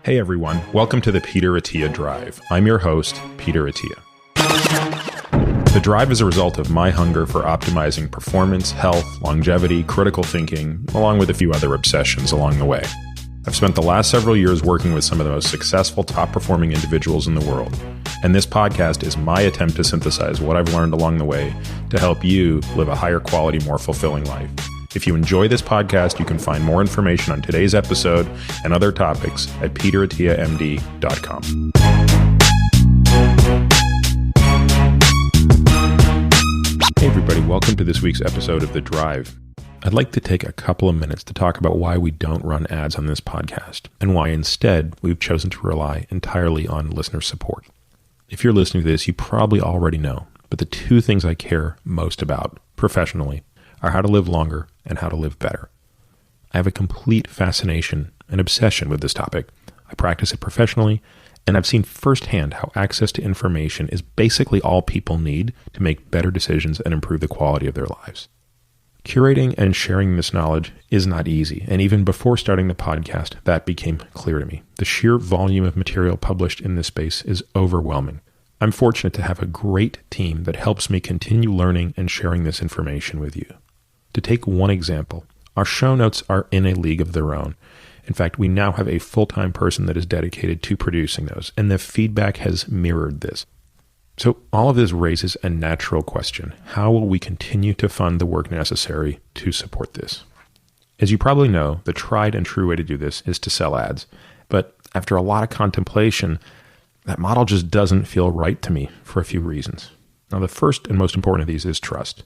Hey everyone, welcome to the Peter Attia Drive. I'm your host, Peter Attia. The drive is a result of my hunger for optimizing performance, health, longevity, critical thinking, along with a few other obsessions along the way. I've spent the last several years working with some of the most successful, top-performing individuals in the world, and this podcast is my attempt to synthesize what I've learned along the way to help you live a higher quality, more fulfilling life. If you enjoy this podcast, you can find more information on today's episode and other topics at peterattiamd.com. Hey everybody, welcome to this week's episode of The Drive. I'd like to take a couple of minutes to talk about why we don't run ads on this podcast and why instead we've chosen to rely entirely on listener support. If you're listening to this, you probably already know, but the two things I care most about professionally are how to live longer and how to live better. I have a complete fascination and obsession with this topic. I practice it professionally, and I've seen firsthand how access to information is basically all people need to make better decisions and improve the quality of their lives. Curating and sharing this knowledge is not easy, and even before starting the podcast, that became clear to me. The sheer volume of material published in this space is overwhelming. I'm fortunate to have a great team that helps me continue learning and sharing this information with you. To take one example, our show notes are in a league of their own. In fact, we now have a full-time person that is dedicated to producing those, and the feedback has mirrored this. So all of this raises a natural question. How will we continue to fund the work necessary to support this? As you probably know, the tried and true way to do this is to sell ads. But after a lot of contemplation, that model just doesn't feel right to me for a few reasons. Now, the first and most important of these is trust.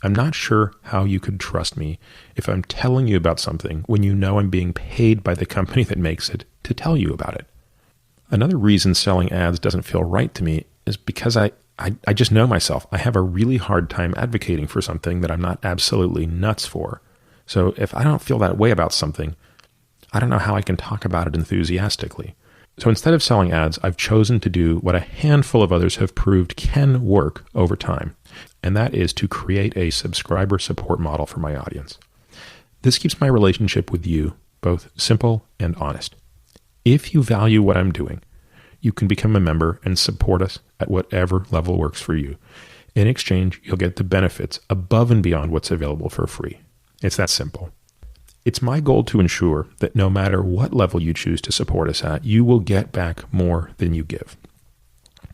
I'm not sure how you could trust me if I'm telling you about something when you know I'm being paid by the company that makes it to tell you about it. Another reason selling ads doesn't feel right to me is because I just know myself. I have a really hard time advocating for something that I'm not absolutely nuts for. So if I don't feel that way about something, I don't know how I can talk about it enthusiastically. So instead of selling ads, I've chosen to do what a handful of others have proved can work over time, and that is to create a subscriber support model for my audience. This keeps my relationship with you both simple and honest. If you value what I'm doing, you can become a member and support us at whatever level works for you. In exchange, you'll get the benefits above and beyond what's available for free. It's that simple. It's my goal to ensure that no matter what level you choose to support us at, you will get back more than you give.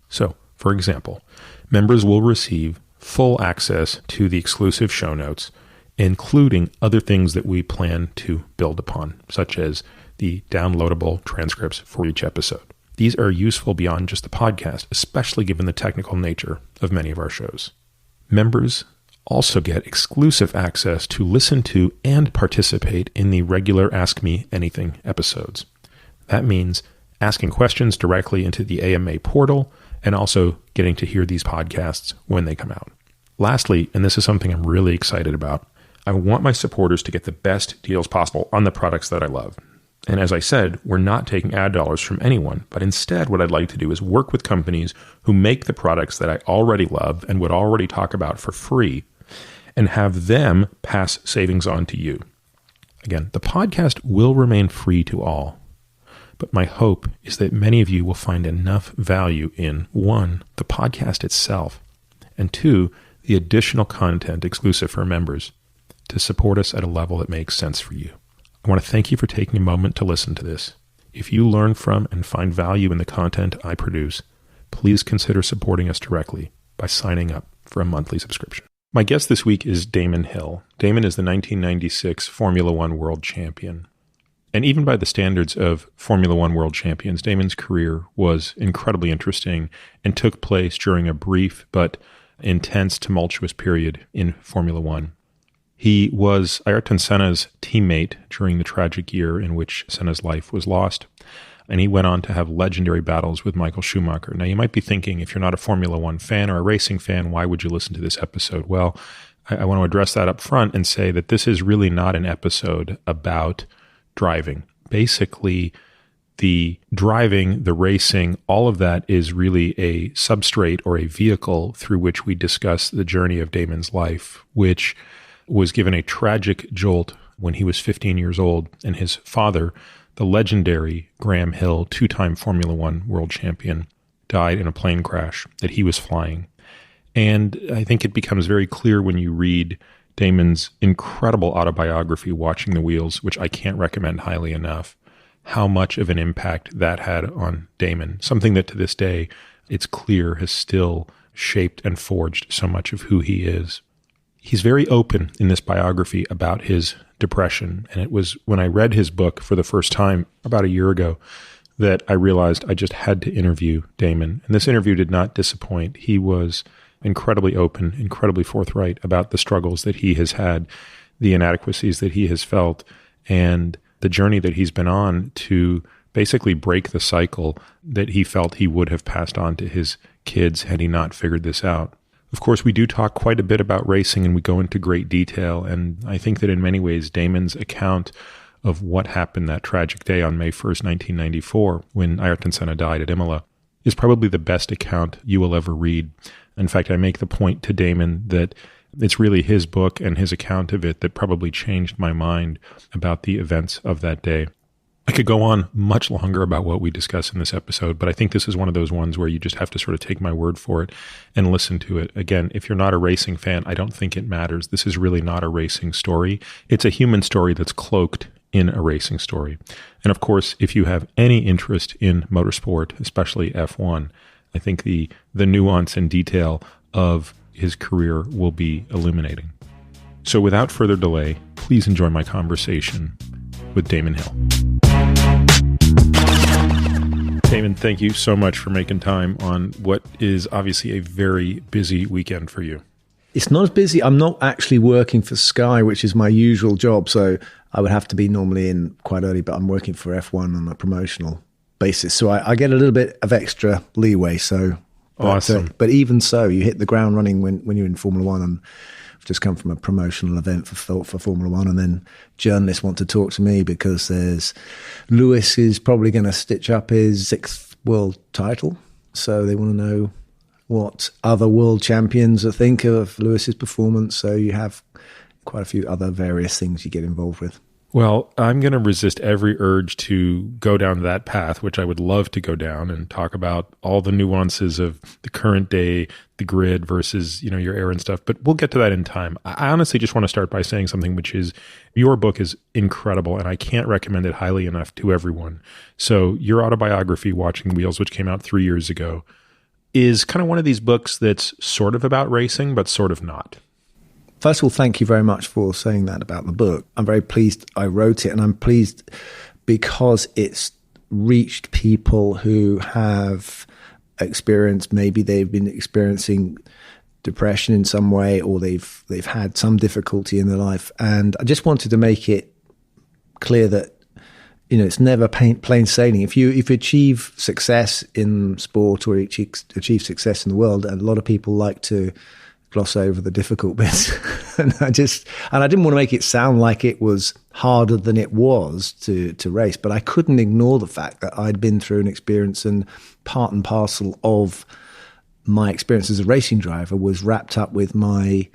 So, for example, members will receive full access to the exclusive show notes, including other things that we plan to build upon, such as the downloadable transcripts for each episode. These are useful beyond just the podcast, especially given the technical nature of many of our shows. Members also get exclusive access to listen to and participate in the regular Ask Me Anything episodes. That means asking questions directly into the AMA portal and also getting to hear these podcasts when they come out. Lastly, and this is something I'm really excited about, I want my supporters to get the best deals possible on the products that I love. And as I said, we're not taking ad dollars from anyone, but instead what I'd like to do is work with companies who make the products that I already love and would already talk about for free and have them pass savings on to you. Again, the podcast will remain free to all, but my hope is that many of you will find enough value in, one, the podcast itself, and two, the additional content exclusive for members to support us at a level that makes sense for you. I want to thank you for taking a moment to listen to this. If you learn from and find value in the content I produce, please consider supporting us directly by signing up for a monthly subscription. My guest this week is Damon Hill. Damon is the 1996 Formula One world champion. And even by the standards of Formula One world champions, Damon's career was incredibly interesting and took place during a brief but intense, tumultuous period in Formula One. He was Ayrton Senna's teammate during the tragic year in which Senna's life was lost, and he went on to have legendary battles with Michael Schumacher. Now, you might be thinking, if you're not a Formula One fan or a racing fan, why would you listen to this episode? Well, I want to address that up front and say that this is really not an episode about driving. Basically, the driving, the racing, all of that is really a substrate or a vehicle through which we discuss the journey of Damon's life, which was given a tragic jolt when he was 15 years old, and his father, the legendary Graham Hill, two-time Formula One world champion, died in a plane crash that he was flying. And I think it becomes very clear when you read Damon's incredible autobiography, Watching the Wheels, which I can't recommend highly enough, how much of an impact that had on Damon. Something that to this day, it's clear has still shaped and forged so much of who he is. He's very open in this biography about his depression. And it was when I read his book for the first time about a year ago that I realized I just had to interview Damon. And this interview did not disappoint. He was incredibly open, incredibly forthright about the struggles that he has had, the inadequacies that he has felt, and the journey that he's been on to basically break the cycle that he felt he would have passed on to his kids had he not figured this out. Of course, we do talk quite a bit about racing and we go into great detail. And I think that in many ways, Damon's account of what happened that tragic day on May 1st, 1994, when Ayrton Senna died at Imola, is probably the best account you will ever read. In fact, I make the point to Damon that it's really his book and his account of it that probably changed my mind about the events of that day. I could go on much longer about what we discuss in this episode, but I think this is one of those ones where you just have to sort of take my word for it and listen to it. Again, if you're not a racing fan, I don't think it matters. This is really not a racing story. It's a human story that's cloaked in a racing story. And of course, if you have any interest in motorsport, especially F1, I think the nuance and detail of his career will be illuminating. So without further delay, please enjoy my conversation with Damon Hill. Damon, thank you so much for making time on what is obviously a very busy weekend for you. It's not as busy. I'm not actually working for Sky, which is my usual job. So I would have to be normally in quite early, but I'm working for F1 on a promotional basis. So I get a little bit of extra leeway. So, awesome. But even so, you hit the ground running when you're in Formula One. And I've just come from a promotional event for Formula One, and then journalists want to talk to me because Lewis is probably going to stitch up his 6th world title. So they want to know what other world champions think of Lewis's performance. So you have quite a few other various things you get involved with. Well, I'm going to resist every urge to go down that path, which I would love to go down and talk about all the nuances of the current day, the grid versus, your era and stuff. But we'll get to that in time. I honestly just want to start by saying something, which is your book is incredible, and I can't recommend it highly enough to everyone. So your autobiography, Watching Wheels, which came out 3 years ago, is kind of one of these books that's sort of about racing, but sort of not. First of all, thank you very much for saying that about the book. I'm very pleased I wrote it, and I'm pleased because it's reached people who have experienced, maybe they've been experiencing depression in some way, or they've had some difficulty in their life. And I just wanted to make it clear that it's never plain sailing. If you achieve success in sport or achieve success in the world, a lot of people like to gloss over the difficult bits. and I didn't want to make it sound like it was harder than it was to race, but I couldn't ignore the fact that I'd been through an experience, and part and parcel of my experience as a racing driver was wrapped up with my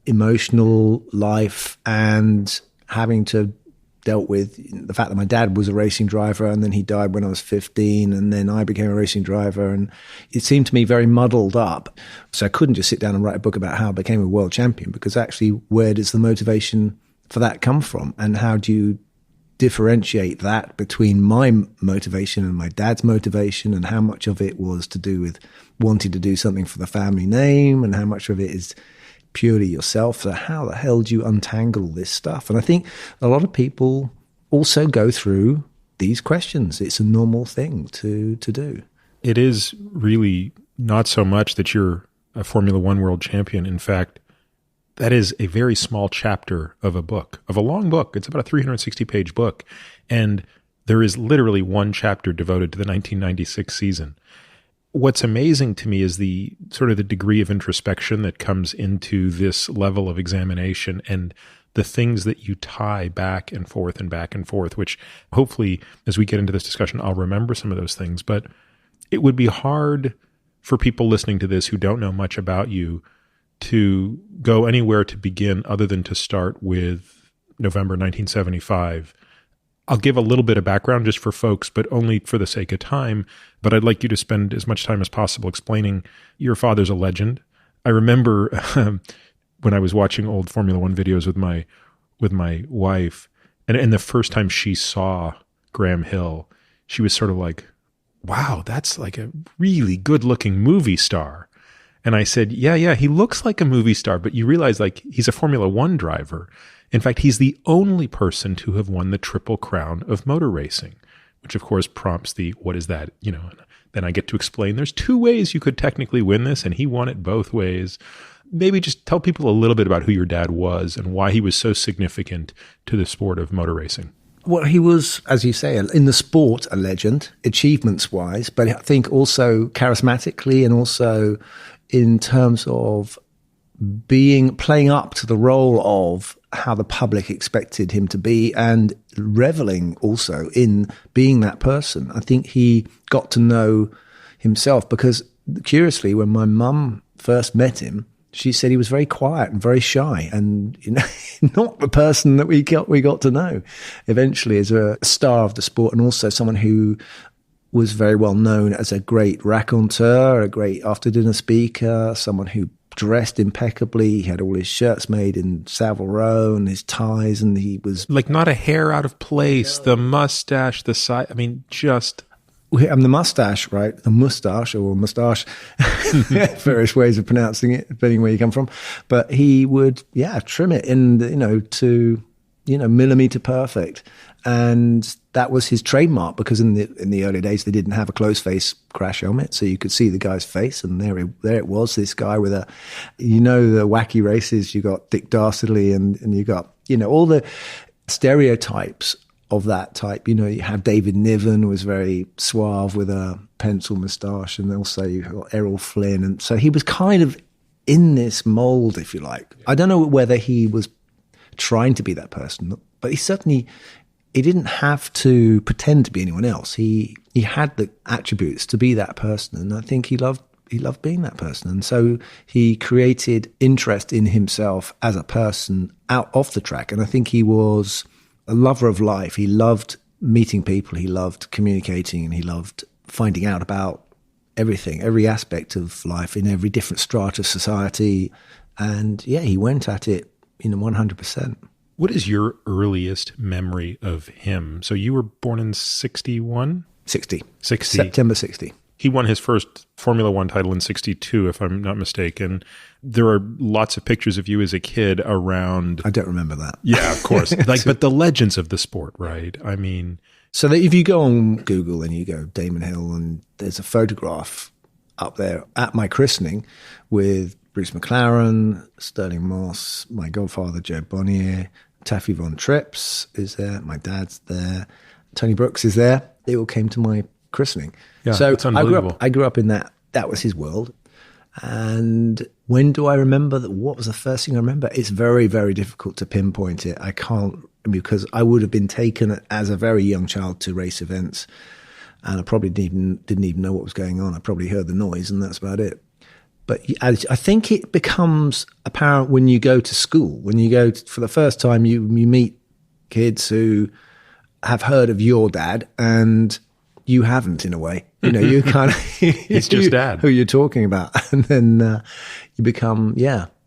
emotional life and having to dealt with the fact that my dad was a racing driver, and then he died when I was 15, and then I became a racing driver, and it seemed to me very muddled up. So I couldn't just sit down and write a book about how I became a world champion, because actually, where does the motivation for that come from? And how do you differentiate that between my motivation and my dad's motivation, and how much of it was to do with wanting to do something for the family name, and how much of it is purely yourself? So how the hell do you untangle this stuff? And I think a lot of people also go through these questions. It's a normal thing to do. It is really not so much that you're a Formula One world champion. In fact, that is a very small chapter of a book, of a long book. It's about a 360-page book. And there is literally one chapter devoted to the 1996 season. What's amazing to me is the sort of the degree of introspection that comes into this level of examination, and the things that you tie back and forth, which hopefully as we get into this discussion, I'll remember some of those things. But it would be hard for people listening to this who don't know much about you to go anywhere to begin other than to start with November 1975. I'll give a little bit of background just for folks, but only for the sake of time. But I'd like you to spend as much time as possible explaining your father's a legend. I remember when I was watching old Formula One videos with my wife, and the first time she saw Graham Hill, she was sort of like, wow, that's like a really good looking movie star. And I said, yeah, he looks like a movie star, but you realize like he's a Formula One driver. In fact, he's the only person to have won the Triple Crown of motor racing, which of course prompts the, what is that? You know, then I get to explain there's two ways you could technically win this, and he won it both ways. Maybe just tell people a little bit about who your dad was and why he was so significant to the sport of motor racing. Well, he was, as you say, in the sport, a legend, achievements-wise, but I think also charismatically and also in terms of playing up to the role of how the public expected him to be and reveling also in being that person. I think he got to know himself because, curiously, when my mum first met him, she said he was very quiet and very shy and, you know, not the person that we got to know eventually as a star of the sport, and also someone who was very well known as a great raconteur, a great after-dinner speaker, someone who dressed impeccably. He had all his shirts made in Savile Row and his ties, and he was like not a hair out of place. The mustache, the side. I mean, just. The mustache, right? The mustache or mustache, various ways of pronouncing it, depending where you come from. But he would, trim it in, to, millimeter perfect. And that was his trademark because in the early days, they didn't have a closed face crash helmet. So you could see the guy's face. And there it was, this guy with the wacky races. You got Dick Dastardly and you got, all the stereotypes of that type. You have David Niven was very suave with a pencil moustache, and also you got Errol Flynn. And so he was kind of in this mold, if you like. I don't know whether he was trying to be that person, but he didn't have to pretend to be anyone else. He had the attributes to be that person, and I think he loved being that person. And so he created interest in himself as a person out off the track. And I think he was a lover of life. He loved meeting people. He loved communicating, and he loved finding out about everything, every aspect of life in every different strata of society. And he went at it, 100%. What is your earliest memory of him? So you were born in 61? 60. September 60. He won his first Formula One title in 62, if I'm not mistaken. There are lots of pictures of you as a kid around. I don't remember that. Yeah, of course. But the legends of the sport, right? I mean. So that if you go on Google and you go Damon Hill, and there's a photograph up there at my christening with Bruce McLaren, Sterling Moss, my godfather Joe Bonnier, Taffy Von Trips is there, my dad's there, Tony Brooks is there. They all came to my christening. Yeah, so it's unbelievable. I grew up in that. That was his world. And when do I remember that? What was the first thing I remember? It's very, very difficult to pinpoint it. I can't, because I would have been taken as a very young child to race events, and I probably didn't even know what was going on. I probably heard the noise, and that's about it. But I think it becomes apparent when you go to school. When you go for the first time, you meet kids who have heard of your dad, and you haven't, in a way. You kind of it's just dad who you're talking about, and then you become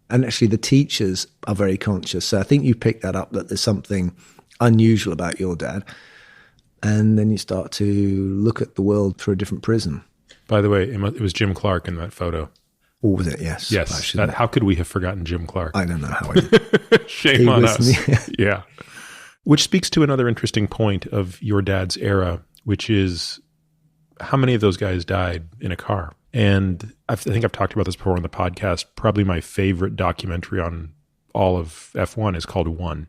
And actually, the teachers are very conscious. So I think you pick that up, that there's something unusual about your dad, and then you start to look at the world through a different prism. By the way, it was Jim Clark in that photo. Or was it? Yes. Yes. How could we have forgotten Jim Clark? I don't know how I did. Shame on us. Yeah. Which speaks to another interesting point of your dad's era, which is how many of those guys died in a car? And I think I've talked about this before on the podcast. Probably my favorite documentary on all of F1 is called One.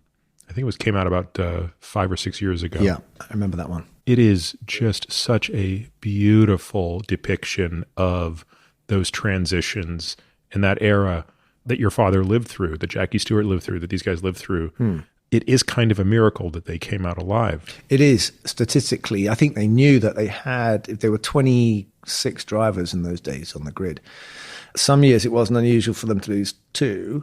I think came out about 5 or 6 years ago. Yeah, I remember that one. It is just such a beautiful depiction of those transitions in that era that your father lived through, that Jackie Stewart lived through, that these guys lived through. It is kind of a miracle that they came out alive. It is. Statistically, I think they knew that if there were 26 drivers in those days on the grid, some years it wasn't unusual for them to lose 2,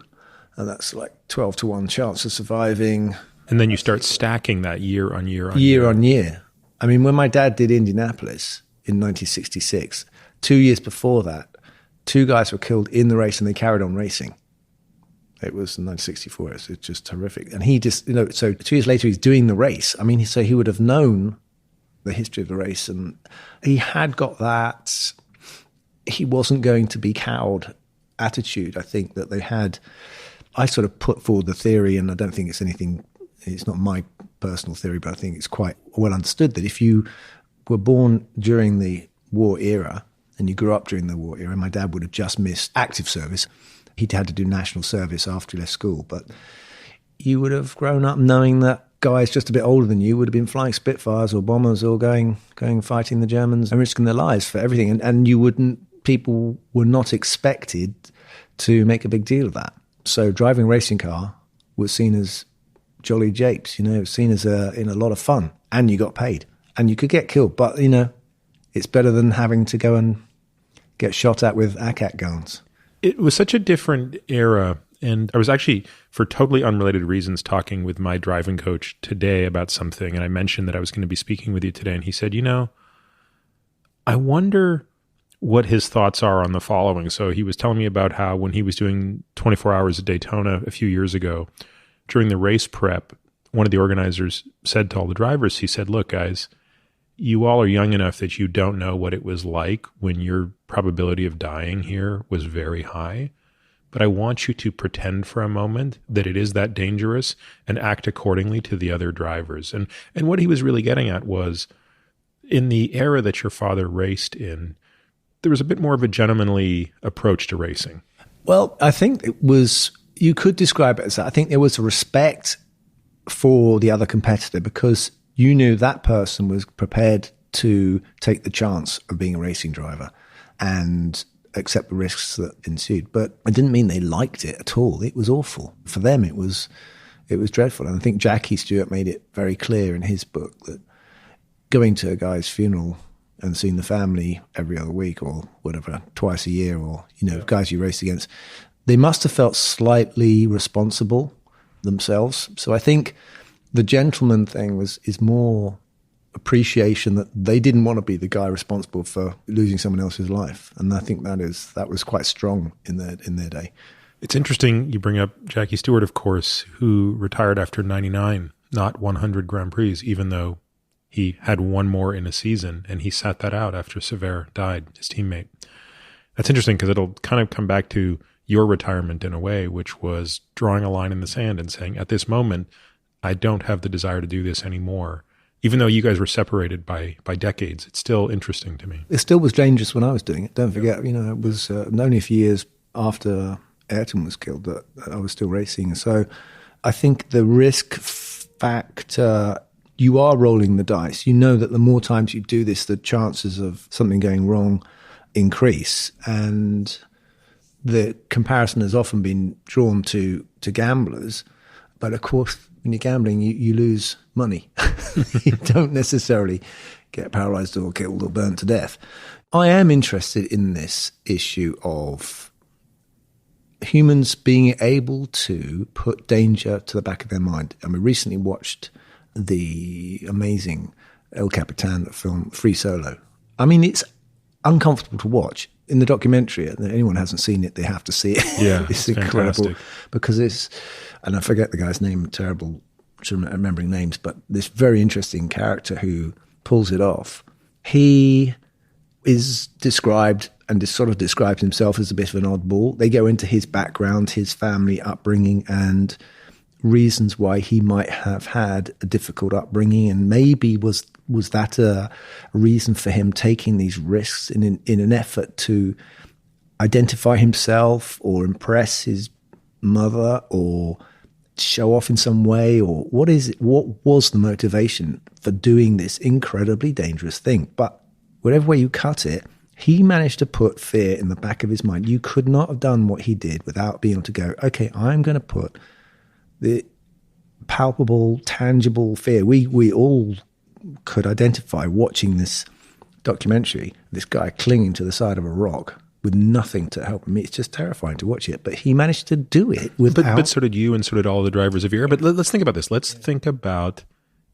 and that's like 12 to 1 chance of surviving. And then you start stacking that year on year on year on year. I mean, when my dad did Indianapolis in 1966, 2 years before that, 2 guys were killed in the race and they carried on racing. It was in 1964. It's just horrific. And he just, so 2 years later, he's doing the race. I mean, so he would have known the history of the race, and he had got that he wasn't going to be cowed attitude, I think, that they had. I sort of put forward the theory, and I don't think it's not my personal theory, but I think it's quite well understood that if you were born during the war era and you grew up during the war era, my dad would have just missed active service. He'd had to do national service after he left school, but you would have grown up knowing that guys just a bit older than you would have been flying Spitfires or bombers or going fighting the Germans and risking their lives for everything. And people were not expected to make a big deal of that. So driving a racing car was seen as jolly japes, it was seen as a lot of fun, and you got paid and you could get killed. But, it's better than having to go and get shot at with ACAT guns. It was such a different era. And I was actually, for totally unrelated reasons, talking with my driving coach today about something. And I mentioned that I was going to be speaking with you today. And he said, I wonder what his thoughts are on the following. So he was telling me about how when he was doing 24 hours at Daytona a few years ago, during the race prep, one of the organizers said to all the drivers, he said, look, guys, you all are young enough that you don't know what it was like when your probability of dying here was very high. But I want you to pretend for a moment that it is that dangerous and act accordingly to the other drivers. And what he was really getting at was, in the era that your father raced in, there was a bit more of a gentlemanly approach to racing. Well, I think you could describe it as that. I think there was a respect for the other competitor because you knew that person was prepared to take the chance of being a racing driver and accept the risks that ensued. But it didn't mean they liked it at all. It was awful. For them, it was dreadful. And I think Jackie Stewart made it very clear in his book that going to a guy's funeral and seeing the family every other week or whatever, twice a year, or, guys you raced against, they must have felt slightly responsible themselves. So I think the gentleman thing is more appreciation that they didn't want to be the guy responsible for losing someone else's life. And I think that was quite strong in their day. It's interesting you bring up Jackie Stewart, of course, who retired after 99, not 100 Grand Prix, even though he had one more in a season, and he sat that out after Sever died, his teammate. That's interesting because it'll kind of come back to your retirement in a way, which was drawing a line in the sand and saying, at this moment, I don't have the desire to do this anymore. Even though you guys were separated by decades, it's still interesting to me. It still was dangerous when I was doing it. Don't forget, it was only a few years after Ayrton was killed that I was still racing. So I think the risk factor, you are rolling the dice. You know that the more times you do this, the chances of something going wrong increase. And the comparison has often been drawn to gamblers. But of course, when you're gambling, you lose money. You don't necessarily get paralyzed or killed or burnt to death. I am interested in this issue of humans being able to put danger to the back of their mind. And we recently watched the amazing El Capitan film Free Solo. I mean, it's uncomfortable to watch. In the documentary, anyone who hasn't seen it, they have to see it. Yeah, it's incredible because and I forget the guy's name, terrible remembering names, but this very interesting character who pulls it off. He is described and sort of describes himself as a bit of an oddball. They go into his background, his family upbringing, and reasons why he might have had a difficult upbringing, and maybe was that a reason for him taking these risks in an effort to identify himself or impress his mother or show off in some way, or what was the motivation for doing this incredibly dangerous thing? But whatever way you cut it, he managed to put fear in the back of his mind. You could not have done what he did without being able to go, okay, I'm going to put the palpable, tangible fear. We all could identify watching this documentary, this guy clinging to the side of a rock with nothing to help me. It's just terrifying to watch it. But he managed to do it without... But so did you, and so did all the drivers of your era. But let's think about this. Let's think about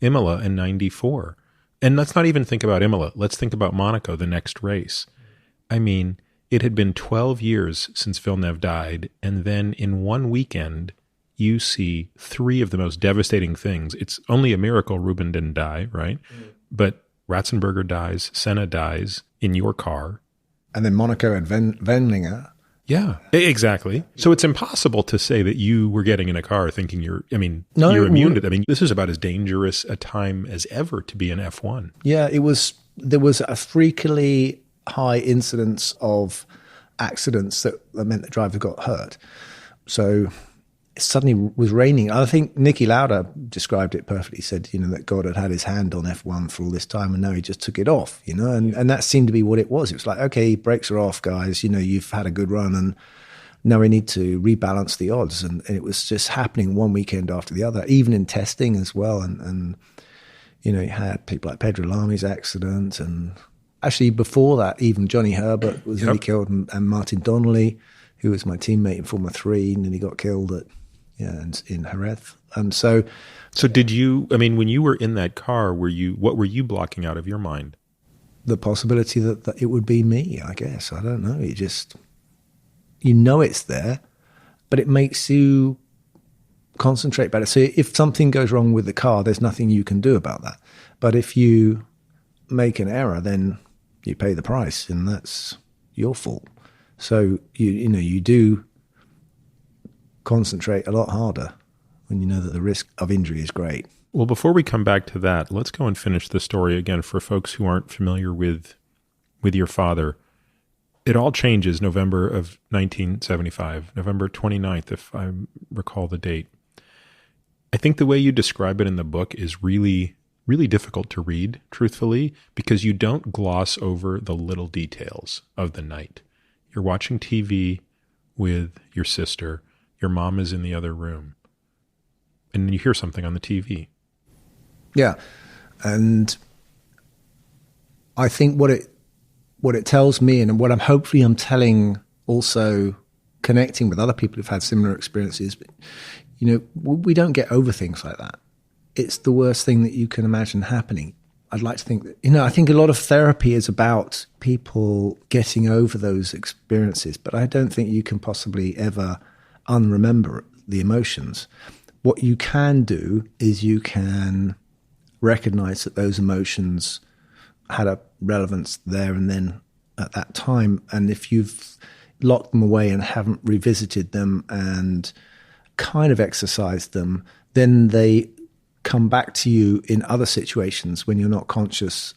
Imola in 94. And let's not even think about Imola. Let's think about Monaco, the next race. I mean, it had been 12 years since Villeneuve died, and then in one weekend, you see 3 of the most devastating things. It's only a miracle Rubin didn't die, right? But Ratzenberger dies, Senna dies in your car. And then Monaco and Wendlinger. Yeah, exactly. So it's impossible to say that you were getting in a car thinking you're immune to it. I mean, this is about as dangerous a time as ever to be in F1. Yeah, there was a freakily high incidence of accidents that meant the driver got hurt. So it suddenly was raining. I think Niki Lauda described it perfectly. He said, that God had his hand on F1 for all this time and now he just took it off, and that seemed to be what it was. It was like, okay, brakes are off, guys. You've had a good run and now we need to rebalance the odds. And it was just happening one weekend after the other, even in testing as well. And you had people like Pedro Lami's accident. And actually before that, even Johnny Herbert was nearly killed and Martin Donnelly, who was my teammate in Formula 3, and then he got killed in Jerez. And so did you, when you were in that car, what were you blocking out of your mind? The possibility that it would be me, I guess. I don't know. It's there, but it makes you concentrate better. So if something goes wrong with the car, there's nothing you can do about that. But if you make an error, then you pay the price, and that's your fault. So you do concentrate a lot harder when you know that the risk of injury is great. Well, before we come back to that, let's go and finish the story again for folks who aren't familiar with your father. It all changes November of 1975, November 29th, if I recall the date. I think the way you describe it in the book is really, really difficult to read, truthfully, because you don't gloss over the little details of the night. You're watching TV with your sister. Your mom is in the other room. And then you hear something on the TV. Yeah. And I think what it tells me, and what I'm telling, also connecting with other people who've had similar experiences, we don't get over things like that. It's the worst thing that you can imagine happening. I'd like to think that, I think a lot of therapy is about people getting over those experiences, but I don't think you can possibly ever unremember the emotions. What you can do is you can recognize that those emotions had a relevance there and then at that time. And if you've locked them away and haven't revisited them and kind of exercised them, then they come back to you in other situations when you're not conscious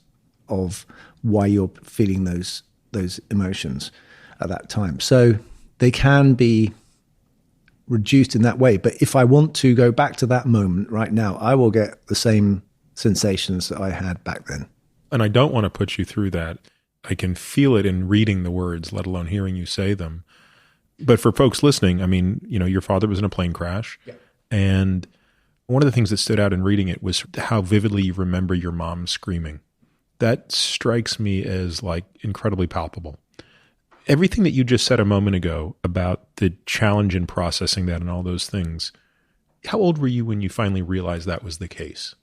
of why you're feeling those emotions at that time. So they can be reduced in that way. But if I want to go back to that moment right now, I will get the same sensations that I had back then. And I don't want to put you through that. I can feel it in reading the words, let alone hearing you say them. But for folks listening, your father was in a plane crash. Yeah. And one of the things that stood out in reading it was how vividly you remember your mom screaming. That strikes me as incredibly palpable. Everything that you just said a moment ago about the challenge in processing that and all those things, how old were you when you finally realized that was the case?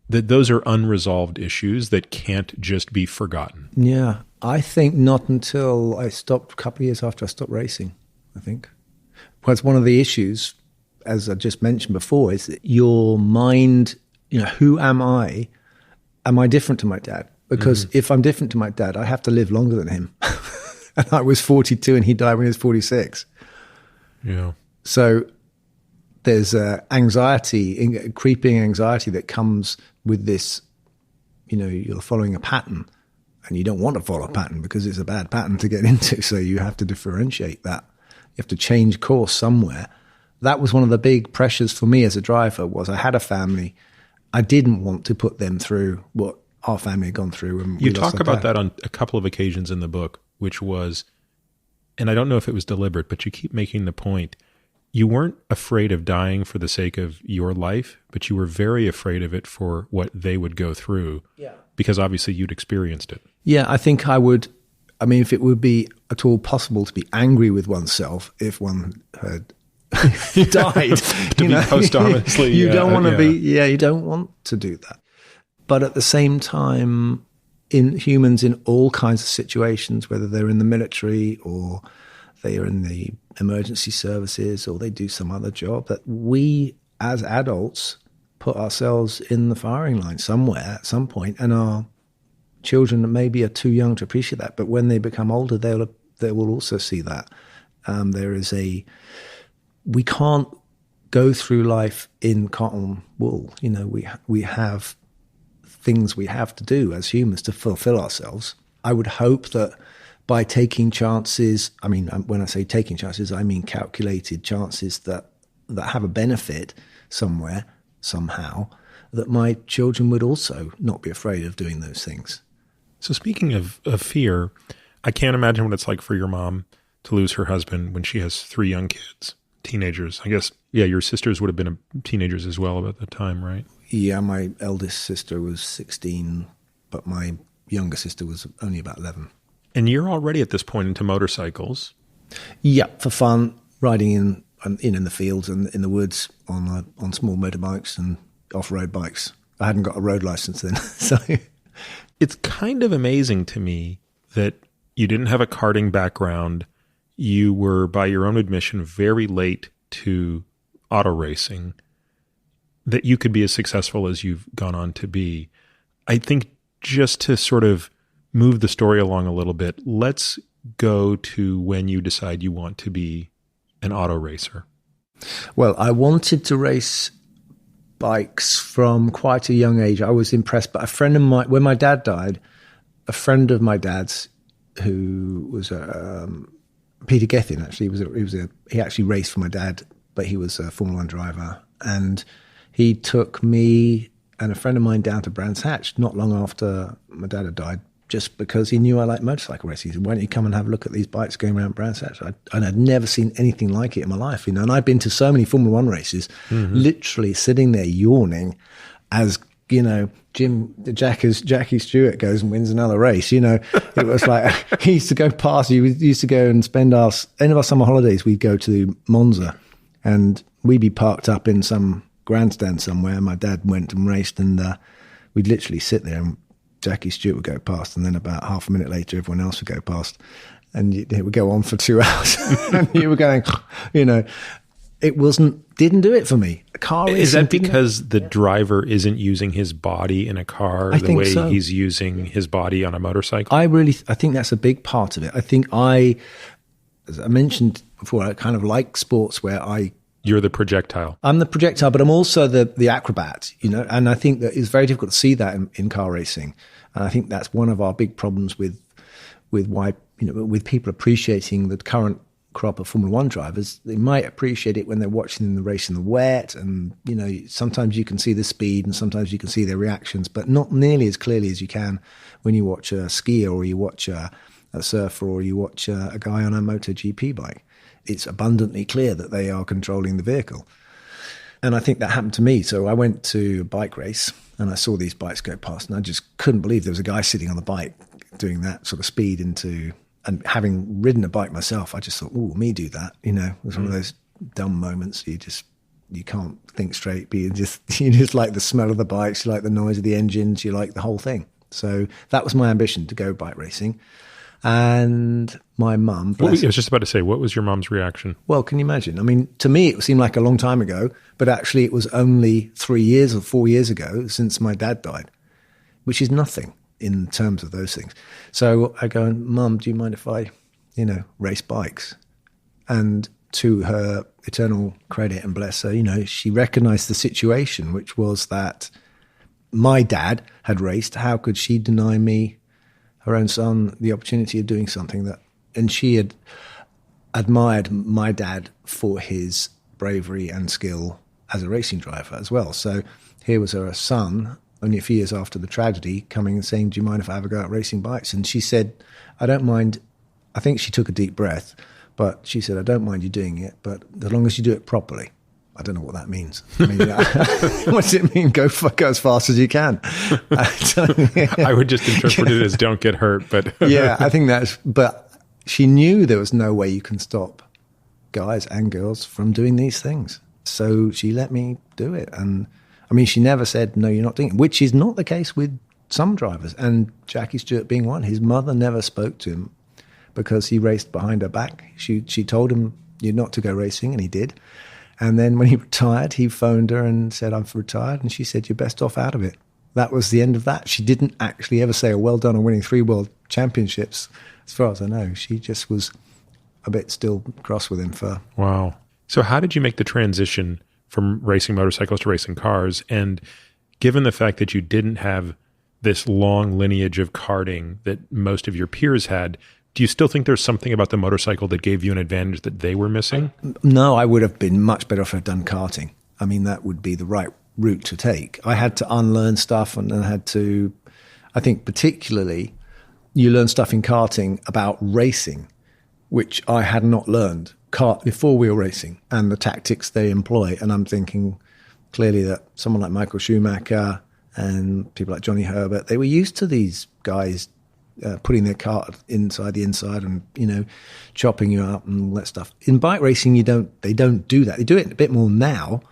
That those are unresolved issues that can't just be forgotten? Yeah, I think not until I stopped, a couple of years after I stopped racing, I think. Because one of the issues, as I just mentioned before, is that your mind, who am I? Am I different to my dad? Because if I'm different to my dad, I have to live longer than him. And I was 42 and he died when he was 46. Yeah. So there's anxiety, creeping anxiety that comes with this, you're following a pattern and you don't want to follow a pattern because it's a bad pattern to get into. So you have to differentiate that. You have to change course somewhere. That was one of the big pressures for me as a driver. Was I had a family. I didn't want to put them through what our family had gone through. And you talk about that on a couple of occasions in the book, which was, and I don't know if it was deliberate, but you keep making the point, you weren't afraid of dying for the sake of your life, but you were very afraid of it for what they would go through. Yeah. Because obviously you'd experienced it. Yeah, I think I would I mean, if it would be at all possible to be angry with oneself if one had died, to be posthumously, you don't want to be. Yeah, you don't want to do that. But at the same time, in humans in all kinds of situations, whether they're in the military or they are in the emergency services or they do some other job, that we as adults put ourselves in the firing line somewhere at some point, and our children maybe are too young to appreciate that. But when they become older, they will also see that. We can't go through life in cotton wool. You know, we have things we have to do as humans to fulfill ourselves. I would hope that by taking chances, I mean, when I say taking chances, I mean calculated chances that have a benefit somewhere, somehow, that my children would also not be afraid of doing those things. So speaking of fear, I can't imagine what it's like for your mom to lose her husband when she has 3 young kids, teenagers. I guess, yeah, your sisters would have been teenagers as well at the time, right? Yeah, my eldest sister was 16, but my younger sister was only about 11. And you're already at this point into motorcycles. Yeah, for fun, riding in the fields and in the woods on small motorbikes and off-road bikes. I hadn't got a road license then, so... It's kind of amazing to me that you didn't have a karting background. You were, by your own admission, very late to auto racing, that you could be as successful as you've gone on to be. I think just to sort of move the story along a little bit, let's go to when you decide you want to be an auto racer. Well, I wanted to race bikes from quite a young age. I was impressed, but a friend of mine, when my dad died, a friend of my dad's who was Peter Gethin, actually, he actually raced for my dad, but he was a Formula 1 driver, and he took me and a friend of mine down to Brands Hatch not long after my dad had died, just because he knew I liked motorcycle racing. He said, why don't you come and have a look at these bikes going around Brands Hatch? And I'd never seen anything like it in my life, you know. And I'd been to so many Formula 1 races, literally sitting there yawning as, you know, Jackie Stewart goes and wins another race, you know. It was like, he used to go past, he used to go and spend end of our summer holidays, we'd go to Monza and we'd be parked up in some grandstand somewhere. My dad went and raced, and we'd literally sit there and Jackie Stewart would go past, and then about half a minute later, everyone else would go past, and it would go on for 2 hours. And you were going, you know, didn't do it for me. Car racing. Is that because the driver isn't using his body in a car the way he's using his body on a motorcycle? I think that's a big part of it. I think as I mentioned before, I kind of like sports where You're the projectile. I'm the projectile, but I'm also the acrobat, you know, and I think that it's very difficult to see that in car racing. And I think that's one of our big problems with why, you know, with people appreciating the current crop of Formula 1 drivers. They might appreciate it when they're watching the race in the wet, and, you know, sometimes you can see the speed and sometimes you can see their reactions, but not nearly as clearly as you can when you watch a skier or you watch a surfer or you watch a guy on a MotoGP bike. It's abundantly clear that they are controlling the vehicle. And I think that happened to me. So I went to a bike race and I saw these bikes go past, and I just couldn't believe there was a guy sitting on the bike doing that sort of speed and having ridden a bike myself, I just thought, oh, me do that. You know, it was one of those dumb moments. You can't think straight, but you just like the smell of the bikes, you like the noise of the engines, you like the whole thing. So that was my ambition, to go bike racing. And my mum... I was just about to say, what was your mum's reaction? Well, can you imagine? I mean, to me, it seemed like a long time ago, but actually it was only 3 years or 4 years ago since my dad died, which is nothing in terms of those things. So I go, Mum, do you mind if I, you know, race bikes? And to her eternal credit and bless her, you know, she recognized the situation, which was that my dad had raced. How could she deny me, her own son, the opportunity of doing something that, and she had admired my dad for his bravery and skill as a racing driver as well. So here was her son, only a few years after the tragedy, coming and saying, do you mind if I have a go at racing bikes? And she said, I don't mind. I think she took a deep breath, but she said, I don't mind you doing it, but as long as you do it properly. I don't know what that means. I mean, what does it mean? Go as fast as you can. I would just interpret it as don't get hurt. But yeah, I think but she knew there was no way you can stop guys and girls from doing these things. So she let me do it. And I mean, she never said, no, you're not doing it, which is not the case with some drivers. And Jackie Stewart being one, his mother never spoke to him because he raced behind her back. She told him, you're not to go racing, and he did. And then when he retired, he phoned her and said, I'm retired. And she said, you're best off out of it. That was the end of that. She didn't actually ever say, well done on winning 3 world championships. As far as I know, she just was a bit still cross with him for... Wow. So how did you make the transition from racing motorcycles to racing cars? And given the fact that you didn't have this long lineage of karting that most of your peers had, do you still think there's something about the motorcycle that gave you an advantage that they were missing? No, I would have been much better if I'd done karting. I mean, that would be the right route to take. I had to unlearn stuff and I had to, I think particularly, you learn stuff in karting about racing, which I had not learned before wheel racing and the tactics they employ. And I'm thinking clearly that someone like Michael Schumacher and people like Johnny Herbert, they were used to these guys putting their cart inside the inside and, you know, chopping you up and all that stuff. In bike racing, they don't do that. They do it a bit more now,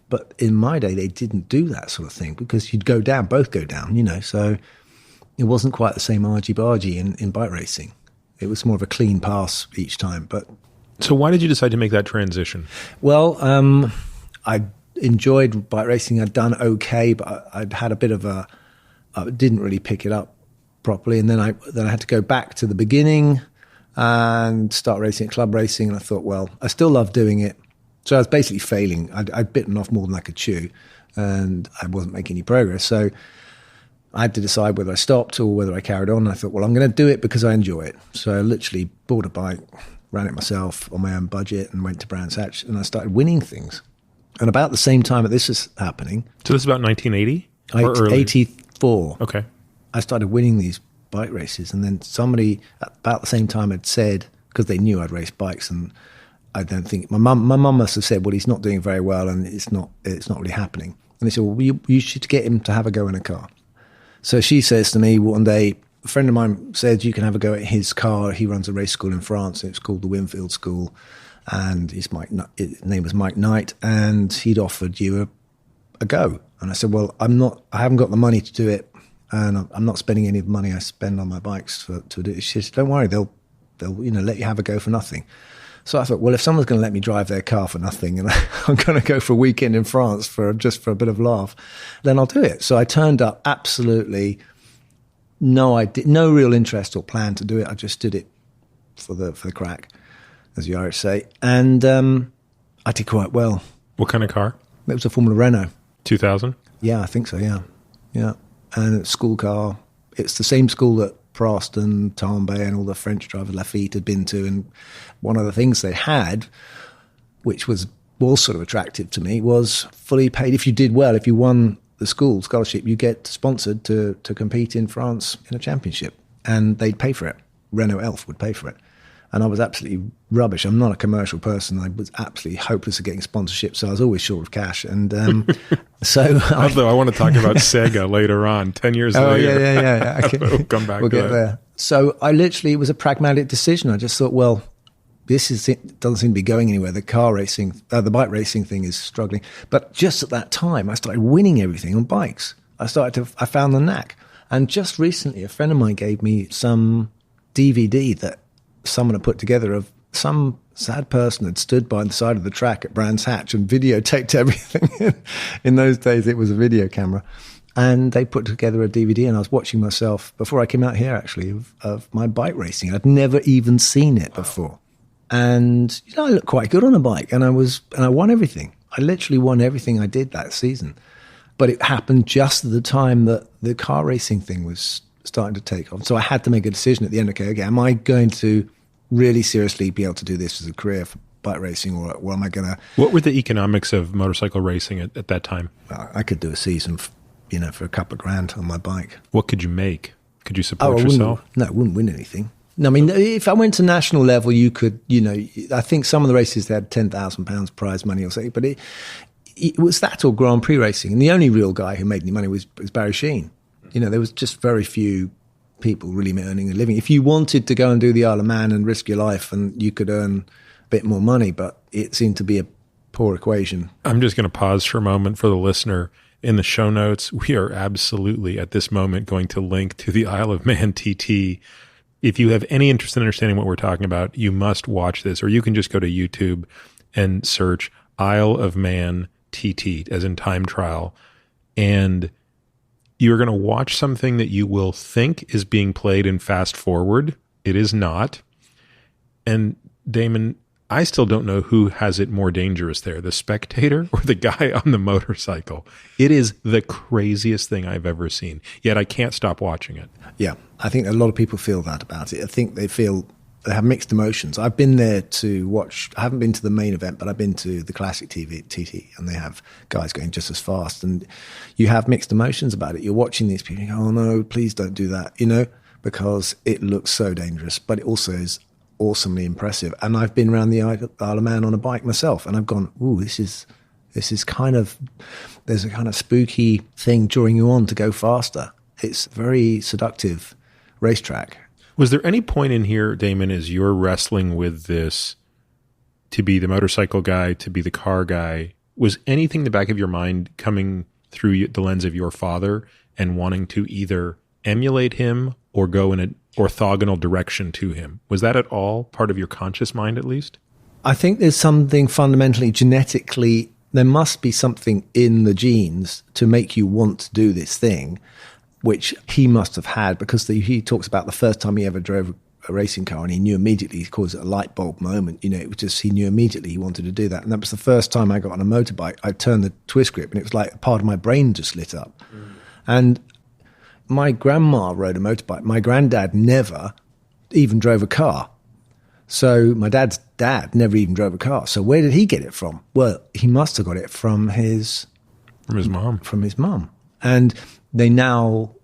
but in my day, they didn't do that sort of thing because you'd go down, both go down, you know, so it wasn't quite the same argy-bargy in bike racing. It was more of a clean pass each time. But so why did you decide to make that transition? Well, I enjoyed bike racing. I'd done okay, but I'd had a bit of I didn't really pick it up properly. And then I had to go back to the beginning and start racing at club racing. And I thought, well, I still love doing it. So I was basically failing. I'd bitten off more than I could chew and I wasn't making any progress. So I had to decide whether I stopped or whether I carried on. And I thought, well, I'm going to do it because I enjoy it. So I literally bought a bike, ran it myself on my own budget and went to Brands Hatch and I started winning things. And about the same time that this was happening. So this is about 1980? 84. Okay. I started winning these bike races. And then somebody about the same time had said, because they knew I'd raced bikes and I don't think, my mum must have said, well, he's not doing very well and it's not really happening. And they said, well, you should get him to have a go in a car. So she says to me one day, a friend of mine said, you can have a go at his car. He runs a race school in France. It's called the Winfield School. And his name was Mike Knight. And he'd offered you a go. And I said, well, I haven't got the money to do it. And I'm not spending any of the money I spend on my bikes to do it. She said, don't worry, they'll let you have a go for nothing. So I thought, well, if someone's going to let me drive their car for nothing and I'm going to go for a weekend in France just for a bit of laugh, then I'll do it. So I turned up absolutely no real interest or plan to do it. I just did it for the crack, as the Irish say. And I did quite well. What kind of car? It was a Formula Renault. 2000? Yeah, I think so, yeah. Yeah. And it's a school car. It's the same school that Prost and Tambay and all the French drivers, Lafitte, had been to. And one of the things they had, which was sort of attractive to me, was fully paid. If you did well, if you won the school scholarship, you get sponsored to compete in France in a championship. And they'd pay for it. Renault Elf would pay for it. And I was absolutely rubbish. I'm not a commercial person. I was absolutely hopeless at getting sponsorship, so I was always short of cash. And although I want to talk about Sega later on, 10 years later. Oh, yeah. Okay. We'll come back we'll to get there. So it was a pragmatic decision. I just thought, well, doesn't seem to be going anywhere. The the bike racing thing is struggling. But just at that time, I started winning everything on bikes. I found the knack. And just recently, a friend of mine gave me some DVD that someone had put together of some sad person had stood by the side of the track at Brands Hatch and videotaped everything. In those days, it was a video camera. And they put together a DVD and I was watching myself before I came out here, actually, of my bike racing. I'd never even seen it before. And, I looked quite good on a bike and I won everything. I literally won everything I did that season. But it happened just at the time that the car racing thing was starting to take off. So I had to make a decision at the end. Okay, am I going to really seriously be able to do this as a career for bike racing, or am I going to... What were the economics of motorcycle racing at that time? I could do a season, for a couple of grand on my bike. What could you make? Could you support yourself? I wouldn't win anything. No, I mean, if I went to national level, you could, I think some of the races they had £10,000 prize money or something, but it was that or Grand Prix racing. And the only real guy who made any money was Barry Sheene. There was just very few people really earning a living. If you wanted to go and do the Isle of Man and risk your life, and you could earn a bit more money, but it seemed to be a poor equation. I'm just going to pause for a moment for the listener. In the show notes, we are absolutely at this moment going to link to the Isle of Man TT. If you have any interest in understanding what we're talking about, you must watch this, or you can just go to YouTube and search Isle of Man TT, as in time trial, and you're going to watch something that you will think is being played in fast forward. It is not. And Damon, I still don't know who has it more dangerous there, the spectator or the guy on the motorcycle. It is the craziest thing I've ever seen, yet I can't stop watching it. Yeah, I think a lot of people feel that about it. I think they have mixed emotions. I've been there to watch. I haven't been to the main event, but I've been to the classic TV TT, and they have guys going just as fast. And you have mixed emotions about it. You're watching these people, you go, oh no, please don't do that, because it looks so dangerous, but it also is awesomely impressive. And I've been around the Isle of Man on a bike myself, and I've gone, ooh, this is kind of, there's a kind of spooky thing drawing you on to go faster. It's a very seductive racetrack. Was there any point in here, Damon, as you're wrestling with this, to be the motorcycle guy, to be the car guy, was anything in the back of your mind coming through the lens of your father and wanting to either emulate him or go in an orthogonal direction to him? Was that at all part of your conscious mind, at least? I think there's something fundamentally genetically, there must be something in the genes to make you want to do this thing, which he must have had, because he talks about the first time he ever drove a racing car, and he knew immediately, he calls it a light bulb moment, it was just, he knew immediately he wanted to do that. And that was the first time I got on a motorbike. I turned the twist grip, and it was like a part of my brain just lit up. And my grandma rode a motorbike. My granddad never even drove a car. So my dad's dad never even drove a car. So where did he get it from? Well, he must have got it from his mom. From his mom. And they now,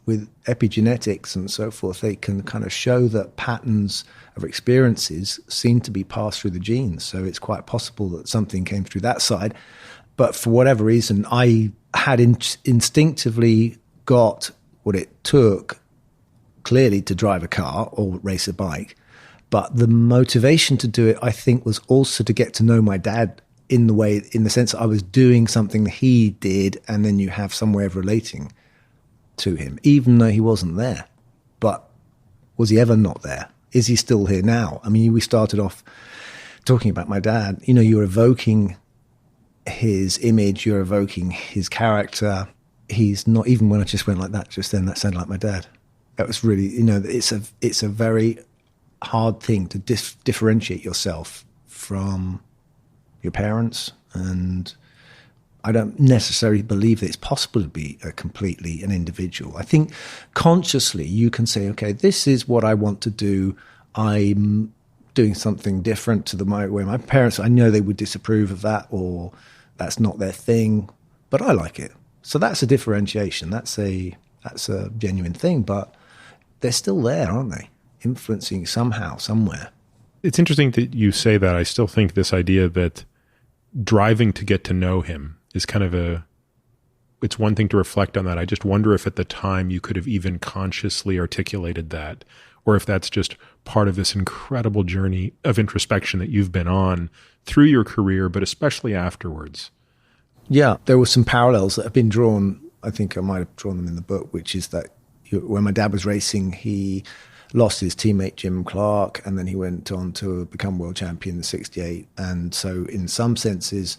with epigenetics and so forth, they can kind of show that patterns of experiences seem to be passed through the genes. So it's quite possible that something came through that side. But for whatever reason, I had instinctively got what it took, clearly, to drive a car or race a bike. But the motivation to do it, I think, was also to get to know my dad in the sense that I was doing something that he did, and then you have some way of relating to him, even though he wasn't there. But was he ever not there? Is he still here now? I mean, we started off talking about my dad. You're evoking his image, you're evoking his character. He's not, even when I just went like that, just then, that sounded like my dad. That was really, it's a very hard thing to differentiate yourself from your parents. And I don't necessarily believe that it's possible to be completely an individual. I think consciously you can say, okay, this is what I want to do. I'm doing something different to the way my parents, I know they would disapprove of that, or that's not their thing, but I like it. So that's a differentiation. That's a genuine thing, but they're still there, aren't they? Influencing somehow, somewhere. It's interesting that you say that. I still think this idea that driving to get to know him is kind of it's one thing to reflect on that. I just wonder if at the time you could have even consciously articulated that, or if that's just part of this incredible journey of introspection that you've been on through your career, but especially afterwards. Yeah, there were some parallels that have been drawn. I think I might have drawn them in the book, which is that when my dad was racing, he lost his teammate Jim Clark, and then he went on to become world champion in '68. And so in some senses,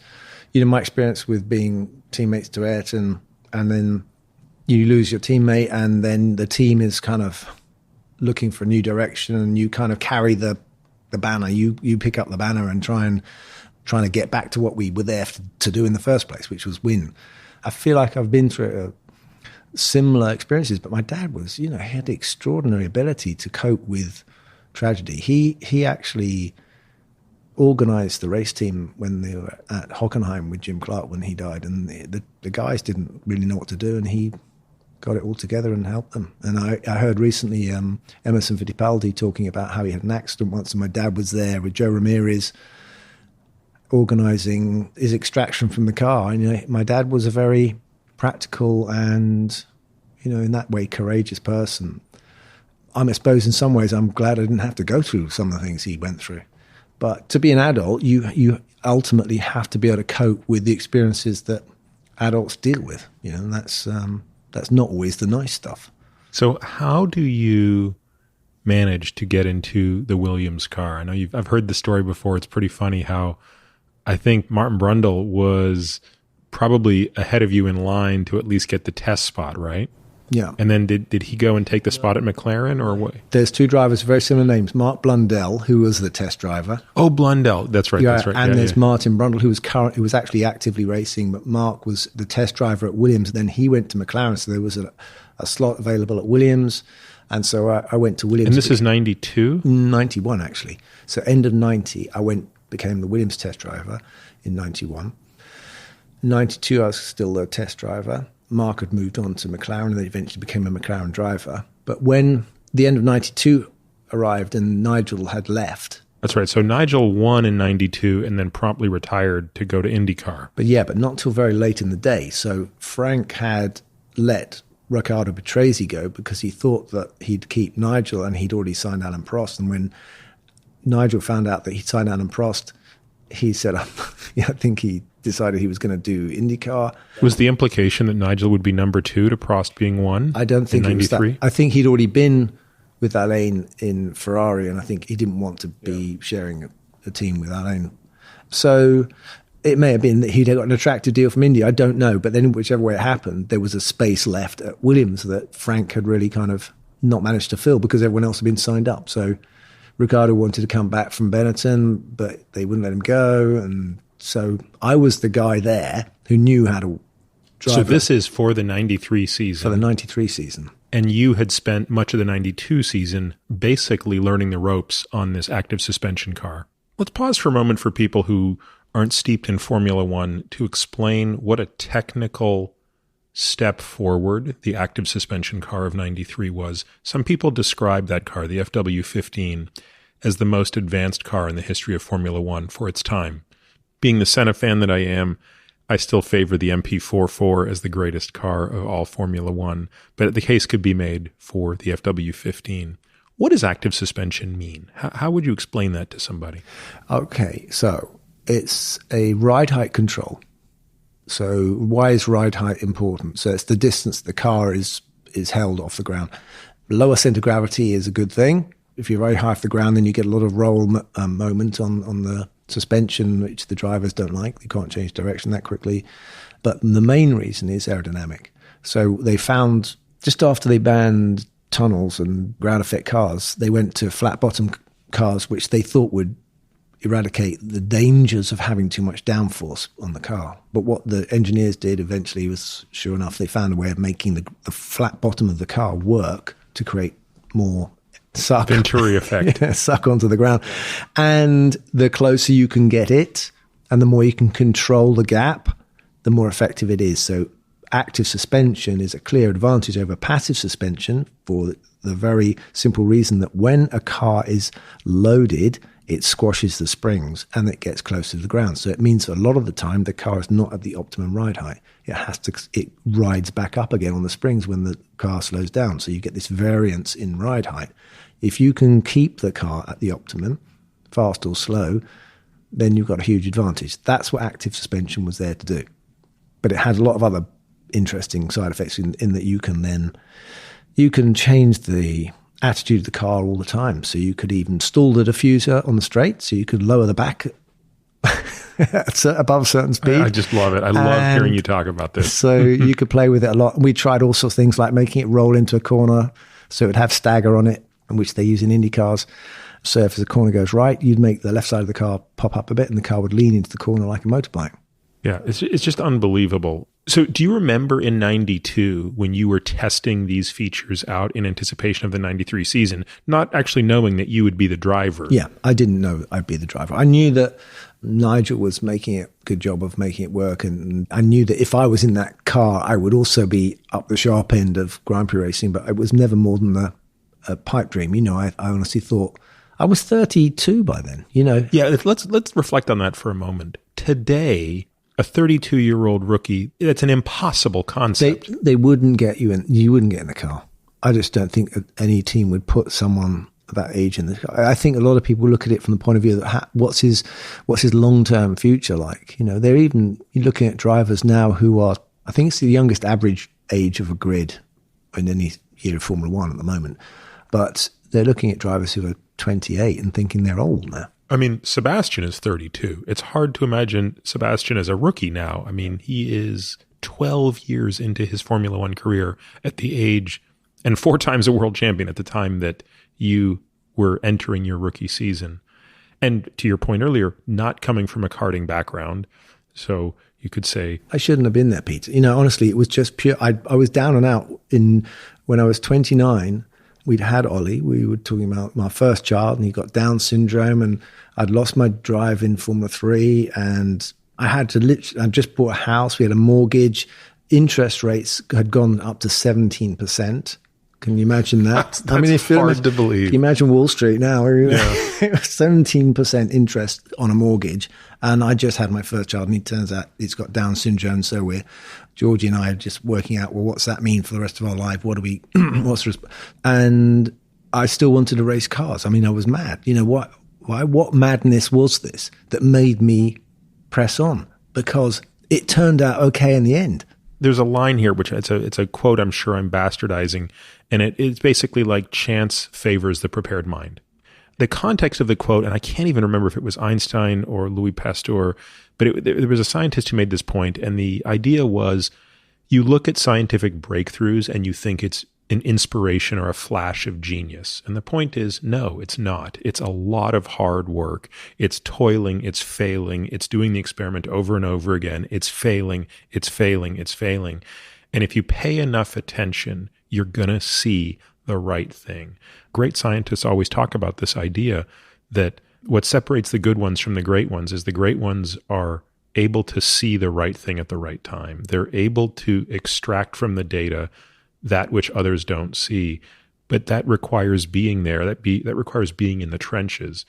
my experience with being teammates to Ayrton, and then you lose your teammate, and then the team is kind of looking for a new direction, and you kind of carry the banner. You pick up the banner and trying to get back to what we were there to do in the first place, which was win. I feel like I've been through similar experiences, but my dad was, he had the extraordinary ability to cope with tragedy. He actually organized the race team when they were at Hockenheim with Jim Clark when he died, and the guys didn't really know what to do, and he got it all together and helped them. And I heard recently Emerson Fittipaldi talking about how he had an accident once, and my dad was there with Joe Ramirez organising his extraction from the car. And my dad was a very practical and, in that way, courageous person. I suppose in some ways I'm glad I didn't have to go through some of the things he went through. But to be an adult, you ultimately have to be able to cope with the experiences that adults deal with, and that's not always the nice stuff. So how do you manage to get into the Williams car? I know I've heard the story before. It's pretty funny how I think Martin Brundle was probably ahead of you in line to at least get the test spot, right? Yeah. And then did he go and take the spot at McLaren or what? There's two drivers, very similar names. Mark Blundell, who was the test driver. Oh, Blundell. That's right. Yeah, that's right. And there's Martin Brundle, who was actually actively racing, but Mark was the test driver at Williams. Then he went to McLaren, so there was a slot available at Williams. And so I went to Williams. And this is 92? 91, actually. So end of 90, became the Williams test driver in 91. 92, I was still the test driver. Mark had moved on to McLaren and then eventually became a McLaren driver. But when the end of 92 arrived and Nigel had left. That's right. So Nigel won in 92 and then promptly retired to go to IndyCar. But not till very late in the day. So Frank had let Riccardo Patrese go because he thought that he'd keep Nigel, and he'd already signed Alan Prost. And when Nigel found out that he'd signed Alan Prost, he said, I think he decided he was going to do IndyCar. Was the implication that Nigel would be number 2 to Prost being 1? I don't think it was that. I think he'd already been with Alain in Ferrari, and I think he didn't want to be sharing a team with Alain. So it may have been that he'd got an attractive deal from India. I don't know. But then whichever way it happened, there was a space left at Williams that Frank had really kind of not managed to fill because everyone else had been signed up. So Riccardo wanted to come back from Benetton, but they wouldn't let him go. And so I was the guy there who knew how to drive. So this is for the 93 season. For the 93 season. And you had spent much of the 92 season basically learning the ropes on this active suspension car. Let's pause for a moment for people who aren't steeped in Formula One to explain what a technical step forward the active suspension car of 93 was. Some people describe that car, the FW15, as the most advanced car in the history of Formula One for its time. Being the Senna fan that I am, I still favor the MP44 as the greatest car of all Formula One, but the case could be made for the FW15. What does active suspension mean? How would you explain that to somebody? Okay, so it's a ride height control. So why is ride height important? So it's the distance the car is held off the ground. Lower center of gravity is a good thing. If you're very high off the ground, then you get a lot of roll moment on the suspension, which the drivers don't like. You can't change direction that quickly. But the main reason is aerodynamic. So they found, just after they banned tunnels and ground effect cars, they went to flat bottom cars, which they thought would eradicate the dangers of having too much downforce on the car. But what the engineers did eventually was, sure enough, they found a way of making the flat bottom of the car work to create more suck. Venturi effect. Yeah, suck onto the ground. And the closer you can get it and the more you can control the gap, the more effective it is. So active suspension is a clear advantage over passive suspension for the very simple reason that when a car is loaded, it squashes the springs and it gets closer to the ground. So it means a lot of the time the car is not at the optimum ride height. It rides back up again on the springs when the car slows down. So you get this variance in ride height. If you can keep the car at the optimum, fast or slow, then you've got a huge advantage. That's what active suspension was there to do. But it had a lot of other interesting side effects in that you can change the attitude of the car all the time. So you could even stall the diffuser on the straight, so you could lower the back above a certain speed. I just love it. I love hearing you talk about this. So you could play with it a lot. We tried all sorts of things like making it roll into a corner so it would have stagger on it, which they use in Indy cars. So if the corner goes right, you'd make the left side of the car pop up a bit and the car would lean into the corner like a motorbike. Yeah, it's just unbelievable So do you remember in 92 when you were testing these features out in anticipation of the 93 season, not actually knowing that you would be the driver? Yeah, I didn't know I'd be the driver. I knew that Nigel was making a good job of making it work. And I knew that if I was in that car, I would also be up the sharp end of Grand Prix racing, but it was never more than a pipe dream. I honestly thought I was 32 by then, Yeah, let's reflect on that for a moment. Today, a 32-year-old rookie, it's an impossible concept. They wouldn't get you in. You wouldn't get in the car. I just don't think that any team would put someone of that age in the car. I think a lot of people look at it from the point of view that what's his long-term future like? They're even looking at drivers now who are, I think it's the youngest average age of a grid in any year of Formula One at the moment. But they're looking at drivers who are 28 and thinking they're old now. I mean, Sebastian is 32. It's hard to imagine Sebastian as a rookie now. I mean, he is 12 years into his Formula One career at the age, and 4 times a world champion at the time that you were entering your rookie season. And to your point earlier, not coming from a karting background. So you could say, I shouldn't have been there, Peter. Honestly, it was just pure. I was down and out when I was 29. We'd had Ollie. We were talking about my first child, and he got Down syndrome, and I'd lost my drive in Formula 3, and I had to I just bought a house. We had a mortgage. Interest rates had gone up to 17%. Can you imagine that? That's hard to believe. Can you imagine Wall Street now? It was 17% interest on a mortgage, and I just had my first child, and it turns out it's got Down syndrome. So Georgie and I are just working out, well, what's that mean for the rest of our life? What do we? And I still wanted to race cars. I mean, I was mad. What madness was this that made me press on? Because it turned out okay in the end. There's a line here, which it's a quote I'm sure I'm bastardizing, and it's basically like chance favors the prepared mind. The context of the quote, and I can't even remember if it was Einstein or Louis Pasteur, but there was a scientist who made this point, and the idea was you look at scientific breakthroughs and you think it's an inspiration or a flash of genius. And the point is, no, it's not. It's a lot of hard work. It's toiling. It's failing. It's doing the experiment over and over again. It's failing. It's failing. It's failing. And if you pay enough attention, you're going to see the right thing. Great scientists always talk about this idea that what separates the good ones from the great ones is the great ones are able to see the right thing at the right time. They're able to extract from the data that which others don't see, but that requires being there. That requires being in the trenches.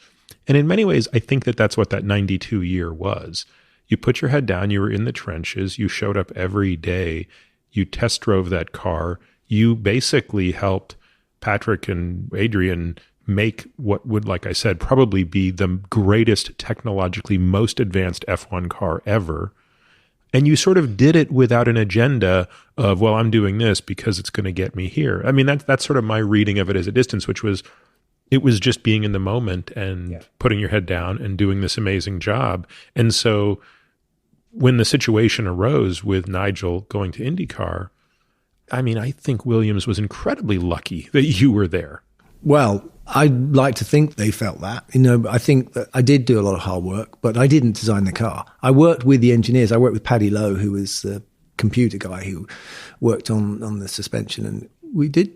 And in many ways, I think that's what that 92 year was. You put your head down, you were in the trenches, you showed up every day, you test drove that car, you basically helped Patrick and Adrian make what would, like I said, probably be the greatest technologically most advanced F1 car ever. And you sort of did it without an agenda of, well, I'm doing this because it's going to get me here. I mean, that's sort of my reading of it as a distance, which was, it was just being in the moment and putting your head down and doing this amazing job. And so when the situation arose with Nigel going to IndyCar, I mean, I think Williams was incredibly lucky that you were there. Well, I'd like to think they felt that. I think that I did do a lot of hard work, but I didn't design the car. I worked with the engineers. I worked with Paddy Lowe, who was the computer guy who worked on the suspension. And we did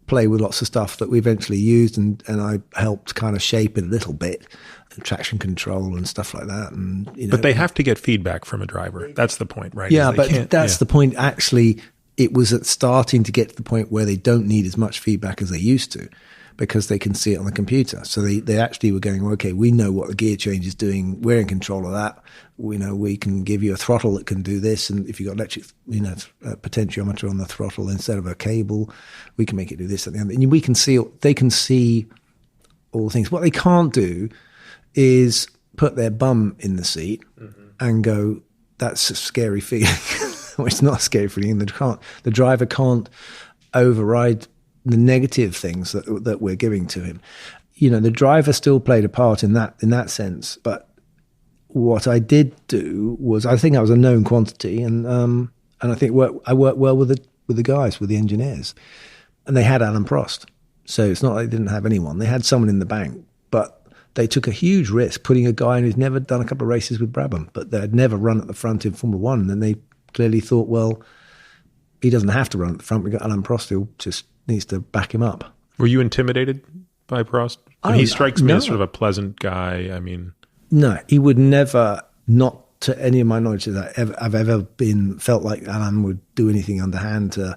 play with lots of stuff that we eventually used, and I helped kind of shape it a little bit, traction control and stuff like that. And But they have to get feedback from a driver. That's the point, right? Yeah, but that's the point. Actually, it was starting to get to the point where they don't need as much feedback as they used to, because they can see it on the computer. So they actually were going, okay, we know what the gear change is doing. We're in control of that. We know we can give you a throttle that can do this. And if you've got electric, a potentiometer on the throttle instead of a cable, we can make it do this at the end. And they can see all the things. What they can't do is put their bum in the seat and go, that's a scary feeling. Well, it's not a scary feeling. The driver can't override the negative things that we're giving to him. The driver still played a part in that sense. But what I did do was, I think I was a known quantity, and I think I worked well with the guys, with the engineers, and they had Alan Prost. So it's not like they didn't have anyone. They had someone in the bank, but they took a huge risk putting a guy in who's never done a couple of races with Brabham, but they had never run at the front in Formula One, and then they clearly thought, well, he doesn't have to run at the front. We've got Alain Prost who just needs to back him up. Were you intimidated by Prost? He strikes me as sort of a pleasant guy. I mean... No, he would never, not to any of my knowledge that I've ever felt like Alain would do anything underhand to,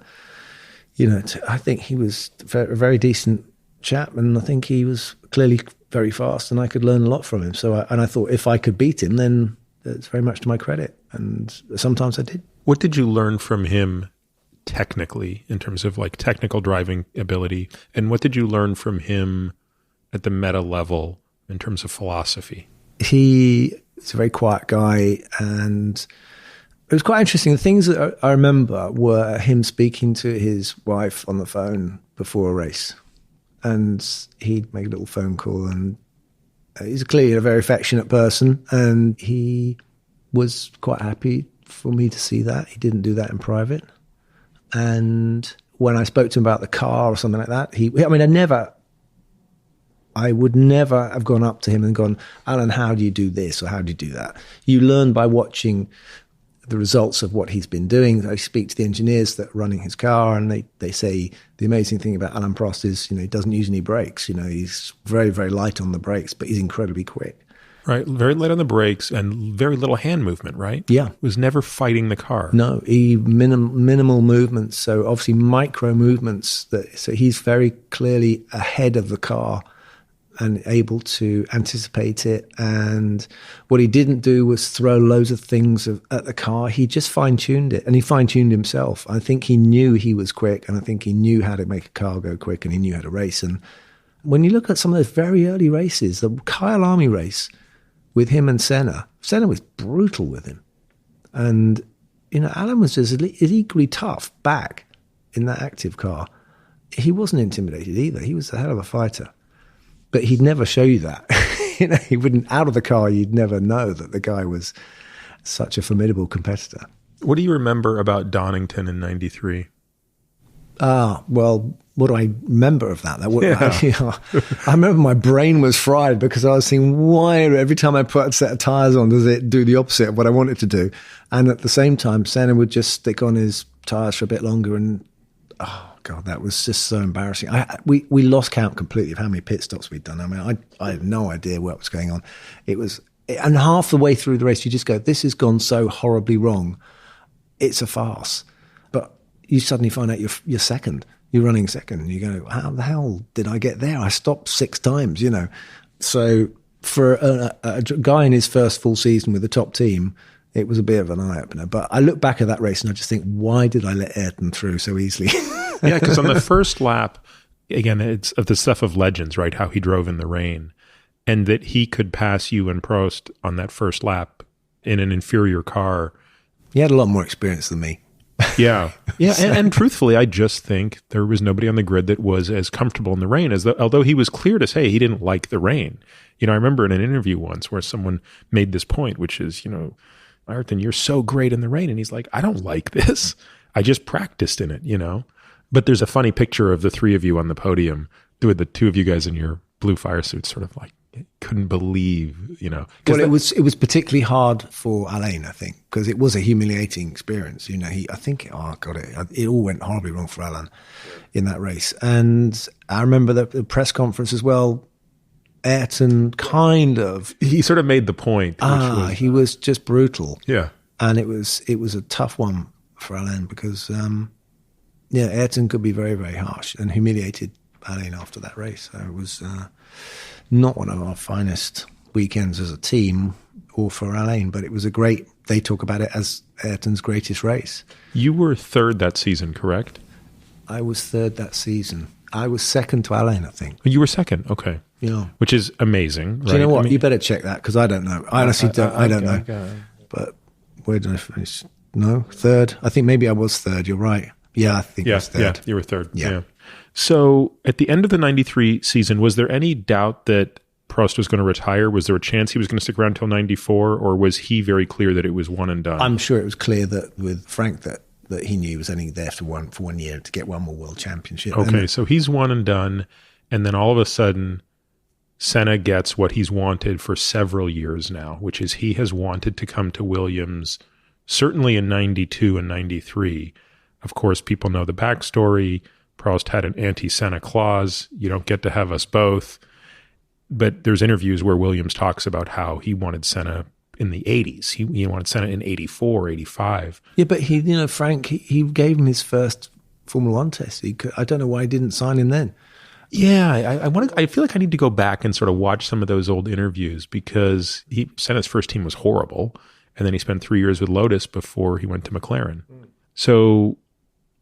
I think he was a very decent chap, and I think he was clearly very fast, and I could learn a lot from him. So, I thought if I could beat him, then it's very much to my credit, and sometimes I did. What did you learn from him technically, in terms of like technical driving ability, and what did you learn from him at the meta level in terms of philosophy? He is a very quiet guy, and it was quite interesting. The things that I remember were him speaking to his wife on the phone before a race, and he'd make a little phone call, and he's clearly a very affectionate person, and he was quite happy for me to see that. He didn't do that in private. And when I spoke to him about the car or something like that, I would never have gone up to him and gone, Alan, how do you do this or how do you do that? You learn by watching the results of what he's been doing. I speak to the engineers that are running his car, and they say the amazing thing about Alain Prost is, he doesn't use any brakes. He's very, very light on the brakes, but he's incredibly quick. Right, very light on the brakes and very little hand movement, right? Yeah. Was never fighting the car. No, minimal movements, so obviously micro movements. So he's very clearly ahead of the car and able to anticipate it. And what he didn't do was throw loads of things at the car. He just fine-tuned it, and he fine-tuned himself. I think he knew he was quick, and I think he knew how to make a car go quick, and he knew how to race. And when you look at some of those very early races, the Kyle Army race with him and Senna was brutal with him. And, Alan was just equally tough back in that active car. He wasn't intimidated either. He was a hell of a fighter. But he'd never show you that. He wouldn't, out of the car, you'd never know that the guy was such a formidable competitor. What do you remember about Donington in 93? Well, what do I remember of that? I remember my brain was fried because I was thinking, why every time I put a set of tyres on, does it do the opposite of what I want it to do? And at the same time, Senna would just stick on his tyres for a bit longer, and God, that was just so embarrassing. We lost count completely of how many pit stops we'd done. I had no idea what was going on. And half the way through the race, you just go, this has gone so horribly wrong. It's a farce. But you suddenly find out you're second. You're running second, and you go, how the hell did I get there? I stopped 6 times, So for a guy in his first full season with the top team, it was a bit of an eye-opener. But I look back at that race and I just think, why did I let Ayrton through so easily? Yeah, because on the first lap, again, it's of the stuff of legends, right? How he drove in the rain, and that he could pass you and Prost on that first lap in an inferior car. He had a lot more experience than me. Yeah. And truthfully, I just think there was nobody on the grid that was as comfortable in the rain although he was clear to say he didn't like the rain. I remember in an interview once where someone made this point, which is, Ayrton, you're so great in the rain. And he's like, I don't like this. I just practiced in it, But there's a funny picture of the 3 of you on the podium with the 2 of you guys in your blue fire suits, sort of like, couldn't believe, Well, it was particularly hard for Alain, I think, because it was a humiliating experience. It all went horribly wrong for Alain in that race. And I remember the press conference as well. Ayrton he sort of made the point. He was just brutal. Yeah. And it was a tough one for Alain because, Ayrton could be very, very harsh and humiliated Alain after that race. So it was not one of our finest weekends as a team or for Alain, but it was they talk about it as Ayrton's greatest race. You were 3rd that season, correct? I was 3rd that season. I was 2nd to Alain, I think. You were 2nd, okay. Yeah. Which is amazing, right? Do you know what? You better check that because I don't know. I honestly don't know. But where did I finish? No, 3rd. I think maybe I was 3rd. You're right. Yeah, I think I was 3rd. Yeah, you were 3rd. Yeah. So at the end of the 93 season, was there any doubt that Prost was going to retire? Was there a chance he was going to stick around until 94, or was he very clear that it was one and done? I'm sure it was clear that with Frank that he knew he was only there for one year to get one more world championship. Okay, so he's one and done, and then all of a sudden Senna gets what he's wanted for several years now, which is he has wanted to come to Williams certainly in 92 and 93. Of course, people know the backstory. Prost had an anti-Senna clause. You don't get to have us both. But there's interviews where Williams talks about how he wanted Senna in the 80s. He wanted Senna in 84, 85. Yeah, but Frank, he gave him his first Formula One test. I don't know why he didn't sign him then. Yeah, I feel like I need to go back and sort of watch some of those old interviews because Senna's first team was horrible. And then he spent 3 years with Lotus before he went to McLaren. So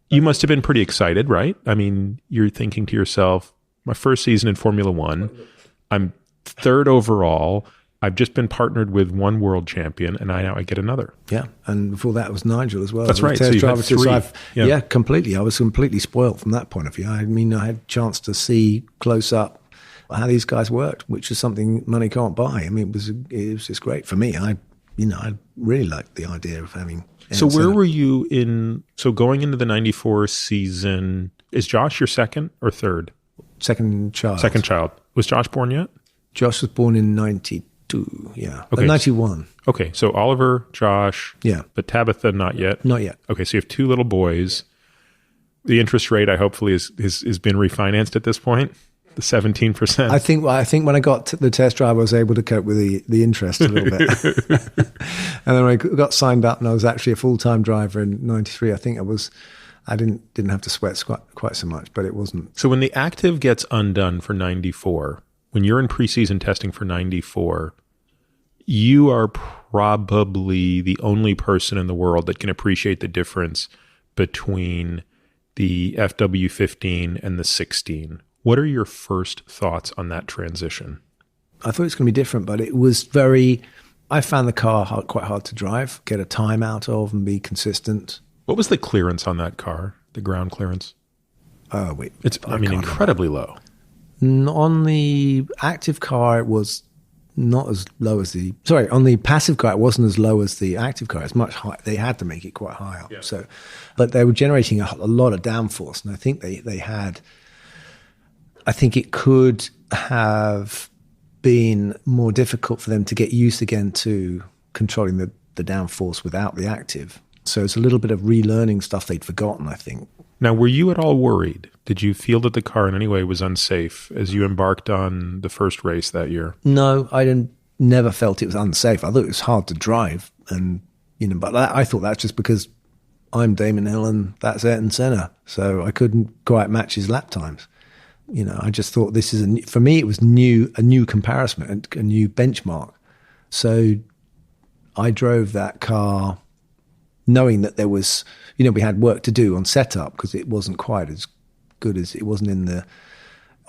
you must have been pretty excited, right? I mean, you're thinking to yourself, my first season in Formula One, I'm third overall. I've just been partnered with one world champion, and now I get another. Yeah, and before that was Nigel as well. That's right. So you had three. Yeah, completely. I was completely spoilt from that point of view. I mean, I had a chance to see close up how these guys worked, which is something money can't buy. I mean, it was just great for me. I really liked the idea of having. So where were you going into the 94 season? Is Josh your second or third? Second child. Second child. Was Josh born yet? Josh was born in 92, yeah. Okay. 91. Okay, so Oliver, Josh. Yeah. But Tabitha, not yet? Not yet. Okay, so you have two little boys. The interest rate, I hopefully, has been refinanced at this point, the 17%. I think when I got to the test drive, I was able to cope with the interest a little bit. And then when I got signed up and I was actually a full-time driver in 93, I think I didn't have to sweat quite so much, but it wasn't. So when the active gets undone for 94, when you're in preseason testing for 94, you are probably the only person in the world that can appreciate the difference between the FW15 and the 16. What are your first thoughts on that transition? I thought it was going to be different, but it was I found the car quite hard to drive, get a time out of and be consistent. What was the clearance on that car, the ground clearance? Oh, wait. It's incredibly low. On the active car, it was not as low as on the passive car, it wasn't as low as the active car. It's much higher. They had to make it quite high up. Yeah. So, but they were generating a lot of downforce. And I think I think it could have been more difficult for them to get used again to controlling the downforce without the active. So it's a little bit of relearning stuff they'd forgotten, I think. Now, were you at all worried? Did you feel that the car in any way was unsafe as you embarked on the first race that year? No, I never felt it was unsafe. I thought it was hard to drive, and but I thought that's just because I'm Damon Hill and that's Ayrton Senna, so I couldn't quite match his lap times. I just thought this is for me it was a new comparison, a new benchmark. So I drove that car knowing that there was, we had work to do on setup because it wasn't quite as good as it wasn't in the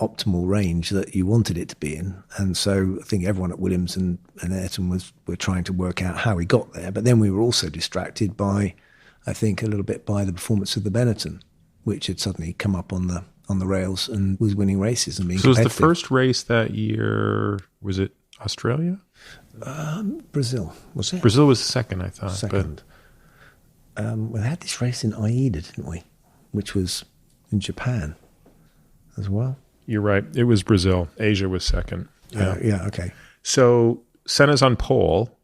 optimal range that you wanted it to be in. And so I think everyone at Williams and Ayrton were trying to work out how he got there. But then we were also distracted by, I think, a little bit by the performance of the Benetton, which had suddenly come up on the rails and was winning races and being competitive. So was the first race that year, was it Australia? Brazil, was it? Brazil was second, I thought. Second. We had this race in Aida, didn't we? Which was in as well. You're right. It was Brazil. Asia was second. Yeah, okay. So Senna's on pole,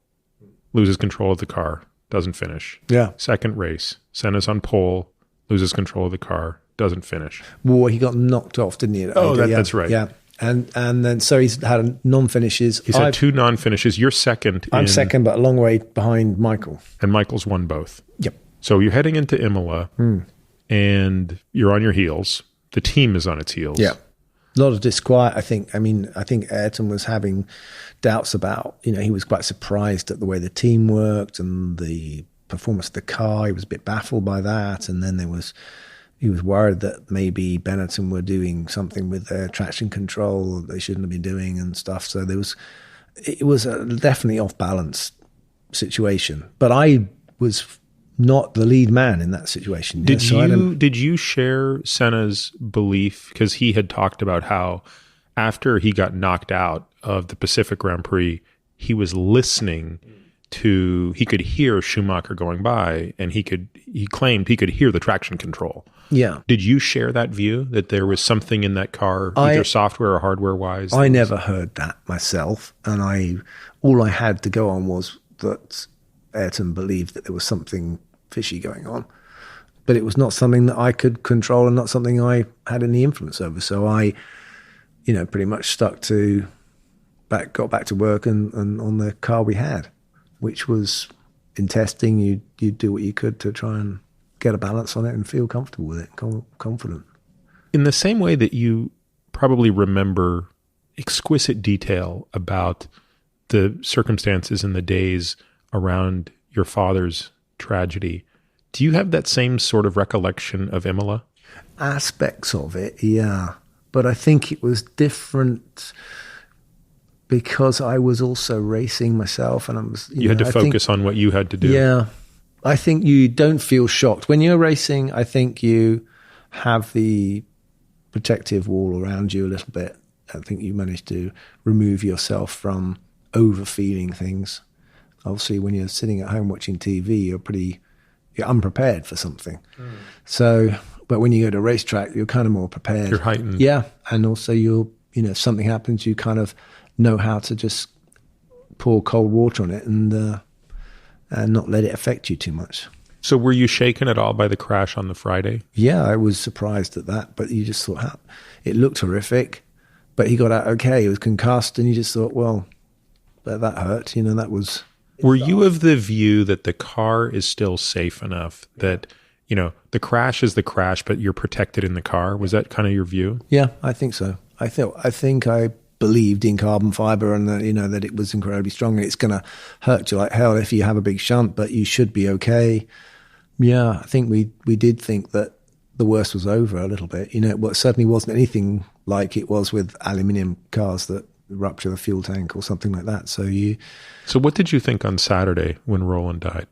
loses control of the car, doesn't finish. Yeah. Second race, Senna's on pole, loses control of the car, doesn't finish. Well, he got knocked off, didn't he? That's right. Yeah. And then so he's had non-finishes. He's had two non-finishes. You're second. I'm second, but a long way behind Michael. And Michael's won both. Yep. So you're heading into Imola, and you're on your heels. The team is on its heels. Yeah. A lot of disquiet, I think. I think Ayrton was having doubts about, he was quite surprised at the way the team worked and the performance of the car. He was a bit baffled by that. And then he was worried that maybe Benetton were doing something with their traction control they shouldn't have been doing and stuff. So it was a definitely off balance situation. But I was not the lead man in that situation. Did you share Senna's belief? Because he had talked about how after he got knocked out of the Pacific Grand Prix, he was listening he could hear Schumacher going by, and he claimed he could hear the traction control. Yeah. Did you share that view that there was something in that car, either software or hardware wise? I never heard that myself, and all I had to go on was that Ayrton believed that there was something fishy going on. But it was not something that I could control and not something I had any influence over. So I, pretty much got back to work and on the car we had, which was in testing, you do what you could to try and get a balance on it and feel comfortable with it, confident. In the same way that you probably remember exquisite detail about the circumstances and the days around your father's tragedy, do you have that same sort of recollection of Imola? Aspects of it, yeah. But I think it was different because I was also racing myself, and I was. You had to focus on what you had to do. Yeah, I think you don't feel shocked when you're racing. I think you have the protective wall around you a little bit. I think you manage to remove yourself from over feeling things. Obviously, when you're sitting at home watching TV, you're unprepared for something. So, but when you go to a racetrack, you're kind of more prepared. You're heightened. Yeah, and also if something happens, you kind of know how to just pour cold water on it and not let it affect you too much. So were you shaken at all by the crash on the Friday? Yeah, I was surprised at that, but you just thought, it looked horrific, but he got out okay. He was concussed, and you just thought, well, that hurt. That was... Were you of the view that the car is still safe enough that, the crash is the crash, but you're protected in the car? Was that kind of your view? Yeah, I think so. I think I believed in carbon fiber and that, that it was incredibly strong and it's going to hurt you like hell if you have a big shunt, but you should be okay. Yeah, I think we did think that the worst was over a little bit. It certainly wasn't anything like it was with aluminium cars that rupture the fuel tank or something like that. So what did you think on Saturday when Roland died?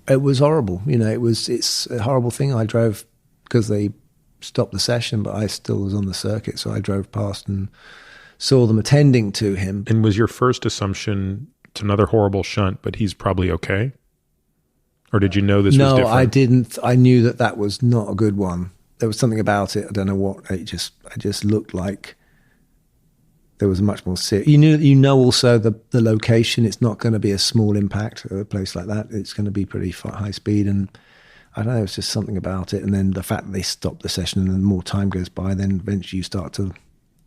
It was horrible. It's a horrible thing. I drove because they stopped the session, but I still was on the circuit. So I drove past and saw them attending to him. And was your first assumption, it's another horrible shunt, but he's probably okay? Or did you know this was different? No, I didn't. I knew that was not a good one. There was something about it. I don't know what. It just looked like there was a much more serious. You know also the location. It's not going to be a small impact at a place like that. It's going to be pretty high speed. And I don't know, it's just something about it. And then the fact that they stopped the session and then more time goes by, then eventually you start to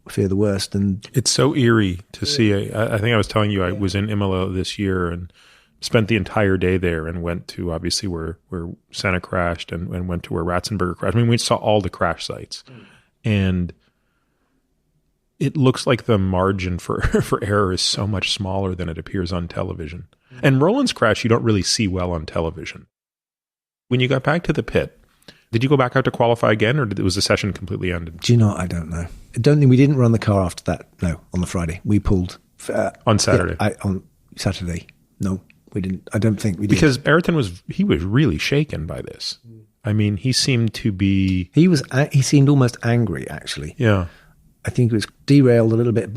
fear the worst. And it's so eerie to see. I think I was telling you I was in Imola this year and spent the entire day there and went to obviously where Senna crashed and went to where Ratzenberger crashed. I mean, we saw all the crash sites, and it looks like the margin for error is so much smaller than it appears on television. And Roland's crash, you don't really see well on television. When you got back to the pit, did you go back out to qualify again, or was the session completely ended? Do you know, I don't know. I don't think we didn't run the car after that. No, on the Friday. We pulled. On Saturday? Yeah, on Saturday. No, we didn't. I don't think we did. Because Ayrton was really shaken by this. I mean, he seemed to be... He seemed almost angry, actually. Yeah. I think he was derailed a little bit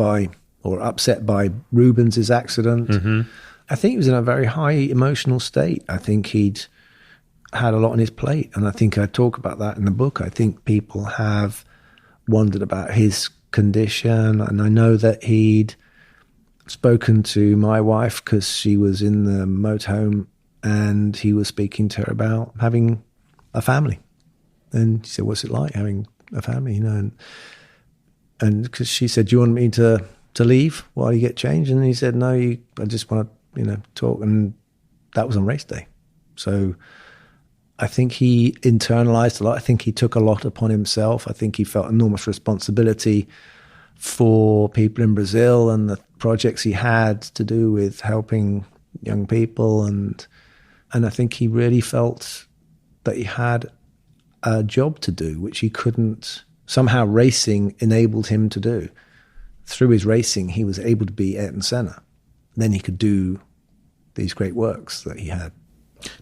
or upset by Rubens's accident. Mm-hmm. I think he was in a very high emotional state. I think he'd had a lot on his plate. And I think I talk about that in the book. I think people have wondered about his condition. And I know that he'd spoken to my wife because she was in the motorhome and he was speaking to her about having a family. And she said, what's it like having a family, And because she said, do you want me to leave while you get changed? And he said, no, I just want to, talk. And that was on race day. So I think he internalized a lot. I think he took a lot upon himself. I think he felt enormous responsibility for people in Brazil and the projects he had to do with helping young people. And I think he really felt that he had a job to do, which he couldn't. Somehow racing enabled him to do. Through his racing, he was able to be Ayrton Senna. Then he could do these great works that he had.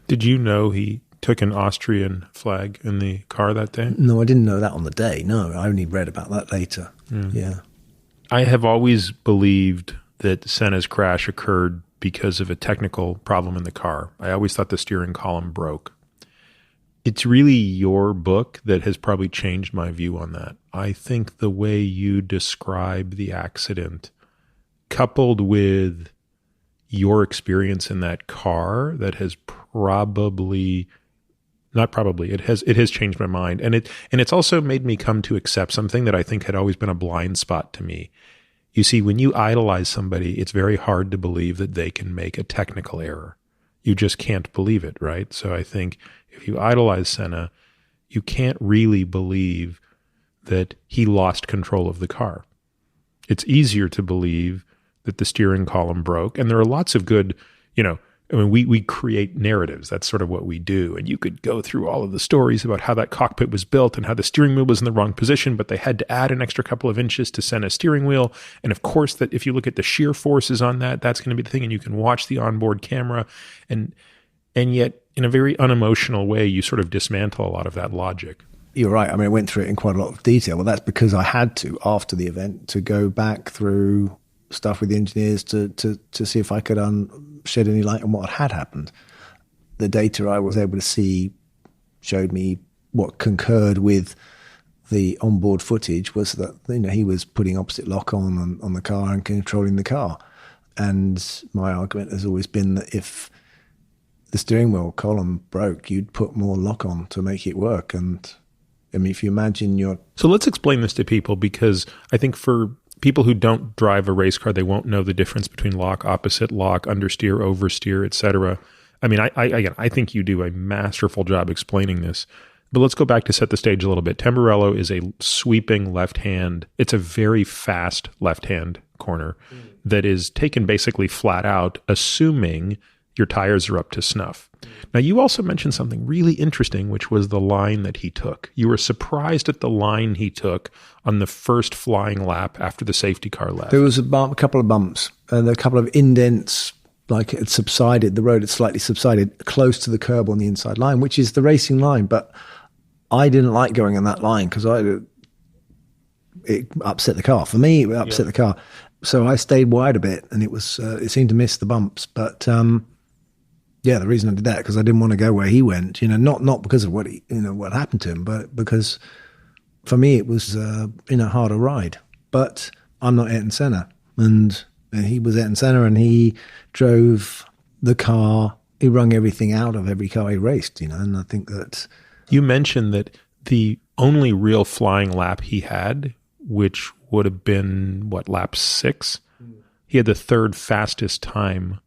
Did you know he took an Austrian flag in the car that day? No, I didn't know that on the day. No, I only read about that later. Yeah. I have always believed that Senna's crash occurred because of a technical problem in the car. I always thought the steering column broke. It's really your book that has probably changed my view on that. I think the way you describe the accident, coupled with your experience in that car that has it has changed my mind. And it's also made me come to accept something that I think had always been a blind spot to me. You see, when you idolize somebody, it's very hard to believe that they can make a technical error. You just can't believe it, right? So I think if you idolize Senna, you can't really believe that he lost control of the car. It's easier to believe that the steering column broke. And there are lots of good, we create narratives. That's sort of what we do. And you could go through all of the stories about how that cockpit was built and how the steering wheel was in the wrong position, but they had to add an extra couple of inches to Senna's steering wheel. And of course, that if you look at the shear forces on that, that's going to be the thing. And you can watch the onboard camera. And yet, in a very unemotional way, you sort of dismantle a lot of that logic. You're right. I mean, I went through it in quite a lot of detail, but that's because I had to, after the event, to go back through stuff with the engineers to see if I could shed any light on what had happened. The data I was able to see showed me what concurred with the onboard footage was that he was putting opposite lock on the car and controlling the car. And my argument has always been that if the steering wheel column broke, you'd put more lock on to make it work. And I mean, if you imagine So let's explain this to people, because I think for people who don't drive a race car, they won't know the difference between lock, opposite lock, understeer, oversteer, etc. I mean, I think you do a masterful job explaining this. But let's go back to set the stage a little bit. Tamburello is a sweeping left hand. It's a very fast left hand corner that is taken basically flat out, assuming your tires are up to snuff. Now, you also mentioned something really interesting, which was the line that he took. You were surprised at the line he took on the first flying lap after the safety car left. There was a couple of bumps and a couple of indents, like it had subsided. The road had slightly subsided close to the curb on the inside line, which is the racing line. But I didn't like going on that line because it upset the car. For me, it upset the car. So I stayed wide a bit, and it seemed to miss the bumps. But the reason I did that because I didn't want to go where he went. Not because of what what happened to him, but because for me it was a harder ride. But I'm not Ayrton Senna, and he was Ayrton Senna, and he drove the car. He wrung everything out of every car he raced. And I think that you mentioned that the only real flying lap he had, which would have been lap 6, he had the third fastest time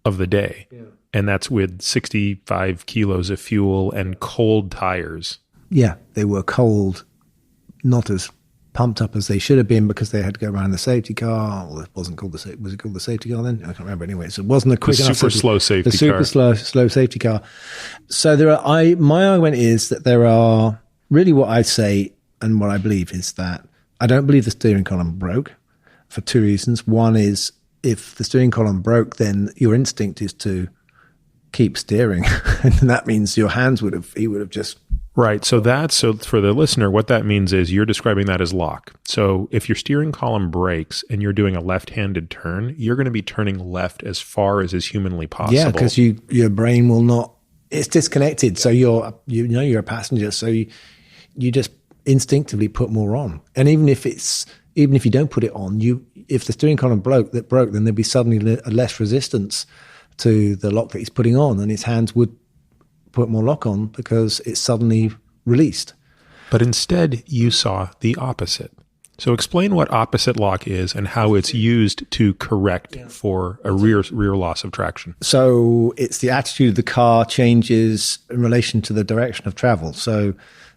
of the day. Yeah. And that's with 65 kilos of fuel and cold tires. Yeah, they were cold, not as pumped up as they should have been because they had to go around the safety car. Well, it wasn't called was it called the safety car then? I can't remember anyway. So it wasn't a quick enough slow safety car. The super slow safety car. So my argument is that there are really what I say and what I believe is that I don't believe the steering column broke for 2 reasons. One is if the steering column broke, then your instinct is to keep steering, and that means your hands he would have just right. So for the listener, what that means is you're describing that as lock. So if your steering column breaks and you're doing a left-handed turn, you're going to be turning left as far as is humanly possible. Yeah, because your brain will not. It's disconnected. So you're a passenger. So you just instinctively put more on, and even if you don't put it on, if the steering column broke, then there'd be suddenly less resistance to the lock that he's putting on, and his hands would put more lock on because it's suddenly released. But instead, you saw the opposite. So explain what opposite lock is and how it's used to correct for a rear loss of traction. So it's the attitude of the car changes in relation to the direction of travel. So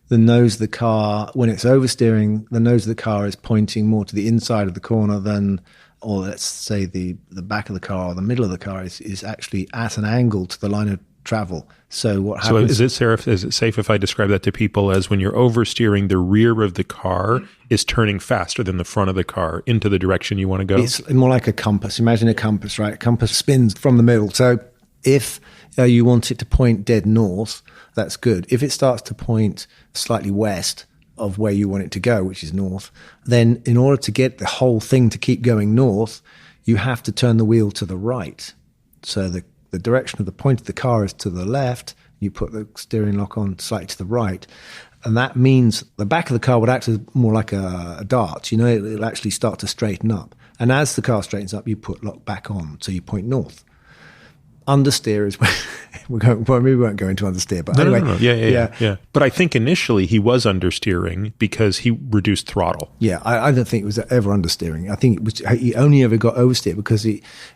the nose of the car, when it's oversteering, the nose of the car is pointing more to the inside of the corner than, or let's say the back of the car or the middle of the car is actually at an angle to the line of travel. So what happens? So is it safe if I describe that to people as when you're oversteering, the rear of the car is turning faster than the front of the car into the direction you want to go? It's more like a compass. Imagine a compass, right? A compass spins from the middle. So if you want it to point dead north, that's good. If it starts to point slightly west of where you want it to go, which is north, then in order to get the whole thing to keep going north, you have to turn the wheel to the right. So the direction of the point of the car is to the left. You put the steering lock on slightly to the right. And that means the back of the car would act as more like a dart. It'll actually start to straighten up. And as the car straightens up, you put lock back on, so you point north. Understeer is when we won't go into understeer, but anyway. No. Yeah. But I think initially he was understeering because he reduced throttle. Yeah, I don't think it was ever understeering. I think he only ever got oversteer because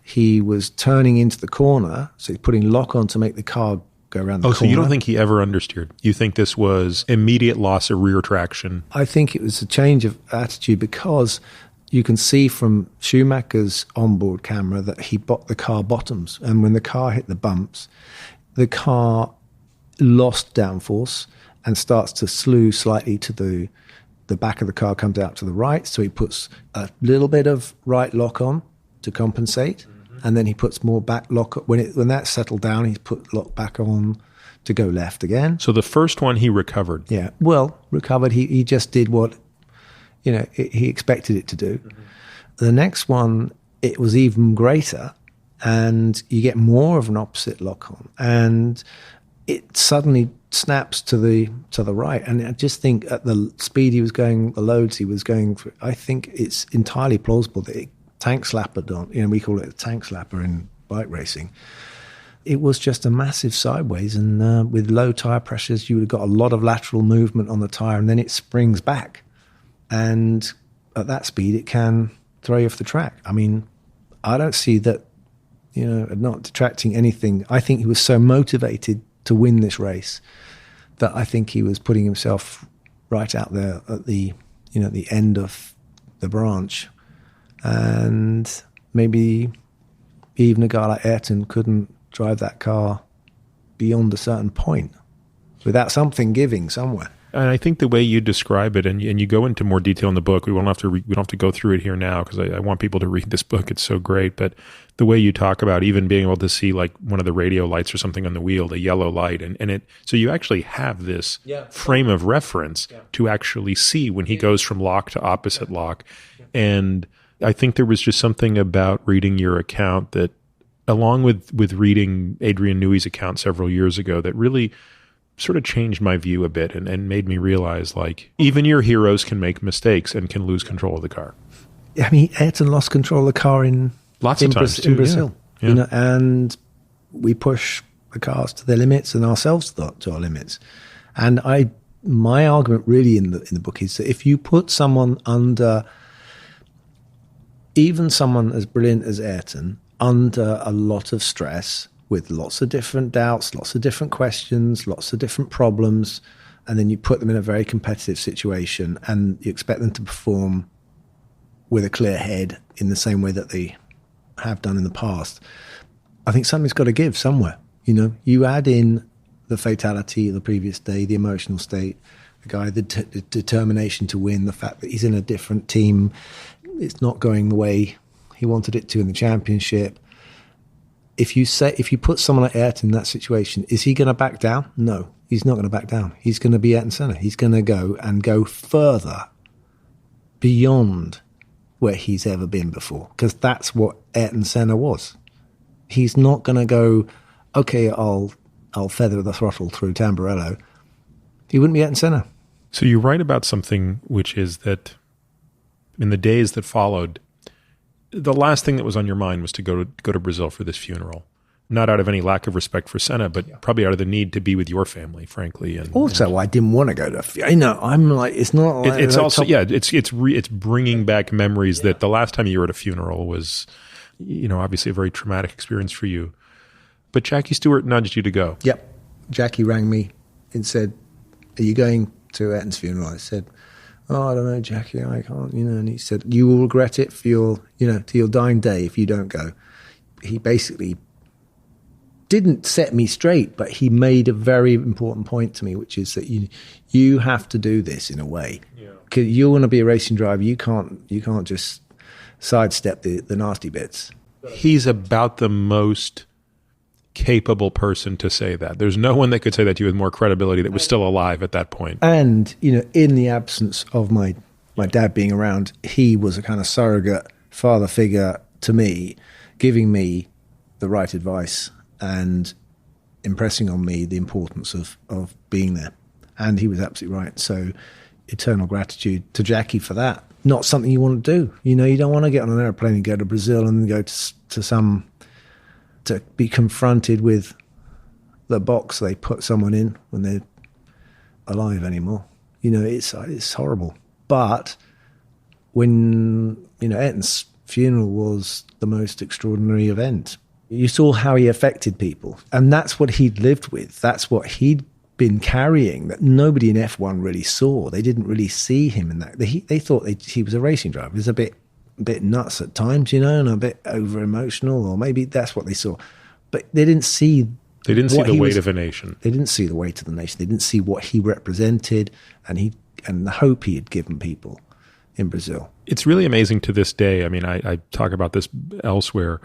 he was turning into the corner, so he's putting lock on to make the car go around the corner. So you don't think he ever understeered? You think this was immediate loss of rear traction? I think it was a change of attitude because you can see from Schumacher's onboard camera that the car bottoms. And when the car hit the bumps, the car lost downforce and starts to slew slightly to the back of the car comes out to the right. So he puts a little bit of right lock on to compensate. Mm-hmm. And then he puts more back lock. When that's settled down, he's put lock back on to go left again. So the first one he recovered. Yeah. Well, recovered. He just did what he expected it to do. Mm-hmm. The next one, it was even greater, and you get more of an opposite lock on, and it suddenly snaps to the right. And I just think at the speed he was going, the loads he was going through, I think it's entirely plausible that it tank slappered on. We call it a tank slapper in bike racing. It was just a massive sideways, and with low tire pressures, you would have got a lot of lateral movement on the tire, and then it springs back. And at that speed, it can throw you off the track. I mean, I don't see that, not detracting anything. I think he was so motivated to win this race that I think he was putting himself right out there at the end of the branch. And maybe even a guy like Ayrton couldn't drive that car beyond a certain point without something giving somewhere. And I think the way you describe it, and you go into more detail in the book, we don't have to go through it here now because I want people to read this book. It's so great. But the way you talk about even being able to see like one of the radio lights or something on the wheel, the yellow light, so you actually have this frame of reference to actually see when he goes from lock to opposite lock. And I think there was just something about reading your account that, along with reading Adrian Newey's account several years ago, that really sort of changed my view a bit and made me realize, like, even your heroes can make mistakes and can lose control of the car. I mean, Ayrton lost control of the car in Brazil. Yeah. And we push the cars to their limits and ourselves to our limits. And my argument really in the book is that if you put someone under, even someone as brilliant as Ayrton, under a lot of stress, with lots of different doubts, lots of different questions, lots of different problems, and then you put them in a very competitive situation and you expect them to perform with a clear head in the same way that they have done in the past. I think something's got to give somewhere. You add in the fatality the previous day, the emotional state, the guy, the determination to win, the fact that he's in a different team, it's not going the way he wanted it to in the championship. If you put someone like Ayrton in that situation, is he going to back down? No, he's not going to back down. He's going to be Ayrton Senna. He's going to go further beyond where he's ever been before, because that's what Ayrton Senna was. He's not going to go, okay, I'll feather the throttle through Tamburello. He wouldn't be Ayrton Senna. So you write about something which is that in the days that followed, the last thing that was on your mind was to go to Brazil for this funeral, not out of any lack of respect for Senna, but probably out of the need to be with your family, frankly. And also, I didn't want to go to. I'm like, it's not. Like, it's also it's bringing back memories that the last time you were at a funeral was, obviously a very traumatic experience for you. But Jackie Stewart nudged you to go. Yep, Jackie rang me and said, "Are you going to Ayrton's funeral?" I said, "Oh, I don't know, Jackie, I can't, And he said, "You will regret it for your, to your dying day if you don't go." He basically didn't set me straight, but he made a very important point to me, which is that you have to do this in a way. Because you want to be a racing driver, you can't just sidestep the nasty bits. He's about the most capable person to say that. There's no one that could say that to you with more credibility that was still alive at that point. And, in the absence of my dad being around, he was a kind of surrogate father figure to me, giving me the right advice and impressing on me the importance of being there. And he was absolutely right. So eternal gratitude to Jackie for that. not something you want to do. You know, you don't want to get on an airplane and go to Brazil and go to be confronted with the box they put someone in when they're alive anymore. You know, it's horrible. But when, you know, Ayrton's funeral was the most extraordinary event. You saw how he affected people. And that's what he'd lived with. That's what he'd been carrying that nobody in F1 really saw. They didn't really see him in that. They thought he was a racing driver. He was a bit nuts at times, you know, and a bit over emotional, or maybe that's what they saw. But they didn't see. They didn't see the weight of a nation. They didn't see the weight of the nation. They didn't see what he represented and the hope he had given people in Brazil. It's really amazing to this day. I mean, I talk about this elsewhere.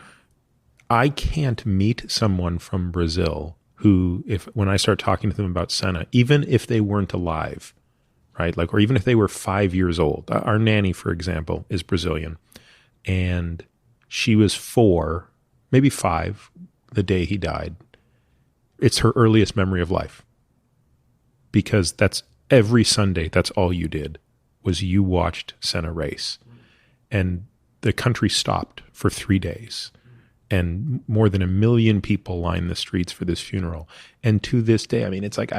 I can't meet someone from Brazil who, when I start talking to them about Senna, even if they weren't alive, right? Like, or even if they were 5 years old. Our nanny, for example, is Brazilian, and she was 4, maybe 5, the day he died. It's her earliest memory of life, because that's every Sunday. That's all you did, was you watched Senna race, and the country stopped for 3 days. And more than 1 million people lined the streets for this funeral. And to this day, I mean, it's like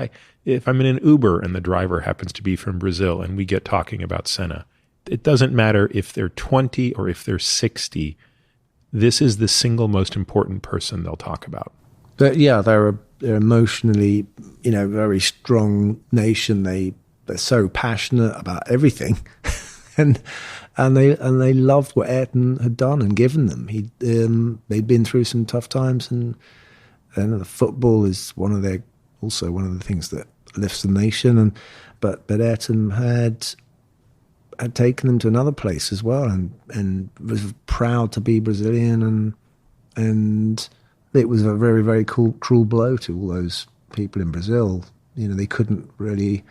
if I'm in an Uber and the driver happens to be from Brazil and we get talking about Senna, it doesn't matter if they're 20 or if they're 60. This is the single most important person they'll talk about. But yeah, they're emotionally, you know, very strong nation. They're so passionate about everything. And they loved what Ayrton had done and given them. They'd been through some tough times, and the football is one of the things that lifts the nation. But Ayrton had taken them to another place as well, and was proud to be Brazilian, and it was a very, very cruel blow to all those people in Brazil. You know, they couldn't really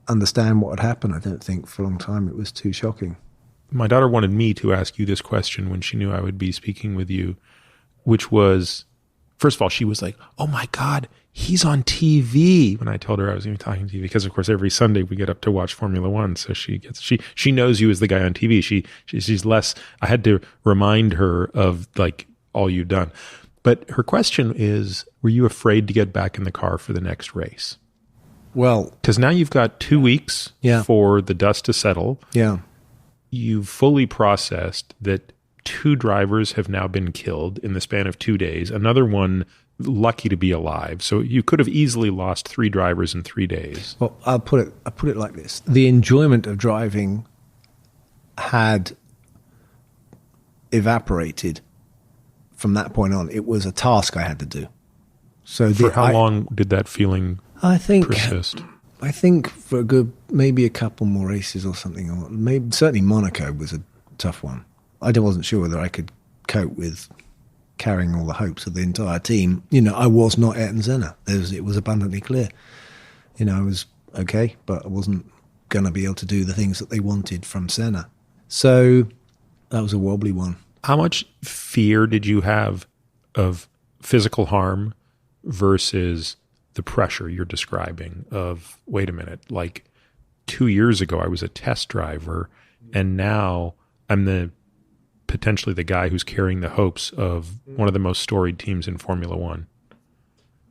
understand what had happened. I don't think for a long time. It was too shocking. My daughter wanted me to ask you this question when she knew I would be speaking with you, which was, first of all, she was like, "Oh my God, he's on TV." When I told her I was going to be talking to you, because of course every Sunday we get up to watch Formula One, so she knows you as the guy on TV. She's less. I had to remind her of like all you've done, but her question is, were you afraid to get back in the car for the next race? Well, because now you've got 2 weeks for the dust to settle. Yeah. You've fully processed that 2 drivers have now been killed in the span of 2 days. Another one lucky to be alive. So you could have easily lost 3 drivers in 3 days. Well, I'll put it like this. The enjoyment of driving had evaporated from that point on. It was a task I had to do. So for how long did that feeling persist? I think for a good, maybe a couple more races or something. Or maybe certainly Monaco was a tough one. I wasn't sure whether I could cope with carrying all the hopes of the entire team. You know, I was not Ayrton Senna. It was abundantly clear. You know, I was okay, but I wasn't going to be able to do the things that they wanted from Senna. So that was a wobbly one. How much fear did you have of physical harm versus the pressure you're describing of, wait a minute, like 2 years ago I was a test driver and now I'm potentially the guy who's carrying the hopes of one of the most storied teams in Formula One?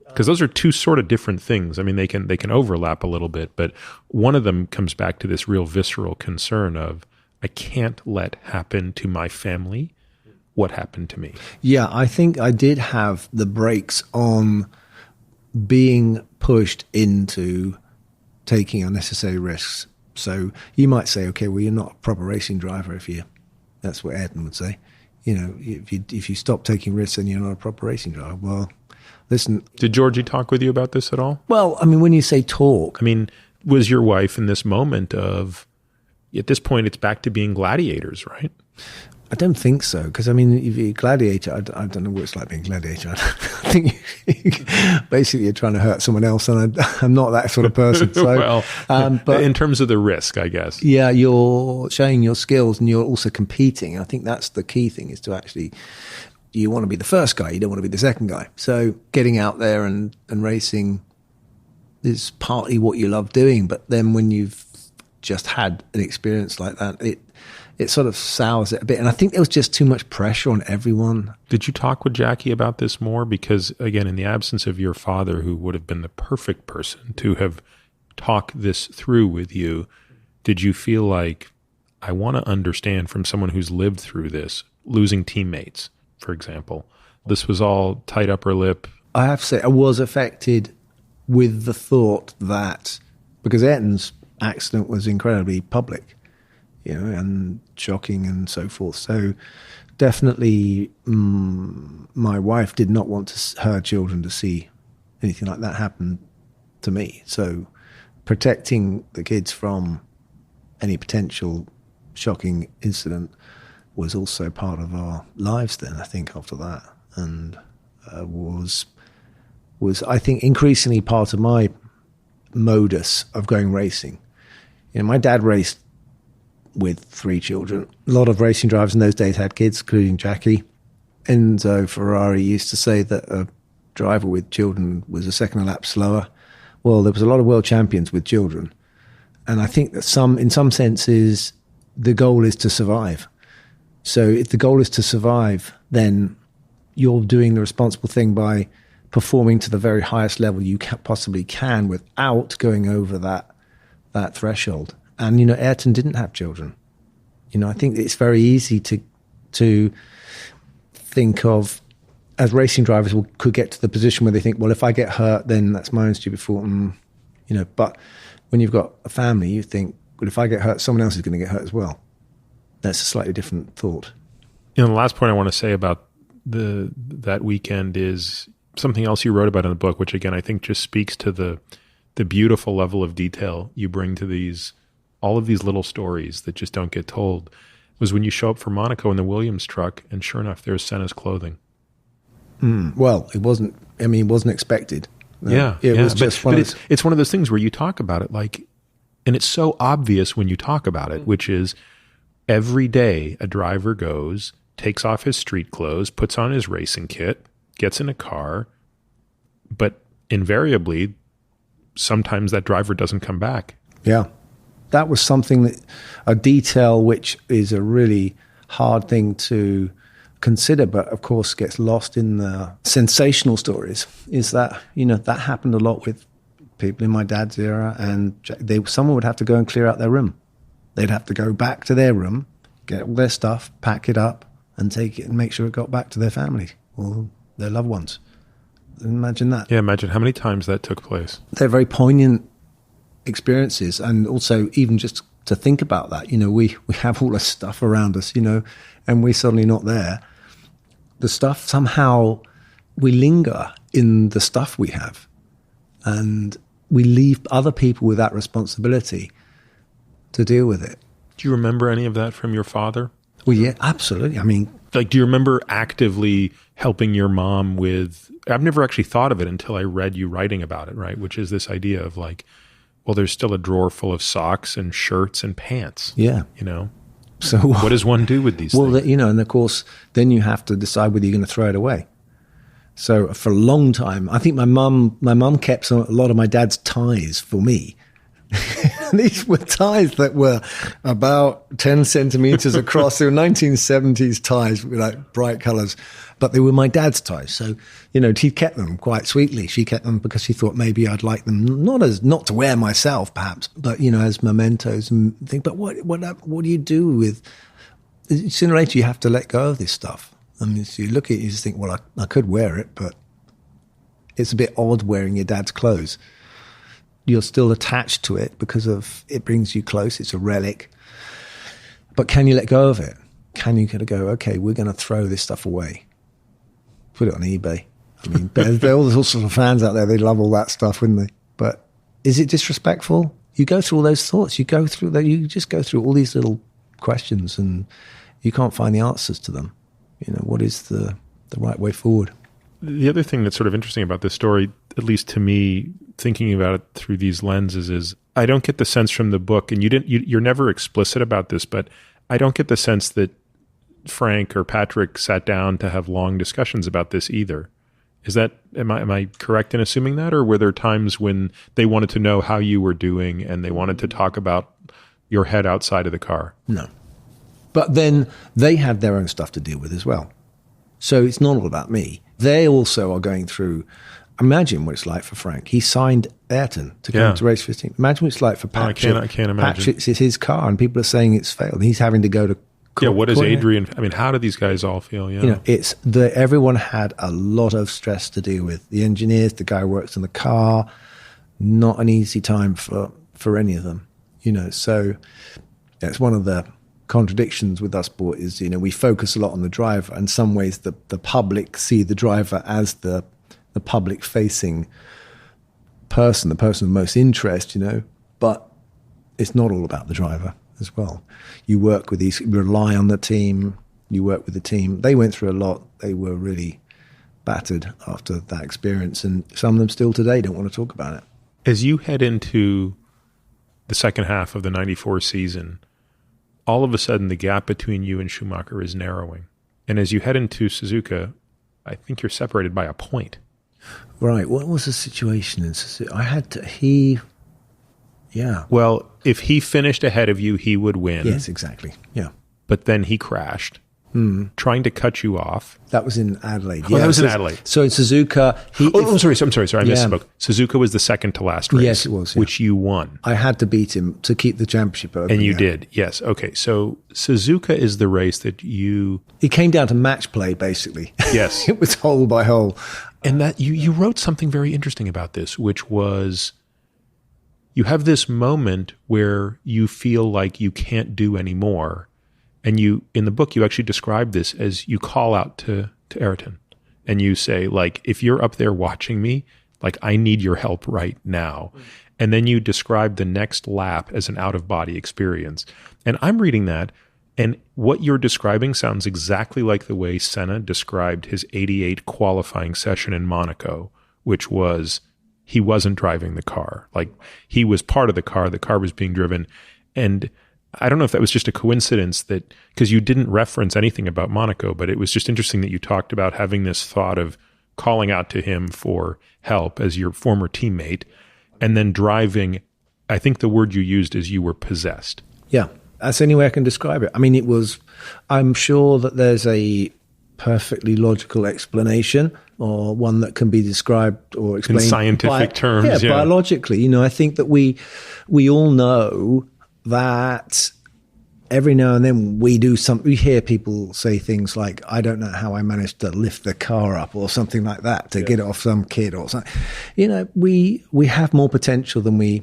Because those are 2 sort of different things. I mean, they can overlap a little bit, but one of them comes back to this real visceral concern of, I can't let happen to my family what happened to me. Yeah, I think I did have the brakes on being pushed into taking unnecessary risks. So you might say, okay, well, you're not a proper racing driver that's what Ayrton would say. You know, if you stop taking risks, then you're not a proper racing driver. Well, listen. Did Georgie talk with you about this at all? Well, I mean, when you say talk. I mean, was your wife in this moment of, at this point, it's back to being gladiators, right? I don't think so, because I mean, if you're a gladiator, I don't know what it's like being a gladiator. I think basically you're trying to hurt someone else, and I'm not that sort of person. So, well, but in terms of the risk, I guess. Yeah, you're showing your skills, and you're also competing. I think that's the key thing: is to actually, you want to be the first guy, you don't want to be the second guy. So, getting out there and racing is partly what you love doing, but then when you've just had an experience like that, it sort of sours it a bit. And I think there was just too much pressure on everyone. Did you talk with Jackie about this more? Because, again, in the absence of your father, who would have been the perfect person to have talked this through with you, did you feel like, I want to understand from someone who's lived through this, losing teammates, for example, this was all tight upper lip? I have to say, I was affected with the thought that, because Ayrton's accident was incredibly public, and shocking and so forth. So definitely my wife did not want her children to see anything like that happen to me. So protecting the kids from any potential shocking incident was also part of our lives then, I think, after that. And was I think increasingly part of my modus of going racing. My dad raced with 3 children. A lot of racing drivers in those days had kids, including Jackie. Enzo Ferrari used to say that a driver with children was a second a lap slower. Well, there was a lot of world champions with children. And I think that in some senses, the goal is to survive. So if the goal is to survive, then you're doing the responsible thing by performing to the very highest level you possibly can without going over that threshold. And, Ayrton didn't have children. I think it's very easy to think of, as racing drivers could get to the position where they think, well, if I get hurt, then that's my own stupid fault. But when you've got a family, you think, well, if I get hurt, someone else is going to get hurt as well. That's a slightly different thought. The last point I want to say about that weekend is something else you wrote about in the book, which again, I think just speaks to the beautiful level of detail you bring to all of these little stories that just don't get told, was when you show up for Monaco in the Williams truck, and sure enough, there's Senna's clothing. Well, it wasn't expected. It was just it's one of those things where you talk about it and it's so obvious when you talk about it, which is every day a driver goes, takes off his street clothes, puts on his racing kit, gets in a car, but invariably, sometimes that driver doesn't come back. Yeah. That was something a detail which is a really hard thing to consider, but of course gets lost in the sensational stories, is that, that happened a lot with people in my dad's era, and someone would have to go and clear out their room. They'd have to go back to their room, get all their stuff, pack it up, and take it and make sure it got back to their family or their loved ones. Imagine that. Yeah, imagine how many times that took place. They're very poignant experiences, and also even just to think about that, we have all this stuff around us, and we're suddenly not there. The stuff, somehow we linger in the stuff we have, and we leave other people with that responsibility to deal with it. Do you remember any of that from your father? Well, yeah, absolutely. I mean, do you remember actively helping your mom with, I've never actually thought of it until I read you writing about it, right? Which is this idea of well, there's still a drawer full of socks and shirts and pants. Yeah. So what does one do with these things? Well, and of course, then you have to decide whether you're going to throw it away. So for a long time, I think my mum kept a lot of my dad's ties for me. These were ties that were about 10 centimeters across. They were 1970s ties with bright colors, but they were my dad's ties. So, he kept them quite sweetly. She kept them because she thought maybe I'd like them, not to wear myself perhaps, but, as mementos and think, but what do you do with, sooner or later you have to let go of this stuff. I mean, so you look at it, you just think, well, I could wear it, but it's a bit odd wearing your dad's clothes. You're still attached to it because it brings you close. It's a relic. But can you let go of it? Can you kind of go, okay, we're going to throw this stuff away. Put it on eBay. I mean, there's all sorts of fans out there. They love all that stuff, wouldn't they? But is it disrespectful? You go through all those thoughts. You just go through all these little questions and you can't find the answers to them. What is the right way forward? The other thing that's sort of interesting about this story, at least to me, thinking about it through these lenses, is I don't get the sense from the book, and you're never explicit about this, but I don't get the sense that Frank or Patrick sat down to have long discussions about this either. Am I correct in assuming that, or were there times when they wanted to know how you were doing and they wanted to talk about your head outside of the car. No. But then they had their own stuff to deal with as well. So it's not all about me. They also are going through, imagine what it's like for Frank. He signed Ayrton to come to race 15. Imagine what it's like for Patrick. I can't imagine. Patrick's his car, and people are saying it's failed. He's having to go to court. What is Adrian? I mean, how do these guys all feel? Yeah. Everyone had a lot of stress to deal with. The engineers, the guy who works in the car, not an easy time for any of them. So it's one of the contradictions with us sport is, we focus a lot on the driver. In some ways, the public see the driver as the public-facing person, the person of most interest, but it's not all about the driver as well. You work with these, you rely on the team, you work with the team. They went through a lot. They were really battered after that experience, and some of them still today don't want to talk about it. As you head into the second half of the 94 season, all of a sudden the gap between you and Schumacher is narrowing. And as you head into Suzuka, I think you're separated by a point. Right. What was the situation in Suzuka? Well, if he finished ahead of you, he would win. Yes, exactly. Yeah. But then he crashed, trying to cut you off. That was in Adelaide. That was in Adelaide. So in Suzuka... I'm sorry. I misspoke. Suzuka was the second to last race. Yes, it was. Yeah. Which you won. I had to beat him to keep the championship open. And you did, yes. Okay, so Suzuka is the race that you... It came down to match play, basically. Yes. It was hole by hole. And that you wrote something very interesting about this, which was you have this moment where you feel like you can't do anymore. And you, in the book, you actually describe this as you call out to Ayrton and you say, like, if you're up there watching me, like, I need your help right now. And then you describe the next lap as an out-of-body experience. And I'm reading that, and what you're describing sounds exactly like the way Senna described his 88 qualifying session in Monaco, which was he wasn't driving the car. Like, he was part of the car was being driven. And I don't know if that was just a coincidence that, because you didn't reference anything about Monaco, but it was just interesting that you talked about having this thought of calling out to him for help as your former teammate, and then driving. I think the word you used is you were possessed. Yeah, that's the only way I can describe it. I mean, I'm sure that there's a perfectly logical explanation, or one that can be described or explained in scientific terms. Yeah, biologically. I think that we all know that every now and then we do something. We hear people say things like, I don't know how I managed to lift the car up, or something like that, to get it off some kid or something. We have more potential than we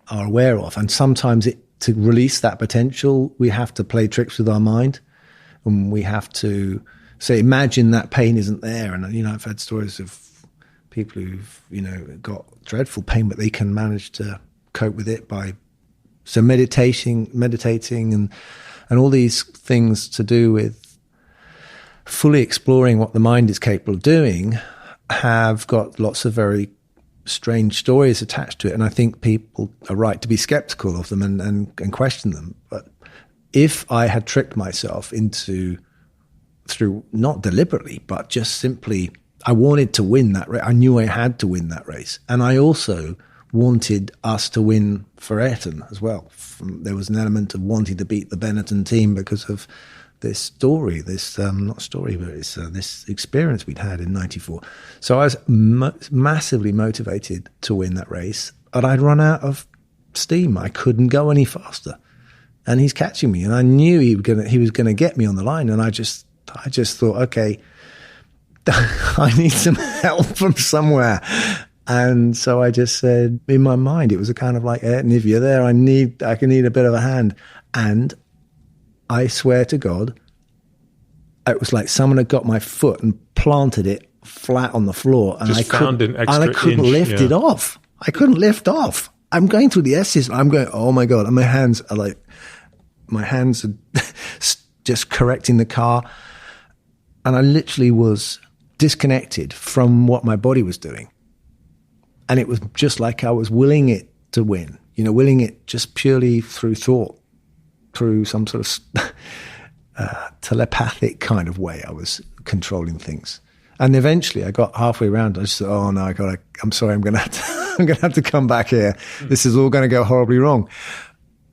are aware of. And sometimes to release that potential, we have to play tricks with our mind, and we have to say, imagine that pain isn't there. And, I've had stories of people who've, got dreadful pain, but they can manage to cope with it by meditating and all these things to do with fully exploring what the mind is capable of doing have got lots of very strange stories attached to it. And I think people are right to be skeptical of them and question them. But if I had tricked myself through not deliberately, but just simply, I wanted to win that race. I knew I had to win that race. And I also wanted us to win for Ayrton as well. There was an element of wanting to beat the Benetton team because of this story, this experience we'd had in 94. So I was massively motivated to win that race, but I'd run out of steam. I couldn't go any faster. And he's catching me, and I knew he was gonna get me on the line, and I just thought, okay, I need some help from somewhere. And so I just said, in my mind, it was a kind of like, Ayrton, if you're there, I can need a bit of a hand. And I swear to God, it was like someone had got my foot and planted it flat on the floor, and I couldn't lift it off. I couldn't lift off. I'm going through the S's. I'm going, oh my God. And my hands are just correcting the car. And I literally was disconnected from what my body was doing. And it was just like I was willing it to win, willing it just purely through thought, through some sort of telepathic kind of way. I was controlling things. And eventually I got halfway around. I just thought, oh no, I'm sorry, I'm going to have to come back here. This is all going to go horribly wrong.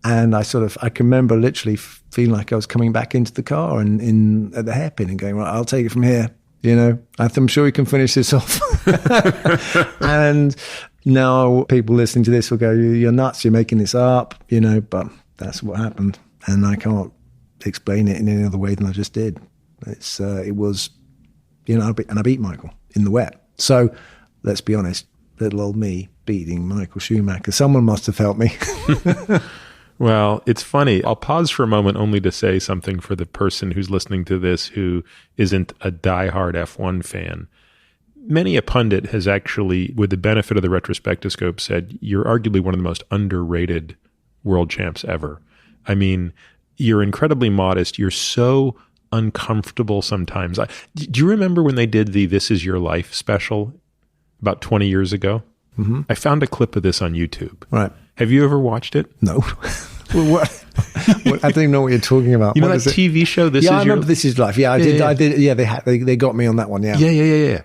And I can remember literally feeling like I was coming back into the car and at the hairpin and going, right, I'll take it from here. I'm sure we can finish this off. And now people listening to this will go, you're nuts, you're making this up, but that's what happened. And I can't explain it in any other way than I just did. It was, and I beat Michael in the wet. So let's be honest, little old me beating Michael Schumacher. Someone must have helped me. Well, it's funny. I'll pause for a moment only to say something for the person who's listening to this who isn't a diehard F1 fan. Many a pundit has actually, with the benefit of the retrospectoscope, said you're arguably one of the most underrated world champs ever. I mean, you're incredibly modest. You're so uncomfortable sometimes. Do you remember when they did the This Is Your Life special about 20 years ago? Mm-hmm. I found a clip of this on YouTube. Right. Have you ever watched it? No. Well, what? I don't even know what you're talking about. You know that TV show, This Is Your Life? Yeah, I remember This Is Life. Yeah, I did. I did. Yeah, they got me on that one. Yeah. Yeah.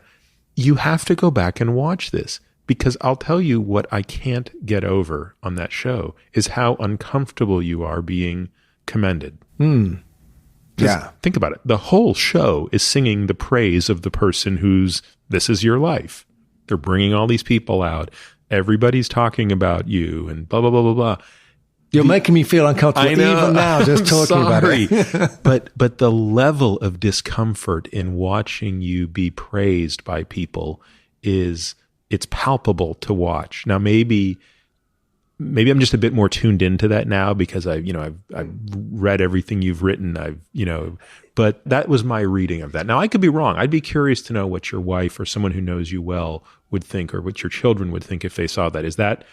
You have to go back and watch this, because I'll tell you what I can't get over on that show is how uncomfortable you are being commended. Yeah. Think about it. The whole show is singing the praise of the person who's This Is Your Life. They're bringing all these people out. Everybody's talking about you and blah, blah, blah, blah, blah. You're making me feel uncomfortable even now just talking about it. but the level of discomfort in watching you be praised by people it's palpable to watch. Now, maybe I'm just a bit more tuned into that now because I've read everything you've written. But that was my reading of that. Now, I could be wrong. I'd be curious to know what your wife or someone who knows you well would think, or what your children would think if they saw that. Is that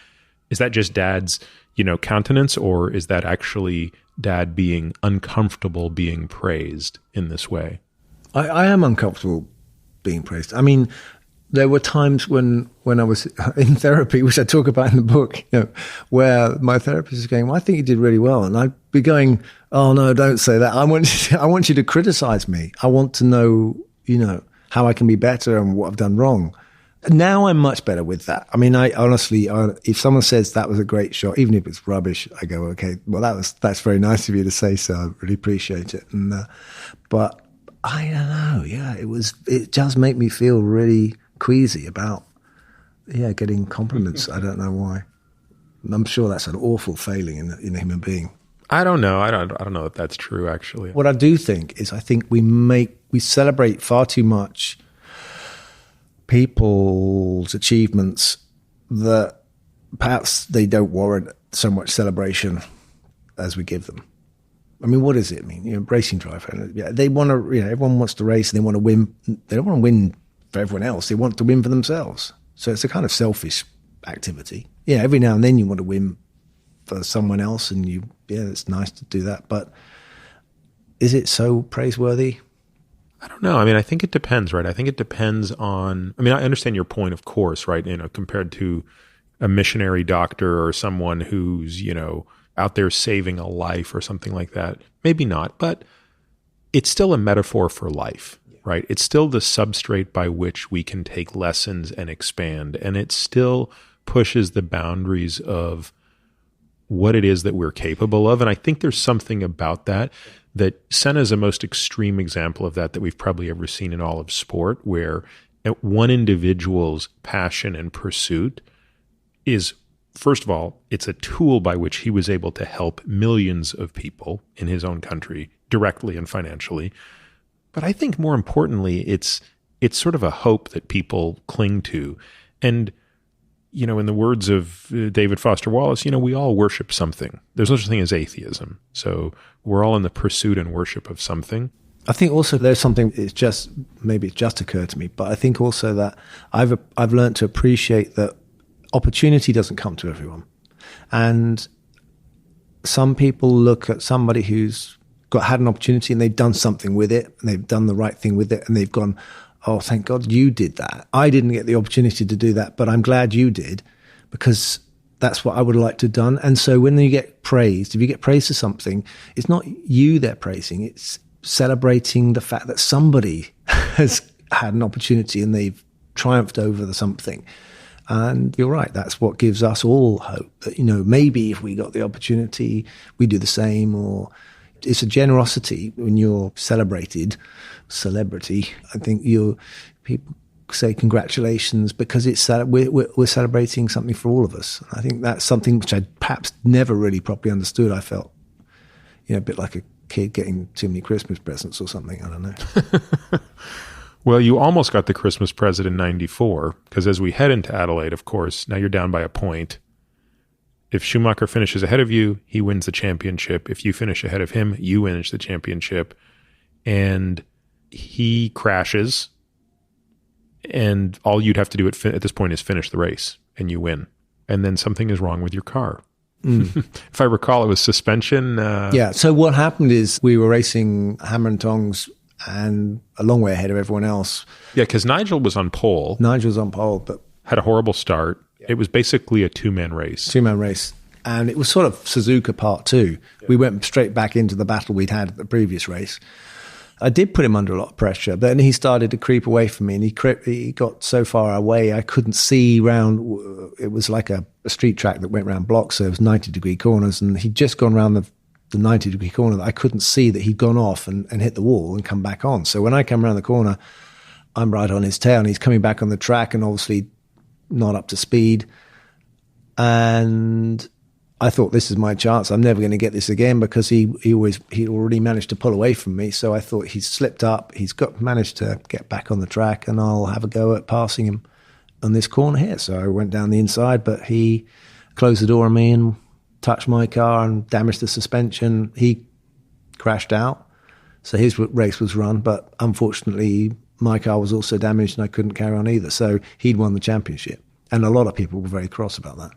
just Dad's, countenance, or is that actually Dad being uncomfortable being praised in this way? I am uncomfortable being praised. I mean, there were times when I was in therapy, which I talk about in the book, where my therapist is going, well, I think you did really well. And I'd be going, oh, no, don't say that. I want you to criticize me. I want to know, how I can be better and what I've done wrong. Now I'm much better with that. I mean, I honestly, if someone says that was a great shot, even if it's rubbish, I go, okay, well, that's very nice of you to say so. I really appreciate it. And, but I don't know. Yeah, it does make me feel really queasy about, getting compliments. I don't know why. I'm sure that's an awful failing in a human being. I don't know. I don't know if that's true, actually. What I do think is, I think we celebrate far too much people's achievements that perhaps they don't warrant so much celebration as we give them. I mean, what does it mean? Racing driver. They want to. Everyone wants to race and they want to win. They don't want to win for everyone else. They want to win for themselves. So it's a kind of selfish activity. Every now and then you want to win for someone else, and it's nice to do that. But is it so praiseworthy? I don't know. I mean, I think it depends, right? I think it depends on, I understand your point, of course, right? Compared to a missionary doctor or someone who's, out there saving a life or something like that. Maybe not, but it's still a metaphor for life, right? It's still the substrate by which we can take lessons and expand. And it still pushes the boundaries of what it is that we're capable of. And I think there's something about that Senna is the most extreme example of that we've probably ever seen in all of sport, where one individual's passion and pursuit is, first of all, it's a tool by which he was able to help millions of people in his own country directly and financially. But I think more importantly, it's sort of a hope that people cling to. And in the words of David Foster Wallace, we all worship something. There's no such thing as atheism. So we're all in the pursuit and worship of something. I think also there's something, maybe it just occurred to me, but I think also that I've learned to appreciate that opportunity doesn't come to everyone. And some people look at somebody who's had an opportunity and they've done something with it, and they've done the right thing with it, and they've gone, oh, thank God you did that. I didn't get the opportunity to do that, but I'm glad you did, because that's what I would like to have done. And so when you get praised, if you get praised for something, it's not you they're praising, it's celebrating the fact that somebody has had an opportunity and they've triumphed over something. And you're right, that's what gives us all hope that, maybe if we got the opportunity, we do the same. Or it's a generosity when you're celebrity. I think people say congratulations because we're celebrating something for all of us. I think that's something which I perhaps never really properly understood. I felt, a bit like a kid getting too many Christmas presents or something. I don't know. Well, you almost got the Christmas present in 94, because as we head into Adelaide, of course, now you're down by a point. If Schumacher finishes ahead of you, he wins the championship. If you finish ahead of him, you win the championship. And he crashes, and all you'd have to do at this point is finish the race, and you win. And then something is wrong with your car. If I recall, it was suspension. Yeah, so what happened is we were racing hammer and tongs, and a long way ahead of everyone else. Yeah, because Nigel was on pole. But had a horrible start. Yeah. It was basically a two-man race. And it was sort of Suzuka Part 2. Yeah. We went straight back into the battle we'd had at the previous race. I did put him under a lot of pressure, but then he started to creep away from me, and he got so far away I couldn't see round. It was like a street track that went round blocks, so it was 90-degree corners, and he'd just gone round the 90-degree corner that I couldn't see that he'd gone off and hit the wall and come back on. So when I come around the corner, I'm right on his tail, and he's coming back on the track and obviously not up to speed. And I thought, this is my chance. I'm never going to get this again, because he already managed to pull away from me. So I thought, he's slipped up. He's managed to get back on the track, and I'll have a go at passing him on this corner here. So I went down the inside, but he closed the door on me and touched my car and damaged the suspension. He crashed out. So his race was run, but unfortunately my car was also damaged and I couldn't carry on either. So he'd won the championship. And a lot of people were very cross about that.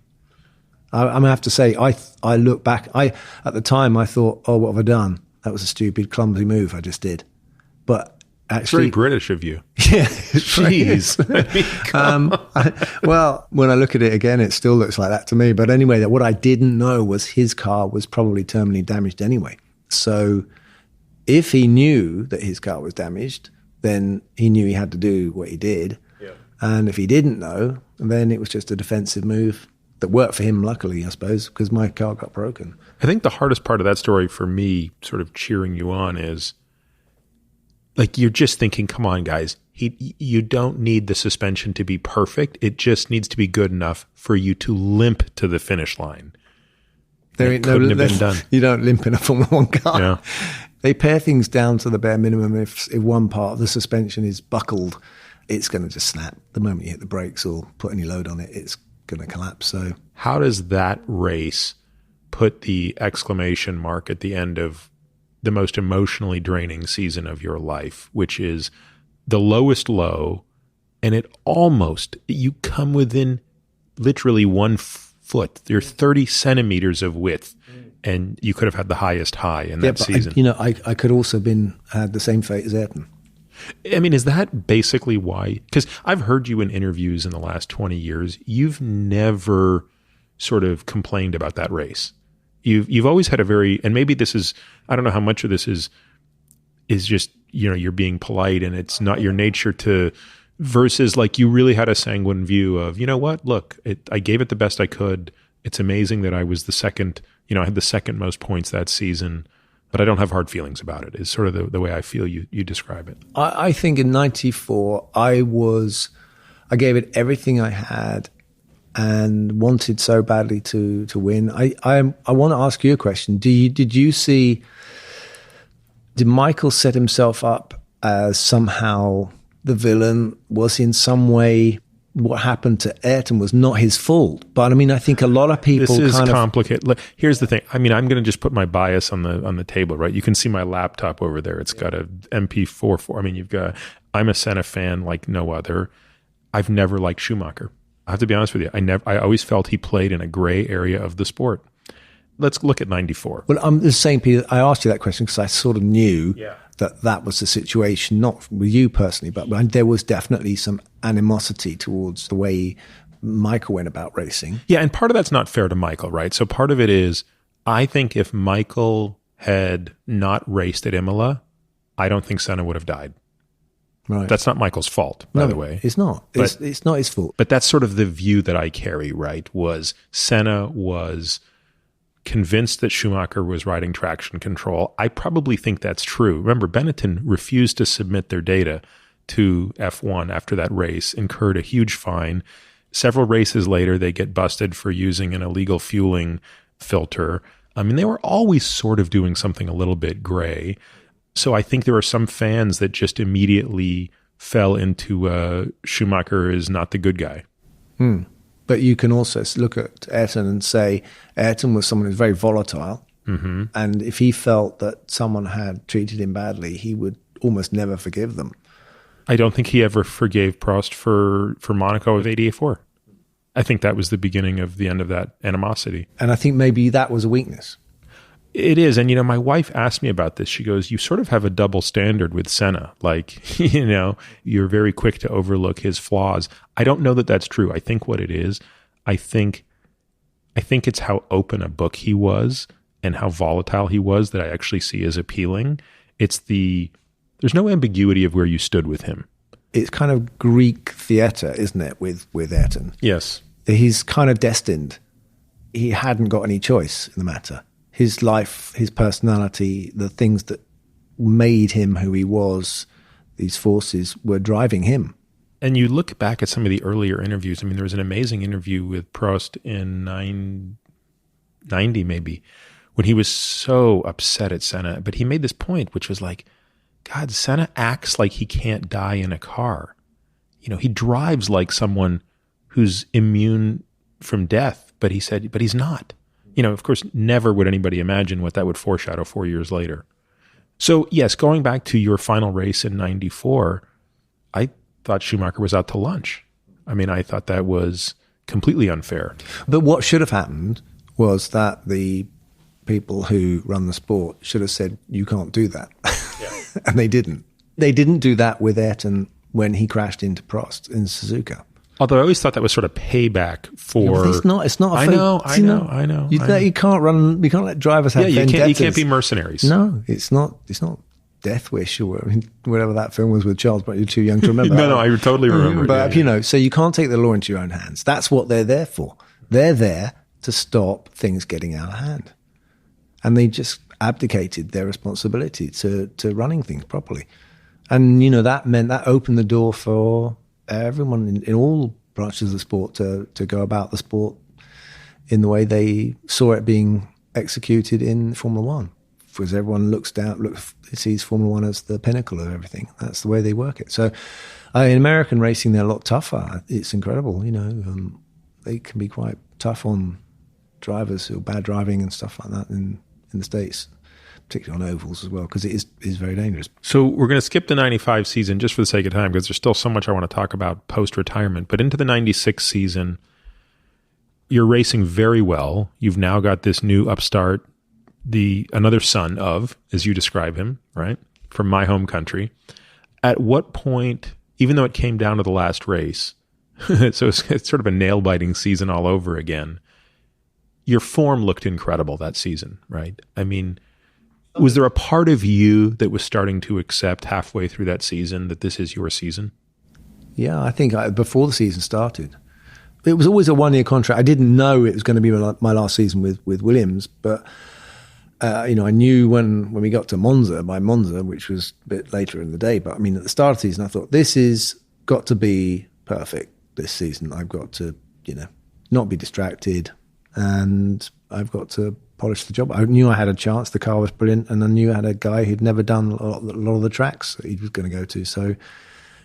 I have to say, I look back, at the time I thought, oh, what have I done? That was a stupid, clumsy move I just did. But actually, it's very British of you. Yeah. Jeez. Well, when I look at it again, it still looks like that to me. But anyway, what I didn't know was his car was probably terminally damaged anyway. So if he knew that his car was damaged, then he knew he had to do what he did. Yeah. And if he didn't know, then it was just a defensive move that worked for him, luckily, I suppose, because my car got broken. I think the hardest part of that story for me, sort of cheering you on, is like, you're just thinking, come on, guys, you don't need the suspension to be perfect. It just needs to be good enough for you to limp to the finish line. There ain't no have been done. You don't limp in a Formula One car. Yeah. They pare things down to the bare minimum. If one part of the suspension is buckled, it's going to just snap. The moment you hit the brakes or put any load on it, it's going to collapse. So how does that race put the exclamation mark at the end of the most emotionally draining season of your life, which is the lowest low, and you come within literally 1 foot. You're 30 centimeters of width, and you could have had the highest high in that season. I could also had the same fate as Ayrton. I mean, is that basically why? Because I've heard you in interviews in the last 20 years, you've never sort of complained about that race. You've always had a very, and maybe this is, I don't know how much of this is just, you're being polite and it's not your nature to, versus like you really had a sanguine view of, you know what, look, I gave it the best I could. It's amazing that I was the second, I had the second most points that season, but I don't have hard feelings about it, is sort of the way I feel you describe it. I think in 94, I gave it everything I had and wanted so badly to win. I want to ask you a question. Did Michael set himself up as somehow the villain? Was in some way what happened to Ayrton was not his fault? But I mean, I think a lot of people this is complicated. Here's the thing. I mean, I'm going to just put my bias on the table, right? You can see my laptop over there. It's got a MP4. I mean, I'm a Senna fan like no other. I've never liked Schumacher. I have to be honest with you. I always felt he played in a gray area of the sport. Let's look at 94. Well, I'm just saying, Peter, I asked you that question because I sort of knew that was the situation, not with you personally, but there was definitely some animosity towards the way Michael went about racing. Yeah, and part of that's not fair to Michael, right? So part of it is, I think if Michael had not raced at Imola, I don't think Senna would have died. Right. That's not Michael's fault, by the way. It's not. It's not his fault. But that's sort of the view that I carry, right? Was Senna was convinced that Schumacher was riding traction control. I probably think that's true. Remember, Benetton refused to submit their data to F1 after that race, incurred a huge fine. Several races later, they get busted for using an illegal fueling filter. I mean, they were always sort of doing something a little bit gray. So I think there are some fans that just immediately fell into Schumacher is not the good guy. But you can also look at Ayrton and say Ayrton was someone who's very volatile. Mm-hmm. And if he felt that someone had treated him badly, he would almost never forgive them. I don't think he ever forgave Prost for Monaco of 88-4. I think that was the beginning of the end of that animosity. And I think maybe that was a weakness. It is. And, my wife asked me about this. She goes, you sort of have a double standard with Senna. Like, you're very quick to overlook his flaws. I don't know that that's true. I think what it is, I think it's how open a book he was and how volatile he was that I actually see as appealing. There's no ambiguity of where you stood with him. It's kind of Greek theatre, isn't it, with Ayrton? Yes. He's kind of destined. He hadn't got any choice in the matter. His life, his personality, the things that made him who he was, these forces were driving him. And you look back at some of the earlier interviews. I mean, there was an amazing interview with Prost in 90 maybe, when he was so upset at Senna. But he made this point, which was like, God, Senna acts like he can't die in a car. He drives like someone who's immune from death, but he said, but he's not. Of course, never would anybody imagine what that would foreshadow 4 years later. So, yes, going back to your final race in 94, I thought Schumacher was out to lunch. I mean, I thought that was completely unfair. But what should have happened was that the people who run the sport should have said, you can't do that. Yeah. And they didn't. They didn't do that with Ayrton when he crashed into Prost in Suzuka. Although I always thought that was sort of payback for. Yeah, it's not. I know. You can't run. You can't let drivers have. Yeah, you can't be mercenaries. No, it's not. It's not Death Wish or whatever that film was with Charles. But you're too young to remember. No, I totally remember. But so you can't take the law into your own hands. That's what they're there for. They're there to stop things getting out of hand, and they just abdicated their responsibility to running things properly, and that meant that opened the door for everyone in all branches of the sport to go about the sport in the way they saw it being executed in Formula One. Because everyone sees Formula One as the pinnacle of everything. That's the way they work it. So in American racing, they're a lot tougher. It's incredible, they can be quite tough on drivers who are bad driving and stuff like that in the States, particularly on ovals as well, because it is very dangerous. So we're going to skip the 95 season just for the sake of time, because there's still so much I want to talk about post-retirement. But into the 96 season, you're racing very well. You've now got this new upstart, another son of, as you describe him, right, from my home country. At what point, even though it came down to the last race, so it's sort of a nail-biting season all over again, your form looked incredible that season, right? I mean, was there a part of you that was starting to accept halfway through that season that this is your season? Yeah, I think before the season started. It was always a one-year contract. I didn't know it was going to be my last season with Williams, but I knew when we got to Monza, which was a bit later in the day, but I mean, at the start of the season, I thought, this is got to be perfect this season. I've got to, not be distracted, and I've got to polish the job. I knew I had a chance. The car was brilliant, and I knew I had a guy who'd never done a lot of the tracks that he was going to go to. So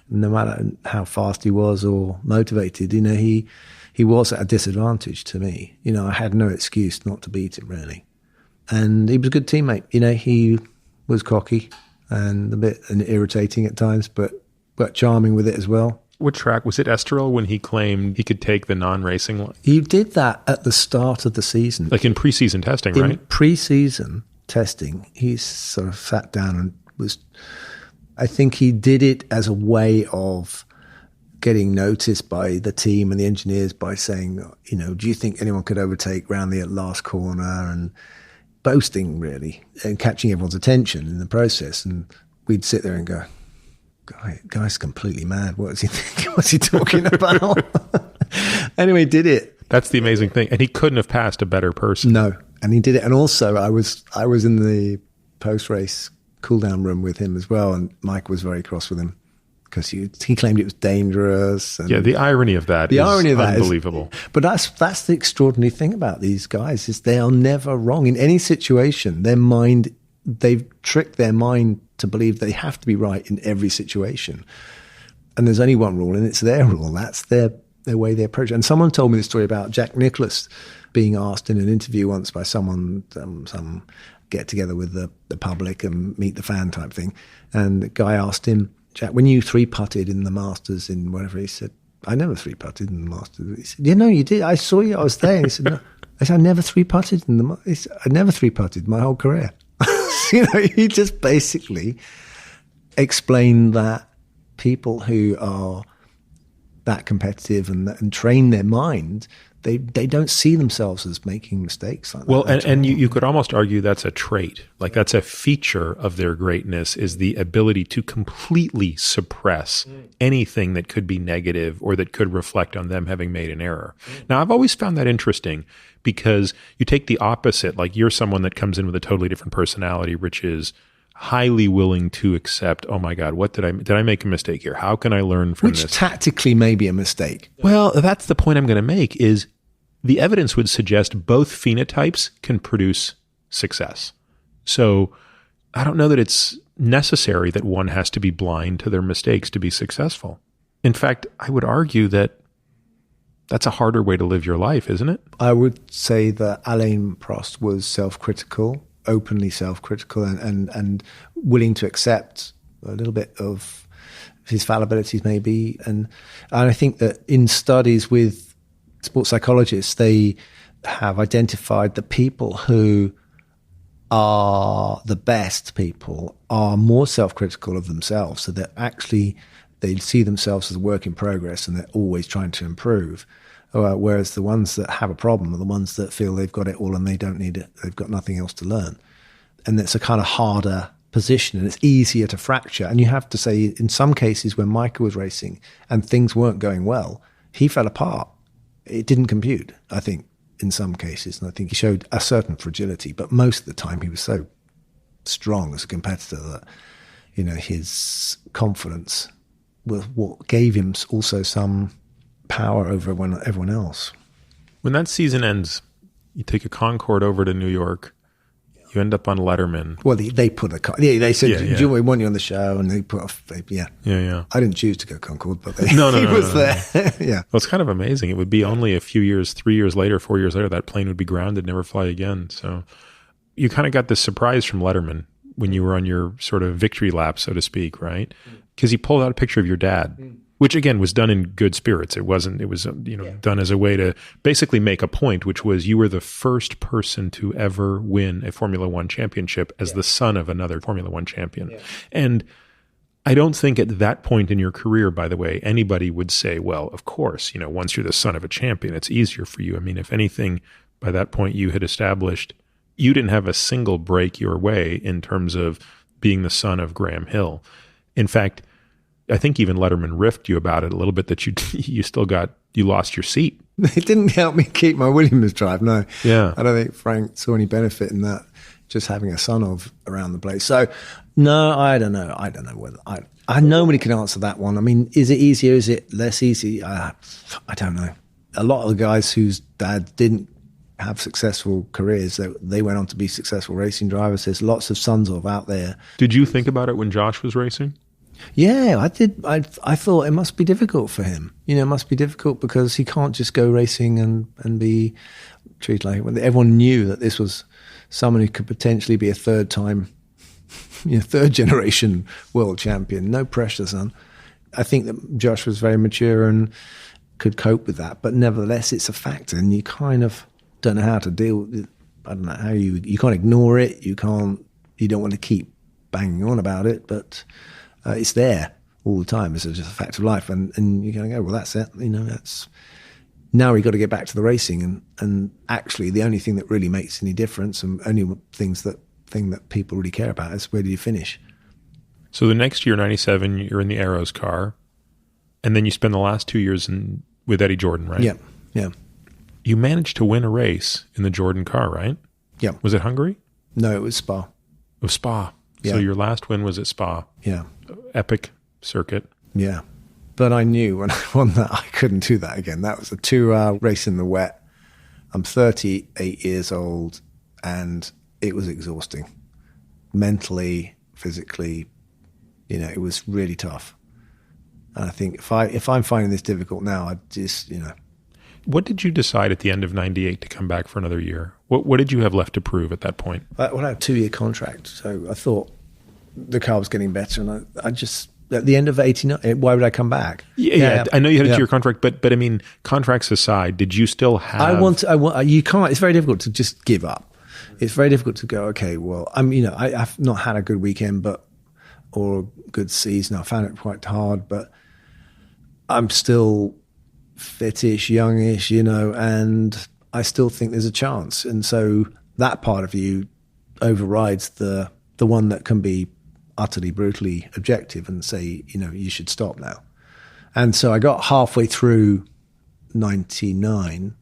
no matter how fast he was or motivated, he was at a disadvantage to me. I had no excuse not to beat him, really. And he was a good teammate. He was cocky and a bit irritating at times, but charming with it as well. What track? Was it Estoril when he claimed he could take the non-racing line? He did that at the start of the season. Like in pre-season testing, right? In pre-season testing, he sort of sat down and I think he did it as a way of getting noticed by the team and the engineers by saying, do you think anyone could overtake round the last corner, and boasting really and catching everyone's attention in the process. And we'd sit there and go, guy's completely mad. What is he thinking? What's he talking about? Anyway, did it. That's the amazing thing. And he couldn't have passed a better person. No. And he did it. And also I was in the post-race cool-down room with him as well. And Mike was very cross with him because he claimed it was dangerous. And yeah, the irony of that is unbelievable. But that's the extraordinary thing about these guys is they are never wrong. In any situation, they've tricked their mind to believe they have to be right in every situation. And there's only one rule, and it's their rule. That's their way they approach it. And someone told me the story about Jack Nicklaus being asked in an interview once by someone, some get together with the public and meet the fan type thing. And the guy asked him, Jack, when you 3-putted in the Masters in whatever, he said, I never 3-putted in the Masters. He said, yeah, no, you did. I saw you. I was there. And he said, no. I said, I never 3-putted in the Masters. I never 3-putted my whole career. He just basically explained that people who are that competitive and train their mind, they don't see themselves as making mistakes like that. Well, and you could almost argue that's a trait. Like that's a feature of their greatness is the ability to completely suppress anything that could be negative or that could reflect on them having made an error. Now, I've always found that interesting because you take the opposite, like you're someone that comes in with a totally different personality, which is highly willing to accept, oh my God, what did I make a mistake here? How can I learn from this? Which tactically may be a mistake. Well, that's the point I'm going to make is the evidence would suggest both phenotypes can produce success. So I don't know that it's necessary that one has to be blind to their mistakes to be successful. In fact, I would argue that that's a harder way to live your life, isn't it? I would say that Alain Prost was self-critical, openly self-critical and willing to accept a little bit of his fallibilities maybe. And I think that in studies with sports psychologists, they have identified the people who are the best people are more self-critical of themselves, so that actually they see themselves as a work in progress and they're always trying to improve. Whereas the ones that have a problem are the ones that feel they've got it all and they don't need it. They've got nothing else to learn. And it's a kind of harder position and it's easier to fracture. And you have to say in some cases when Michael was racing and things weren't going well, he fell apart. It didn't compute, I think, in some cases. And I think he showed a certain fragility, but most of the time he was so strong as a competitor that, his confidence was what gave him also some power over everyone else. When that season ends, you take a Concorde over to New York. You end up on Letterman. Well, they put they said, "Do we want you on the show?" And they put off. Yeah. I didn't choose to go Concorde, but he was there. Yeah. Well, it's kind of amazing. It would be only a few years, 3 years later, 4 years later, that plane would be grounded, never fly again. So you kind of got this surprise from Letterman when you were on your sort of victory lap, so to speak, right? Because he pulled out a picture of your dad. Which again was done in good spirits. It was done as a way to basically make a point, which was you were the first person to ever win a Formula One championship as the son of another Formula One champion. Yeah. And I don't think at that point in your career, by the way, anybody would say, well, of course, once you're the son of a champion, it's easier for you. I mean, if anything, by that point you had established you didn't have a single break your way in terms of being the son of Graham Hill. In fact, I think even Letterman riffed you about it a little bit that you lost your seat. It didn't help me keep my Williams drive, no. Yeah. I don't think Frank saw any benefit in that, just having a son of around the place. So, no, I don't know. I don't know whether nobody can answer that one. I mean, is it easier? Is it less easy? I don't know. A lot of the guys whose dad didn't have successful careers, they went on to be successful racing drivers. There's lots of sons of out there. Did you think about it when Josh was racing? Yeah, I did. I thought it must be difficult for him. It must be difficult because he can't just go racing and be treated like everyone knew that this was someone who could potentially be a third generation world champion. No pressure, son. I think that Josh was very mature and could cope with that, but nevertheless, it's a factor, and you kind of don't know how to deal with it. I don't know how you can't ignore it. You don't want to keep banging on about it, but it's there all the time. It's just a fact of life, and you're going to go, well, that's it. That's now we've got to get back to the racing, and actually the only thing that really makes any difference, and only thing that people really care about is where do you finish. So the next year, 97, you're in the Arrows car. And then you spend the last 2 years with Eddie Jordan, right? Yeah, yeah. You managed to win a race in the Jordan car, right? Yeah. Was it Hungary? No, it was Spa. It was Spa. Yeah. So your last win was at Spa. Yeah. Epic circuit. Yeah. But I knew when I won that, I couldn't do that again. That was a 2-hour race in the wet. I'm 38 years old, and it was exhausting. Mentally, physically, it was really tough. And I think if I'm finding this difficult now, I just, What did you decide at the end of 98 to come back for another year? What did you have left to prove at that point? Well, I had a 2-year contract, so I thought the car was getting better, and I just, at the end of 89, why would I come back? Yeah. I know you had a 2-year contract, but I mean, contracts aside, did you still have... you can't, it's very difficult to just give up. It's very difficult to go, okay, well, I've not had a good weekend, or a good season. I found it quite hard, but I'm still fittish, youngish, and I still think there's a chance. And so that part of you overrides the one that can be utterly, brutally objective and say, you should stop now. And so I got halfway through 99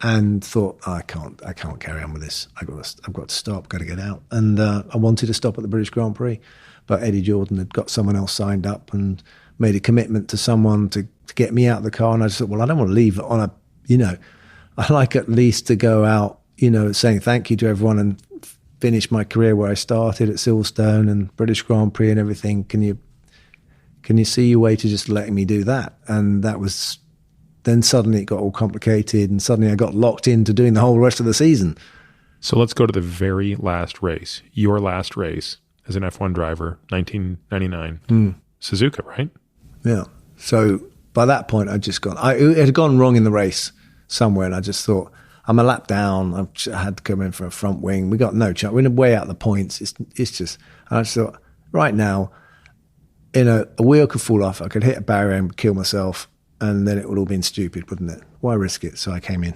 and thought, I can't carry on with this. I've got to stop, got to get out. And I wanted to stop at the British Grand Prix, but Eddie Jordan had got someone else signed up and made a commitment to someone to get me out of the car. And I just thought, well, I don't want to leave it on I like at least to go out, saying thank you to everyone and finish my career where I started at Silverstone and British Grand Prix and everything. Can you see your way to just letting me do that? And that was, then suddenly it got all complicated, and suddenly I got locked into doing the whole rest of the season. So let's go to the very last race, your last race as an F1 driver, 1999, Suzuka, right? Yeah. So by that point, it had gone wrong in the race somewhere, and I just thought, I'm a lap down. I had to come in for a front wing. We got no chance. We're way out the points. It's just, and I just thought, right now, a wheel could fall off. I could hit a barrier and kill myself, and then it would all been stupid, wouldn't it? Why risk it? So I came in.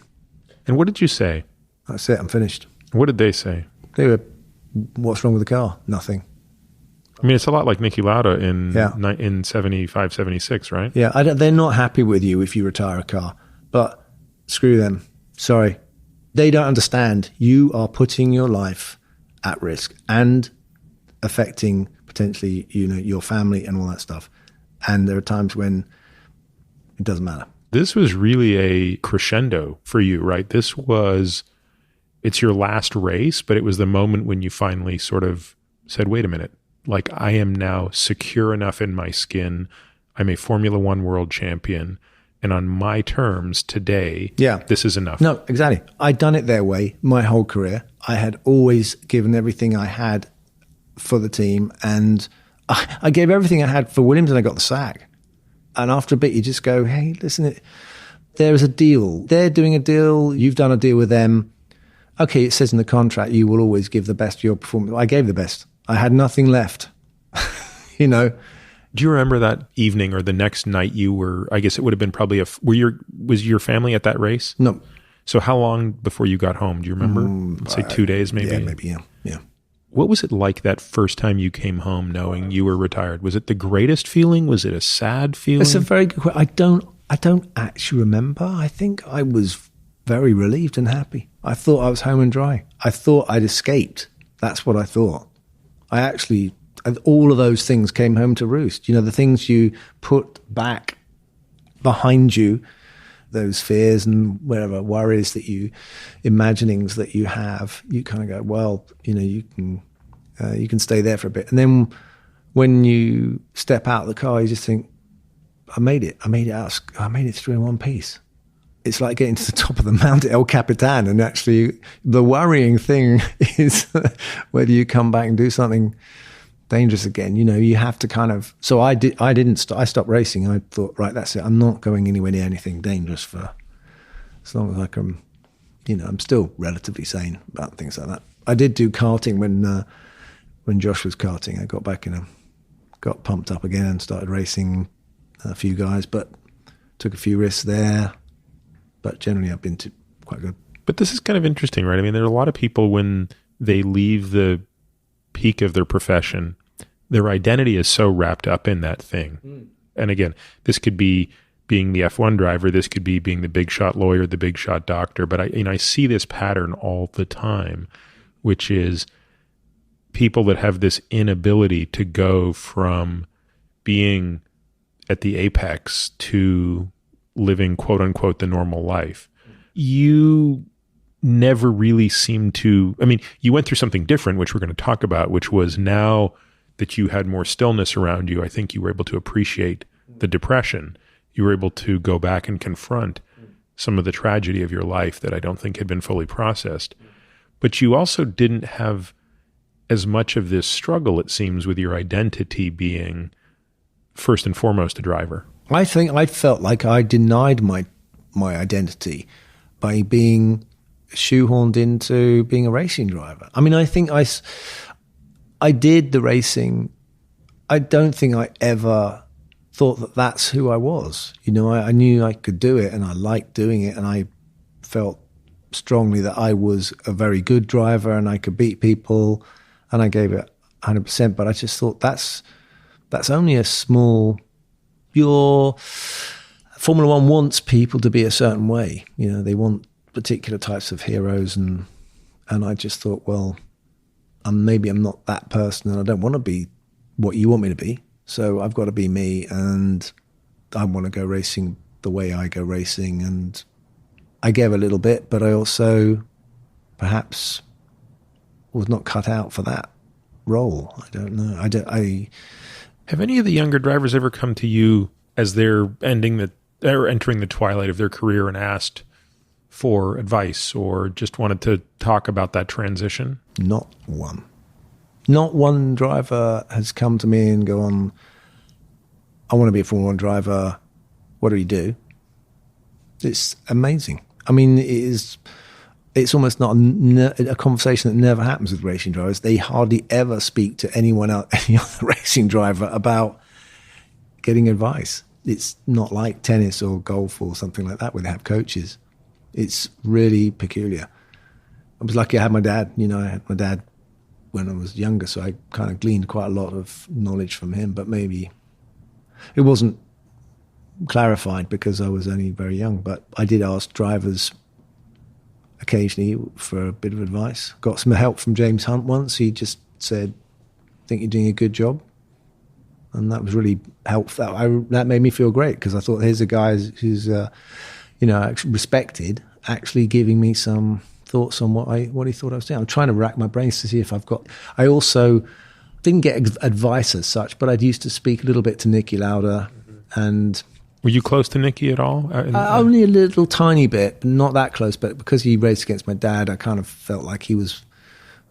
And what did you say? That's it. I'm finished. What did they say? They were, what's wrong with the car? Nothing. I mean, it's a lot like Niki Lauda in 75, 76, right? Yeah, they're not happy with you if you retire a car, but screw them. Sorry. They don't understand. You are putting your life at risk and affecting potentially, your family and all that stuff. And there are times when it doesn't matter. This was really a crescendo for you, right? It's your last race, but it was the moment when you finally sort of said, wait a minute, like I am now secure enough in my skin. I'm a Formula One world champion. And on my terms today, this is enough. No, exactly. I'd done it their way my whole career. I had always given everything I had for the team. And I gave everything I had for Williams, and I got the sack. And after a bit, you just go, hey, listen, there is a deal. They're doing a deal. You've done a deal with them. Okay, it says in the contract, you will always give the best of your performance. I gave the best. I had nothing left, Do you remember that evening or the next night you were, I guess it would have been probably was your family at that race? No. So how long before you got home? Do you remember? Let's say 2 days maybe? Yeah, maybe, yeah. What was it like that first time you came home knowing you were retired? Was it the greatest feeling? Was it a sad feeling? It's a very good question. I don't actually remember. I think I was very relieved and happy. I thought I was home and dry. I thought I'd escaped. That's what I thought. All of those things came home to roost. The things you put back behind you, those fears and whatever worries that imaginings that you have, you kind of go, well, you can stay there for a bit. And then when you step out of the car, you just think, I made it through in one piece. It's like getting to the top of the Mount El Capitan, and actually the worrying thing is whether you come back and do something dangerous again. You have to kind of, so I stopped racing. I thought, right, that's it. I'm not going anywhere near anything dangerous for as long as I can, I'm still relatively sane about things like that. I did do karting when Josh was karting. I got back got pumped up again and started racing a few guys, but took a few risks there. But generally I've been quite good. But this is kind of interesting, right? I mean, there are a lot of people when they leave the peak of their profession, their identity is so wrapped up in that thing. And again, this could be being the F1 driver, this could be being the big shot lawyer, the big shot doctor, but I see this pattern all the time, which is people that have this inability to go from being at the apex to living, quote unquote, the normal life. You never really seem to, I mean, you went through something different, which we're going to talk about, which was now that you had more stillness around you, I think you were able to appreciate the depression. You were able to go back and confront some of the tragedy of your life that I don't think had been fully processed. But you also didn't have as much of this struggle, it seems, with your identity being first and foremost a driver. I think I felt like I denied my identity by being shoehorned into being a racing driver. I mean, I think I did the racing. I don't think I ever thought that that's who I was. You know, I knew I could do it and I liked doing it, and I felt strongly that I was a very good driver and I could beat people, and I gave it 100%. But I just thought that's only a small. Your Formula One wants people to be a certain way. You know, they want particular types of heroes, and I just thought, well, maybe I'm not that person, and I don't want to be what you want me to be. So I've got to be me, and I want to go racing the way I go racing. And I gave a little bit, but I also perhaps was not cut out for that role. I don't know. Have any of the younger drivers ever come to you as they're entering the twilight of their career and asked for advice or just wanted to talk about that transition? Not one. Not one driver has come to me and gone, I want to be a Formula One driver. What do you do? It's amazing. I mean, it's almost not a conversation that never happens with racing drivers. They hardly ever speak to anyone else, any other racing driver about getting advice. It's not like tennis or golf or something like that where they have coaches. It's really peculiar. I was lucky I had my dad. You know, I had my dad when I was younger, so I kind of gleaned quite a lot of knowledge from him, but maybe it wasn't clarified because I was only very young. But I did ask drivers occasionally for a bit of advice. Got some help from James Hunt once. He just said, I think you're doing a good job. And that was really helpful. That made me feel great because I thought, here's a guy who's respected, actually giving me some thoughts on what he thought I was doing. I'm trying to rack my brains to see if I've got... I also didn't get advice as such, but I used to speak a little bit to Nicky Lauda. And were you close to Nicky at all? Only a little tiny bit, not that close, but because he raced against my dad, I kind of felt like he was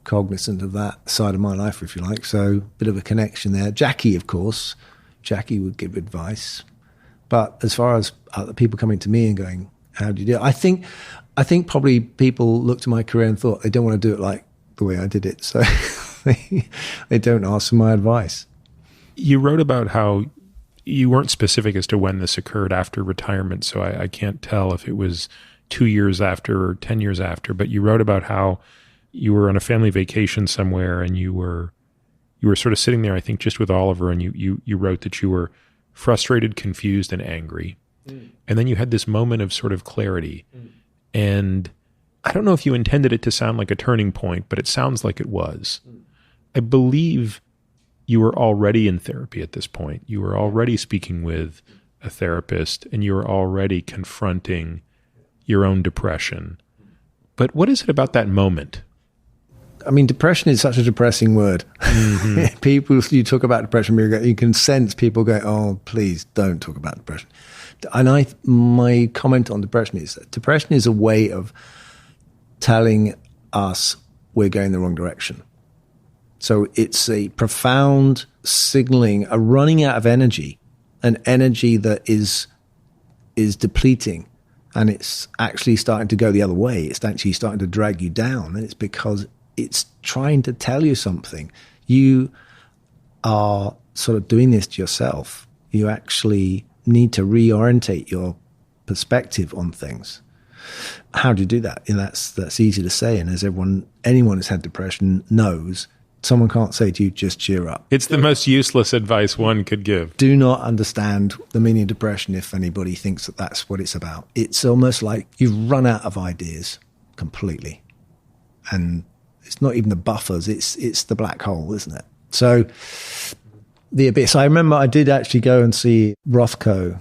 cognizant of that side of my life, if you like. So a bit of a connection there. Jackie, of course. Jackie would give advice. But as far as other people coming to me and going, how do you do it? I think probably people looked at my career and thought they don't want to do it like the way I did it. So they don't ask for my advice. You wrote about how you weren't specific as to when this occurred after retirement, so I can't tell if it was 2 years after or 10 years after, but you wrote about how you were on a family vacation somewhere and you were sort of sitting there, I think, just with Oliver, and you wrote that you were frustrated, confused, and angry. And then you had this moment of sort of clarity. And I don't know if you intended it to sound like a turning point, but it sounds like it was. I believe you were already in therapy at this point. You were already speaking with a therapist, and you were already confronting your own depression. But what is it about that moment? I mean, depression is such a depressing word. Mm-hmm. People, you talk about depression, you can sense people go, oh, please don't talk about depression. And my comment on depression is that depression is a way of telling us we're going the wrong direction. So it's a profound signaling, a running out of energy, an energy that is depleting, and it's actually starting to go the other way. It's actually starting to drag you down, and it's because it's trying to tell you something. You are sort of doing this to yourself. You actually need to reorientate your perspective on things. How do you do that? And that's easy to say. And as anyone who's had depression knows, someone can't say to you, just cheer up. It's the most useless advice one could give. Do not understand the meaning of depression if anybody thinks that that's what it's about. It's almost like you've run out of ideas completely. And it's not even the buffers, it's the black hole, isn't it? So the abyss. I remember I did actually go and see Rothko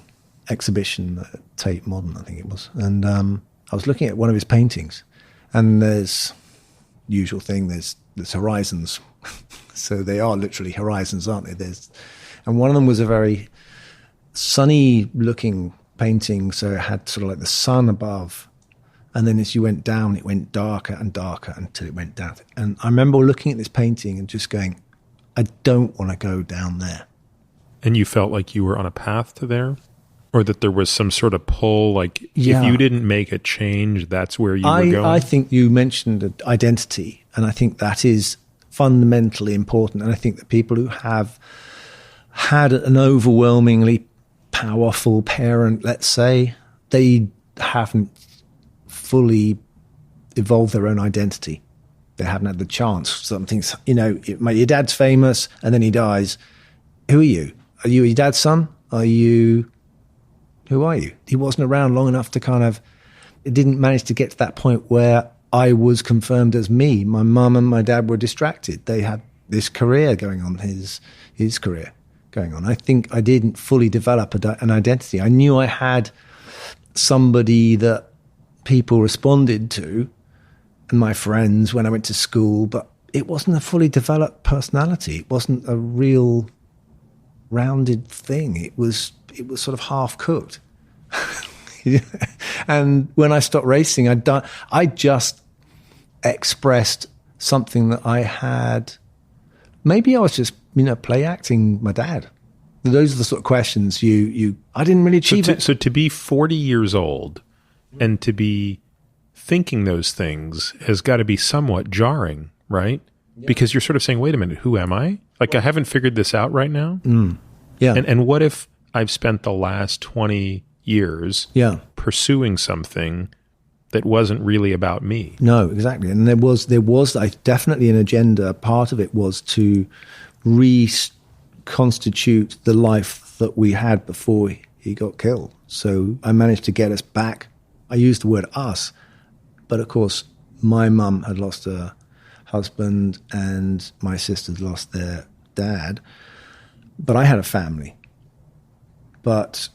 exhibition at Tate Modern, I think it was. And I was looking at one of his paintings, and there's usual thing, there's horizons. So they are literally horizons, aren't they? And one of them was a very sunny looking painting. So it had sort of like the sun above. And then as you went down, it went darker and darker until it went down. And I remember looking at this painting and just going, I don't want to go down there. And you felt like you were on a path to there? Or that there was some sort of pull, like if you didn't make a change, that's where you were going? I think you mentioned identity, and I think that is fundamentally important. And I think that people who have had an overwhelmingly powerful parent, let's say, they haven't fully evolved their own identity. They haven't had the chance. Something's, your dad's famous and then he dies. Who are you? Are you your dad's son? Who are you? He wasn't around long enough to it didn't manage to get to that point where I was confirmed as me. My mum and my dad were distracted. They had this career going on, his career going on. I think I didn't fully develop an identity. I knew I had somebody that people responded to, and my friends when I went to school, but it wasn't a fully developed personality. It wasn't a real rounded thing. It was sort of half cooked. And when I stopped racing, I just expressed something that I had. Maybe I was just, play acting my dad. Those are the sort of questions I didn't really achieve it. So to be 40 years old and to be thinking those things has got to be somewhat jarring, right? Yeah. Because you're sort of saying, wait a minute, who am I? Like, I haven't figured this out right now. Yeah. And what if I've spent the last 20 years pursuing something that wasn't really about me? No, exactly. And there was definitely an agenda. Part of it was to reconstitute the life that we had before he got killed. So I managed to get us back. I used the word us, but of course my mum had lost her husband and my sisters lost their dad. But I had a family. But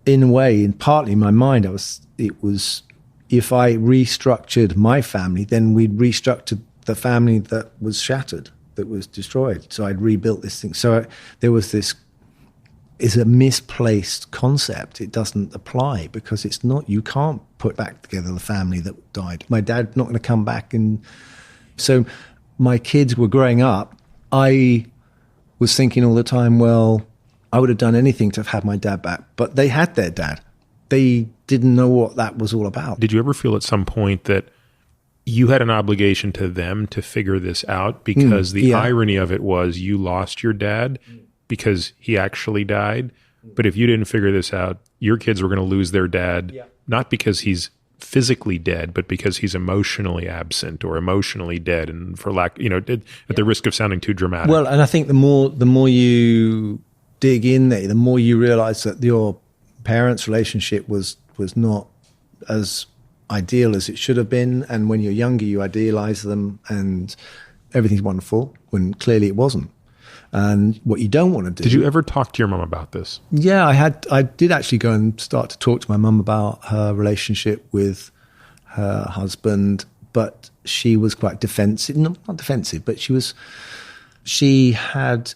in a way, and partly in my mind, it was if I restructured my family, then we'd restructured the family that was shattered, that was destroyed. So I'd rebuilt this thing. So there was this, is a misplaced concept. It doesn't apply because it's not, you can't put back together the family that died. My dad's not going to come back. And so my kids were growing up. I was thinking all the time, well, I would have done anything to have had my dad back. But they had their dad. They didn't know what that was all about. Did you ever feel at some point that you had an obligation to them to figure this out? Because the irony of it was you lost your dad because he actually died. But if you didn't figure this out, your kids were going to lose their dad, not because he's physically dead, but because he's emotionally absent or emotionally dead, and for lack, at the risk of sounding too dramatic. Well, and I think the more you dig in there, the more you realize that your parents' relationship was not as ideal as it should have been. And when you're younger, you idealize them and everything's wonderful when clearly it wasn't. And what you don't want to do. Did you ever talk to your mum about this? Yeah, I did actually go and start to talk to my mum about her relationship with her husband, but she was quite defensive. Not defensive, but she had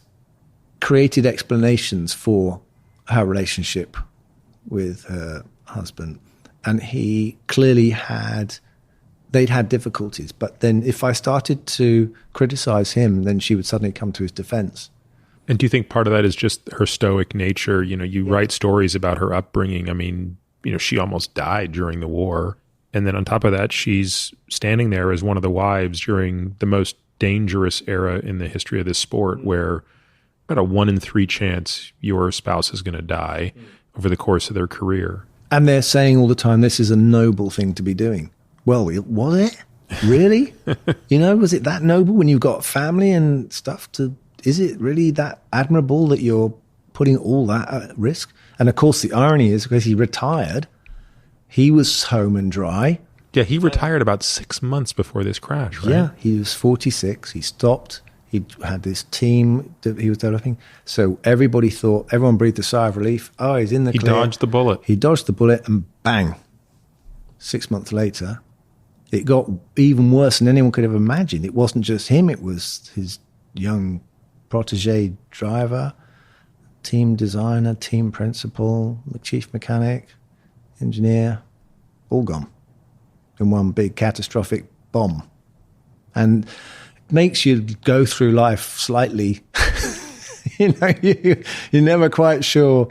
created explanations for her relationship with her husband. And he clearly they'd had difficulties. But then if I started to criticize him, then she would suddenly come to his defense. And do you think part of that is just her stoic nature? You write stories about her upbringing. I mean, she almost died during the war. And then on top of that, she's standing there as one of the wives during the most dangerous era in the history of this sport, where about a 1 in 3 chance your spouse is going to die over the course of their career. And they're saying all the time, this is a noble thing to be doing. Well, was it? Really? Was it that noble when you've got family and stuff is it really that admirable that you're putting all that at risk? And of course, the irony is because he retired, he was home and dry. Yeah, he retired about 6 months before this crash, right? Yeah, he was 46. He stopped. He had this team that he was developing. So everyone breathed a sigh of relief. Oh, he's in the clear. He dodged the bullet. He dodged the bullet and bang. 6 months later, it got even worse than anyone could have imagined. It wasn't just him. It was his young protege driver, team designer, team principal, the chief mechanic, engineer, all gone in one big catastrophic bomb. And it makes you go through life slightly, you're never quite sure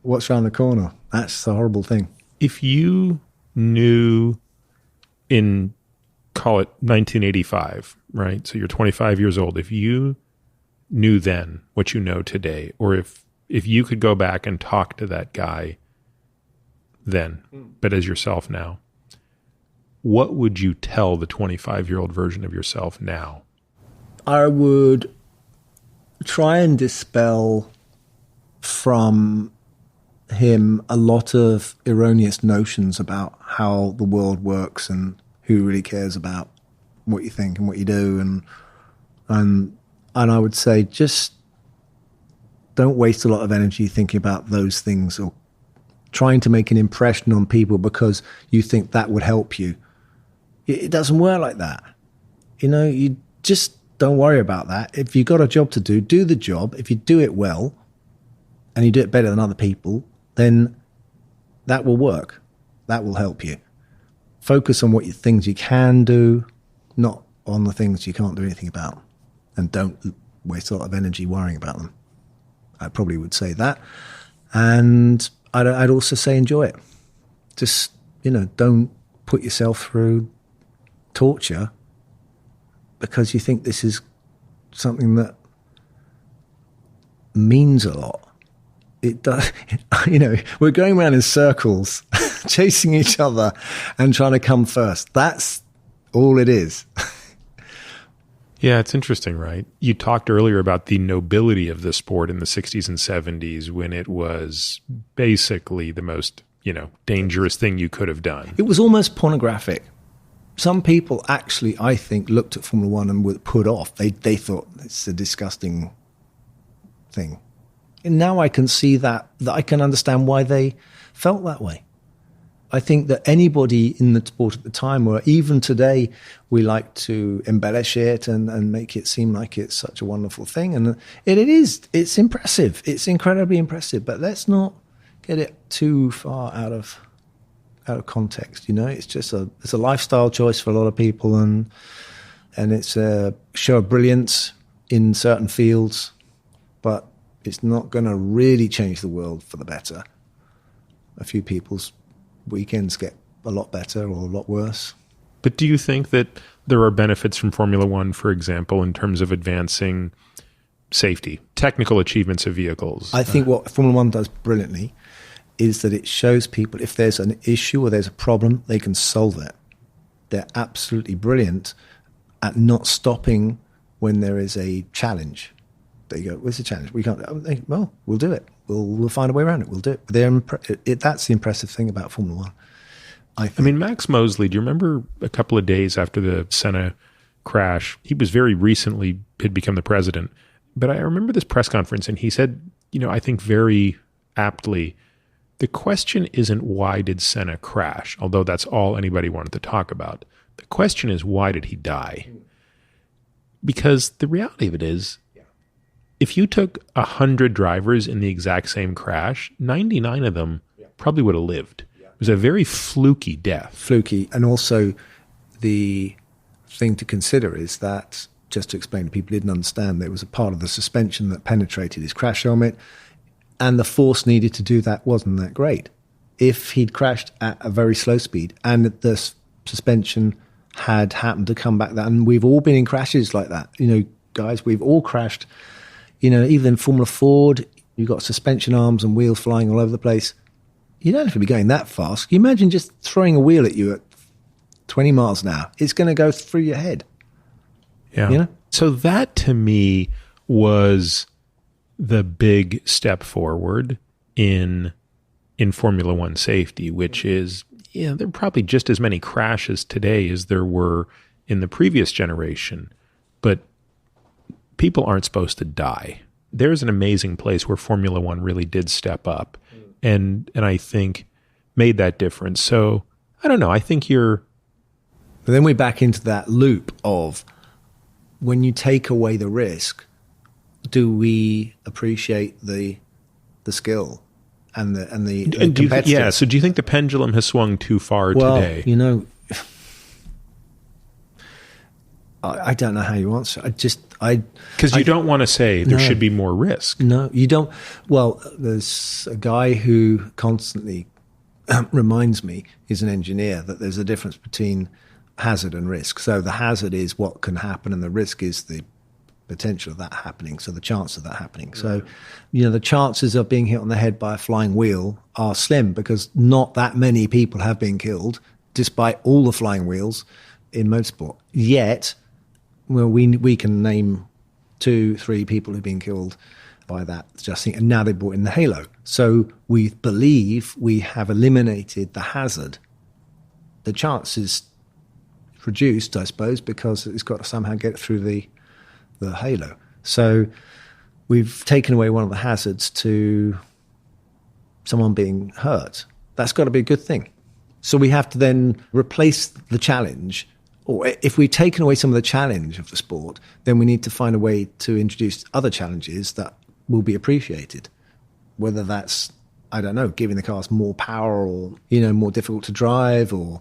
what's around the corner. That's the horrible thing. If you knew in, call it 1985, right? So you're 25 years old. If you knew then what you know today, or if you could go back and talk to that guy then, but as yourself now, what would you tell the 25-year-old version of yourself now? I would try and dispel from him a lot of erroneous notions about how the world works and who really cares about what you think and what you do. And I would say just don't waste a lot of energy thinking about those things or trying to make an impression on people because you think that would help you. It doesn't work like that. You just don't worry about that. If you've got a job to do the job. If you do it well and you do it better than other people, then that will work. That will help you. Focus on things you can do, not on the things you can't do anything about. And don't waste a lot of energy worrying about them. I probably would say that. And I'd also say enjoy it. Just, don't put yourself through torture because you think this is something that means a lot. It does. We're going around in circles, chasing each other and trying to come first. That's all it is. Yeah, it's interesting, right? You talked earlier about the nobility of the sport in the 60s and 70s when it was basically the most, dangerous thing you could have done. It was almost pornographic. Some people actually, I think, looked at Formula One and were put off. They thought it's a disgusting thing. And now I can see that I can understand why they felt that way. I think that anybody in the sport at the time, or even today, we like to embellish it and make it seem like it's such a wonderful thing. And it is. It's impressive. It's incredibly impressive. But let's not get it too far out of context. It's just it's a lifestyle choice for a lot of people, and it's a show of brilliance in certain fields, but it's not going to really change the world for the better. A few people's weekends get a lot better or a lot worse. But do you think that there are benefits from Formula One, for example, in terms of advancing safety, technical achievements of vehicles? I think what Formula One does brilliantly is that it shows people if there's an issue or there's a problem, they can solve it. They're absolutely brilliant at not stopping when there is a challenge. They go, where's the challenge? We can't. Well, we'll do it. We'll find a way around it. We'll do it. That's the impressive thing about Formula One. I mean, Max Mosley, do you remember a couple of days after the Senna crash? He was very recently had become the president. But I remember this press conference, and he said, I think very aptly, the question isn't why did Senna crash, although that's all anybody wanted to talk about. The question is, why did he die? Because the reality of it is, if you took 100 drivers in the exact same crash, 99 of them probably would have lived. It was a very fluky death. Fluky. And also the thing to consider is that, just to explain to people who didn't understand, there was a part of the suspension that penetrated his crash helmet, and the force needed to do that wasn't that great. If he'd crashed at a very slow speed and the suspension had happened to come back, and we've all been in crashes like that. Guys, we've all crashed. Even in Formula Ford, you've got suspension arms and wheels flying all over the place. You don't have to be going that fast. Can you imagine just throwing a wheel at you at 20 miles an hour, it's going to go through your head. Yeah. You know? So that to me was the big step forward in Formula One safety, which is, there are probably just as many crashes today as there were in the previous generation, but people aren't supposed to die. There's an amazing place where Formula One really did step up and I think made that difference. So I don't know. I think But then we're back into that loop of when you take away the risk, do we appreciate the skill and the competitiveness? So do you think the pendulum has swung too far today? You know, I don't know how you answer. Because you don't want to say there should be more risk. No, you don't. Well, there's a guy who constantly reminds me, he's an engineer, that there's a difference between hazard and risk. So the hazard is what can happen and the risk is the potential of that happening, so the chance of that happening. So, the chances of being hit on the head by a flying wheel are slim because not that many people have been killed despite all the flying wheels in motorsport. Yet, we can name 2-3 people who've been killed by that just thing, and now they brought in the halo. So we believe we have eliminated the hazard. The chance is reduced, I suppose, because it's got to somehow get through the halo. So we've taken away one of the hazards to someone being hurt. That's got to be a good thing. So we have to then replace the challenge, or if we've taken away some of the challenge of the sport, then we need to find a way to introduce other challenges that will be appreciated. Whether that's, I don't know, giving the cars more power or, more difficult to drive, or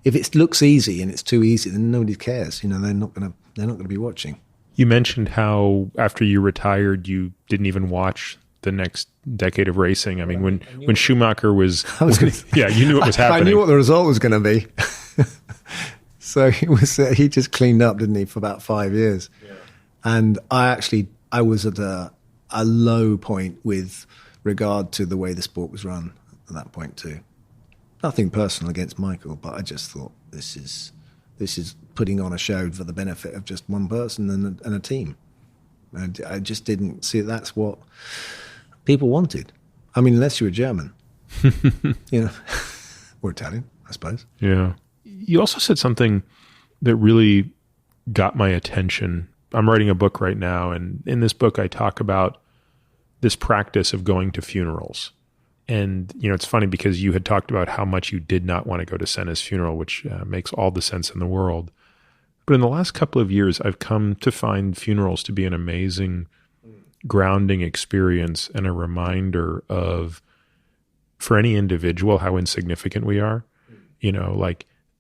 if it looks easy and it's too easy, then nobody cares. They're not going to be watching. You mentioned how after you retired, you didn't even watch the next decade of racing. I mean, when Schumacher was you knew what was happening. I knew what the result was going to be. So he just cleaned up, didn't he, for about 5 years. Yeah. And I was at a low point with regard to the way the sport was run at that point too. Nothing personal against Michael, but I just thought this is putting on a show for the benefit of just one person and a team. And I just didn't see that's what people wanted. I mean, unless you were German, or Italian, I suppose. Yeah. You also said something that really got my attention. I'm writing a book right now, and in this book I talk about this practice of going to funerals. And, it's funny because you had talked about how much you did not want to go to Senna's funeral, which makes all the sense in the world. But in the last couple of years, I've come to find funerals to be an amazing grounding experience and a reminder of, for any individual, how insignificant we are.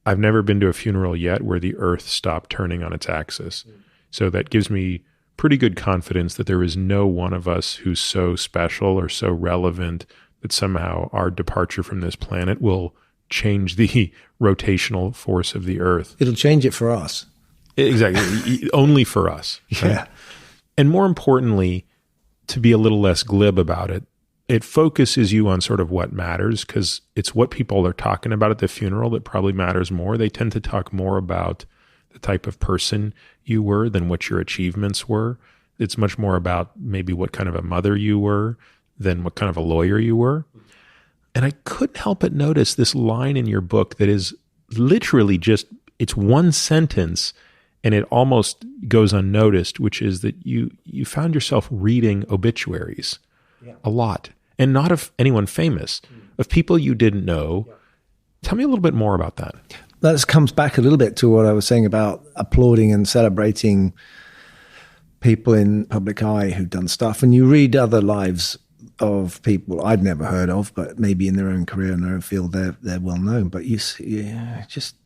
I've never been to a funeral yet where the earth stopped turning on its axis. So that gives me pretty good confidence that there is no one of us who's so special or so relevant that somehow our departure from this planet will change the rotational force of the earth. It'll change it for us. Exactly. Only for us. Yeah. Right? And more importantly, to be a little less glib about it, it focuses you on sort of what matters, because it's what people are talking about at the funeral that probably matters more. They tend to talk more about the type of person you were than what your achievements were. It's much more about maybe what kind of a mother you were than what kind of a lawyer you were. And I couldn't help but notice this line in your book that is literally it's one sentence and it almost goes unnoticed, which is that you found yourself reading obituaries a lot. And not of anyone famous, of people you didn't know. Yeah. Tell me a little bit more about that. That comes back a little bit to what I was saying about applauding and celebrating people in public eye who've done stuff. And you read other lives of people I'd never heard of, but maybe in their own career and their own field, they're well known. But you see,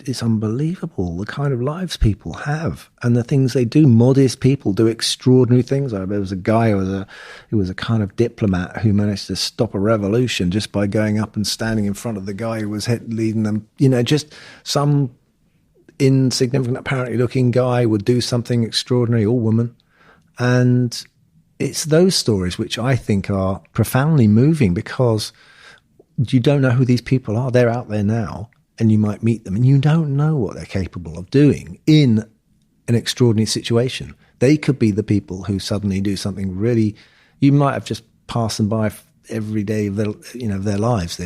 it's unbelievable the kind of lives people have and the things they do. Modest people do extraordinary things. There was a guy who was a kind of diplomat who managed to stop a revolution just by going up and standing in front of the guy who was leading them. Just some insignificant, apparently looking guy would do something extraordinary, or woman, and it's those stories which I think are profoundly moving, because you don't know who these people are. They're out there now. and you might meet them and you don't know what they're capable of doing in an extraordinary situation. They could be the people who suddenly do something really, you might have just passed them by every day of their lives.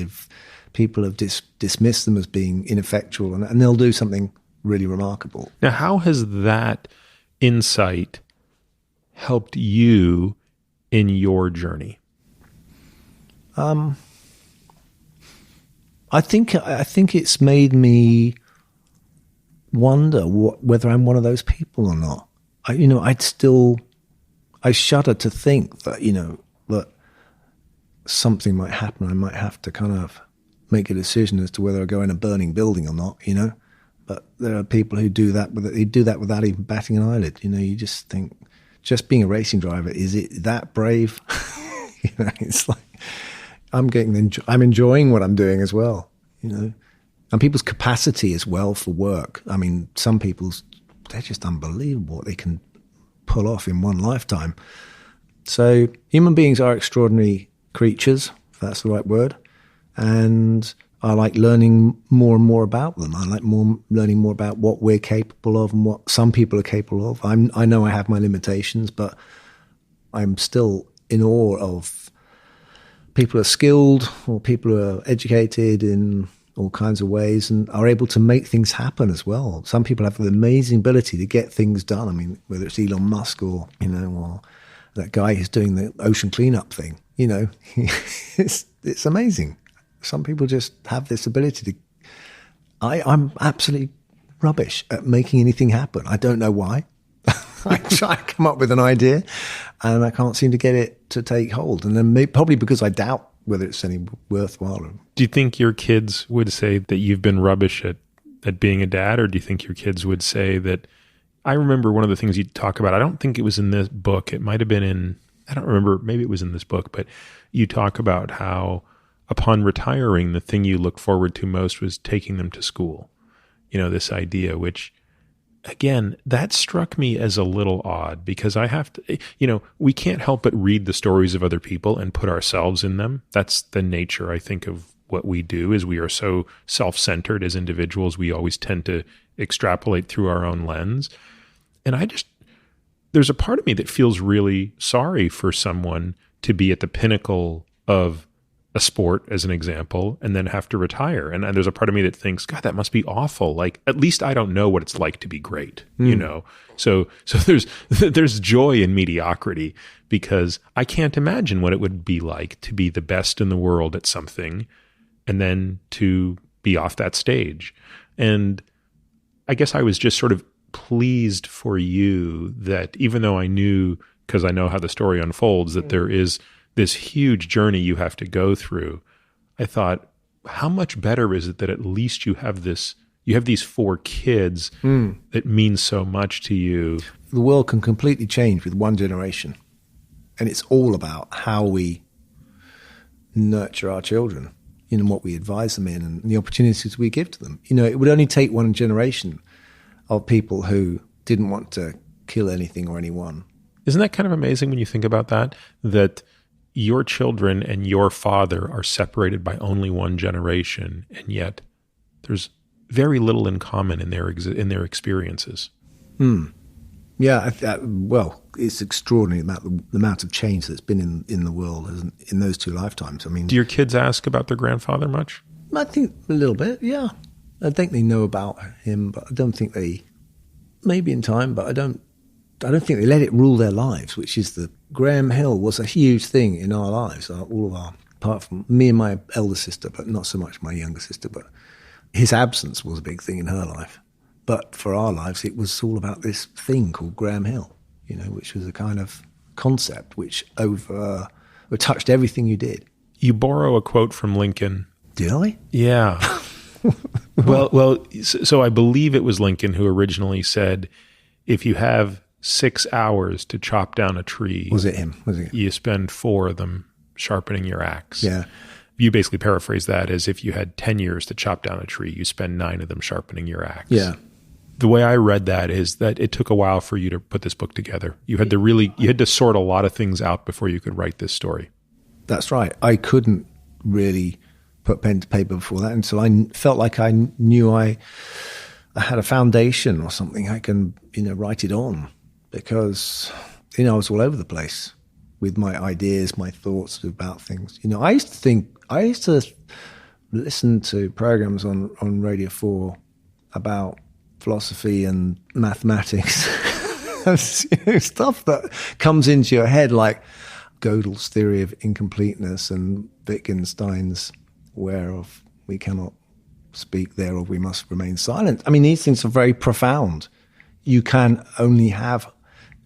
People have dismissed them as being ineffectual, and they'll do something really remarkable. Now, how has that insight helped you in your journey? I think it's made me wonder whether I'm one of those people or not. I shudder to think that, that something might happen. I might have to kind of make a decision as to whether I go in a burning building or not, But there are people who do that without even batting an eyelid. You just think, just being a racing driver, is it that brave? It's like I'm enjoying what I'm doing as well, And people's capacity as well for work. I mean, some people's, they're just unbelievable what they can pull off in one lifetime. So human beings are extraordinary creatures, if that's the right word. And I like learning more and more about them. I like learning more about what we're capable of and what some people are capable of. I know I have my limitations, but I'm still in awe of people who are skilled or people who are educated in all kinds of ways and are able to make things happen as well. Some people have the amazing ability to get things done. I mean, whether it's Elon Musk or that guy who's doing the ocean cleanup thing, it's amazing. Some people just have this ability to. I'm absolutely rubbish at making anything happen. I don't know why. I try to come up with an idea and I can't seem to get it to take hold. And then probably because I doubt whether it's any worthwhile. Do you think your kids would say that you've been rubbish at being a dad? Or do you think your kids would say that, I remember one of the things you talk about, I don't think it was in this book. It might've been I don't remember, maybe it was in this book, but you talk about how upon retiring, the thing you looked forward to most was taking them to school. This idea, which again, that struck me as a little odd because I have to, we can't help but read the stories of other people and put ourselves in them. That's the nature, I think, of what we do is we are so self-centered as individuals. We always tend to extrapolate through our own lens. And there's a part of me that feels really sorry for someone to be at the pinnacle of a sport, as an example, and then have to retire. And there's a part of me that thinks, God, that must be awful. Like, at least I don't know what it's like to be great, So there's joy in mediocrity because I can't imagine what it would be like to be the best in the world at something and then to be off that stage. And I guess I was just sort of pleased for you that even though I knew, because I know how the story unfolds, that there is this huge journey you have to go through, I thought, how much better is it that at least you have these 4 kids that mean so much to you. The world can completely change with one generation. And it's all about how we nurture our children, what we advise them in and the opportunities we give to them. It would only take one generation of people who didn't want to kill anything or anyone. Isn't that kind of amazing when you think about that your children and your father are separated by only one generation, and yet there's very little in common in their experiences. Yeah, well, it's extraordinary the amount of change that's been in the world in those 2 lifetimes. I mean, do your kids ask about their grandfather much? I think a little bit, yeah. I think they know about him, but I don't think maybe in time, but I don't think they let it rule their lives, which is Graham Hill was a huge thing in our lives, apart from me and my elder sister, but not so much my younger sister, but his absence was a big thing in her life. But for our lives, it was all about this thing called Graham Hill, which was a kind of concept which touched everything you did. You borrow a quote from Lincoln. Did I? Yeah. Well, so I believe it was Lincoln who originally said, if you have 6 hours to chop down a tree. Was it him? You spend 4 of them sharpening your axe. Yeah. You basically paraphrase that as if you had 10 years to chop down a tree, you spend 9 of them sharpening your axe. Yeah. The way I read that is that it took a while for you to put this book together. You had to sort a lot of things out before you could write this story. That's right. I couldn't really put pen to paper before that until I felt like I knew I had a foundation or something I can, write it on, because, I was all over the place with my ideas, my thoughts about things. I used to listen to programs on Radio 4 about philosophy and mathematics, stuff that comes into your head, like Gödel's theory of incompleteness and Wittgenstein's whereof we cannot speak, thereof we must remain silent. I mean, these things are very profound. You can only have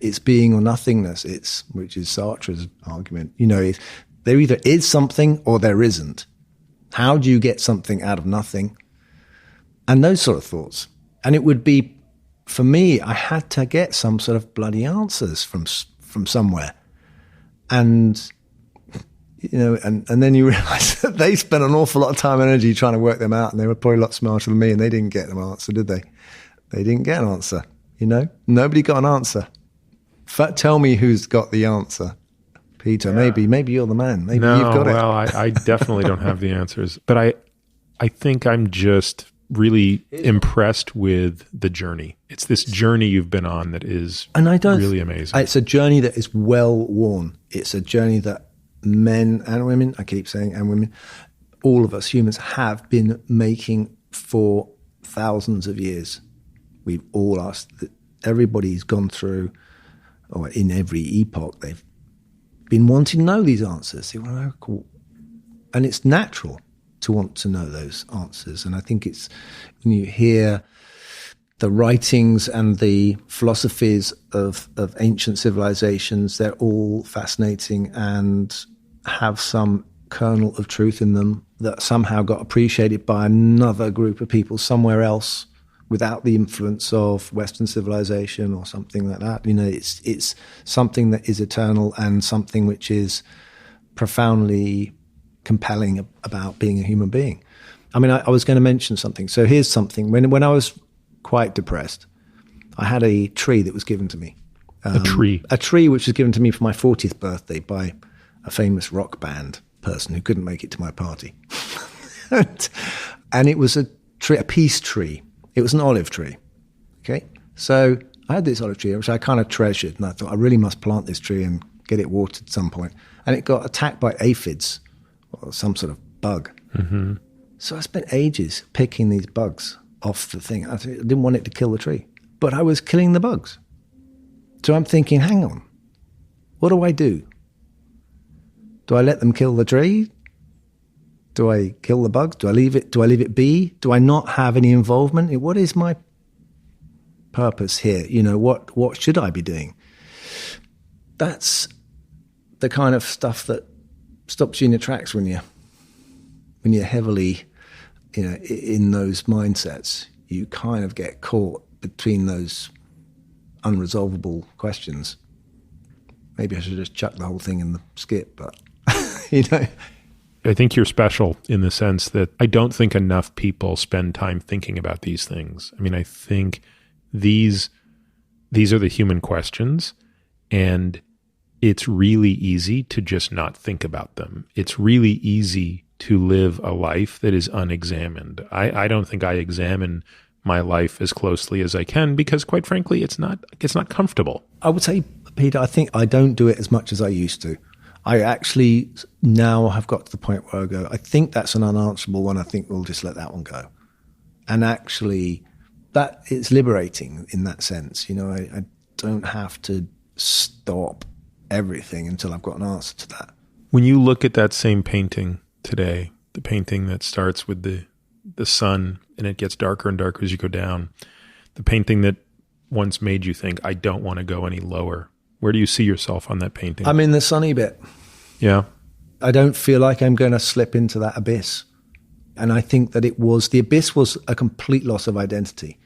its being or nothingness, which is Sartre's argument. There either is something or there isn't. How do you get something out of nothing? And those sort of thoughts. And it would be, for me, I had to get some sort of bloody answers from somewhere. And, and then you realize that they spent an awful lot of time and energy trying to work them out, and they were probably a lot smarter than me, and they didn't get an answer, did they? They didn't get an answer, Nobody got an answer. Tell me who's got the answer. Peter, yeah. Maybe you're the man. Maybe you've got it. Well, I definitely don't have the answers. But I think I'm just really impressed with the journey. It's this journey you've been on that is really amazing. It's a journey that is well worn. It's a journey that men and women, I keep saying and women, all of us humans have been making for thousands of years. We've all asked, everybody's gone through, or in every epoch, they've been wanting to know these answers. And it's natural to want to know those answers. And I think it's when you hear the writings and the philosophies of ancient civilizations, they're all fascinating and have some kernel of truth in them that somehow got appreciated by another group of people somewhere else without the influence of Western civilization or something like that. It's something that is eternal and something which is profoundly compelling about being a human being. I mean, I was going to mention something. So here's something. When I was quite depressed, I had a tree that was given to me. A tree? A tree which was given to me for my 40th birthday by a famous rock band person who couldn't make it to my party. And it was a peace tree. It was an olive tree. Okay? So I had this olive tree, which I kind of treasured, and I thought I really must plant this tree and get it watered at some point. And it got attacked by aphids, or some sort of bug. Mm-hmm. So I spent ages picking these bugs off the thing. I didn't want it to kill the tree, but I was killing the bugs. So I'm thinking, hang on, what do I do? Do I let them kill the tree? Do I kill the bugs? Do I leave it be? Do I not have any involvement? What is my purpose here? What should I be doing? That's the kind of stuff that stops you in your tracks when you're heavily, in those mindsets. You kind of get caught between those unresolvable questions. Maybe I should just chuck the whole thing in the skip, but I think you're special in the sense that I don't think enough people spend time thinking about these things. I mean, I think these are the human questions, and it's really easy to just not think about them. It's really easy to live a life that is unexamined. I don't think I examine my life as closely as I can because, quite frankly, it's not comfortable. I would say, Peter, I think I don't do it as much as I used to. I actually now have got to the point where I go, I think that's an unanswerable one. I think we'll just let that one go. And actually, that it's liberating in that sense. I don't have to stop everything until I've got an answer to that. When you look at that same painting today, the painting that starts with the sun and it gets darker and darker as you go down, the painting that once made you think, I don't want to go any lower. Where do you see yourself on that painting? I'm in the sunny bit. Yeah. I don't feel like I'm going to slip into that abyss. And I think that the abyss was a complete loss of identity.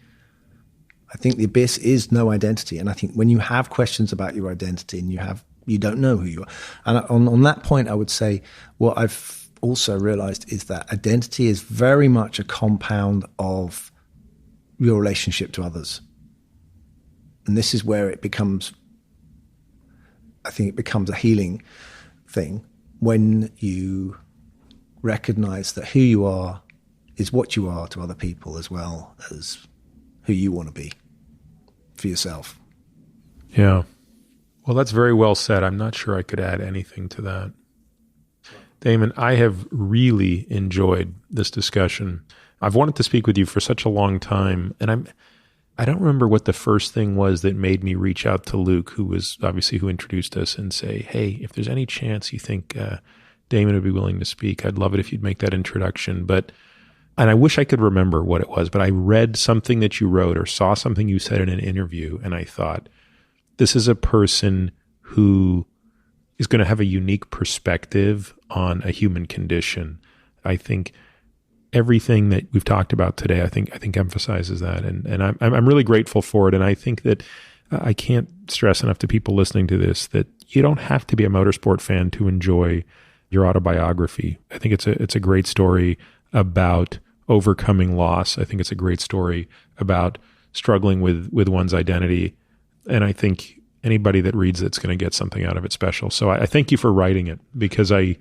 I think the abyss is no identity. And I think when you have questions about your identity and you don't know who you are. And on that point, I would say what I've also realized is that identity is very much a compound of your relationship to others. And this is where I think it becomes a healing thing when you recognize that who you are is what you are to other people as well as who you want to be for yourself. Yeah. Well, that's very well said. I'm not sure I could add anything to that. Damon, I have really enjoyed this discussion. I've wanted to speak with you for such a long time, and I don't remember what the first thing was that made me reach out to Luke, who introduced us, and say, hey, if there's any chance you think Damon would be willing to speak, I'd love it if you'd make that introduction. And I wish I could remember what it was, but I read something that you wrote or saw something you said in an interview, and I thought, this is a person who is going to have a unique perspective on a human condition. I think everything that we've talked about today, I think emphasizes that, and I'm really grateful for it. And I think that I can't stress enough to people listening to this that you don't have to be a motorsport fan to enjoy your autobiography. I think it's a great story about overcoming loss. I think it's a great story about struggling with one's identity, and I think anybody that reads it's going to get something out of it special. So I thank you for writing it, because it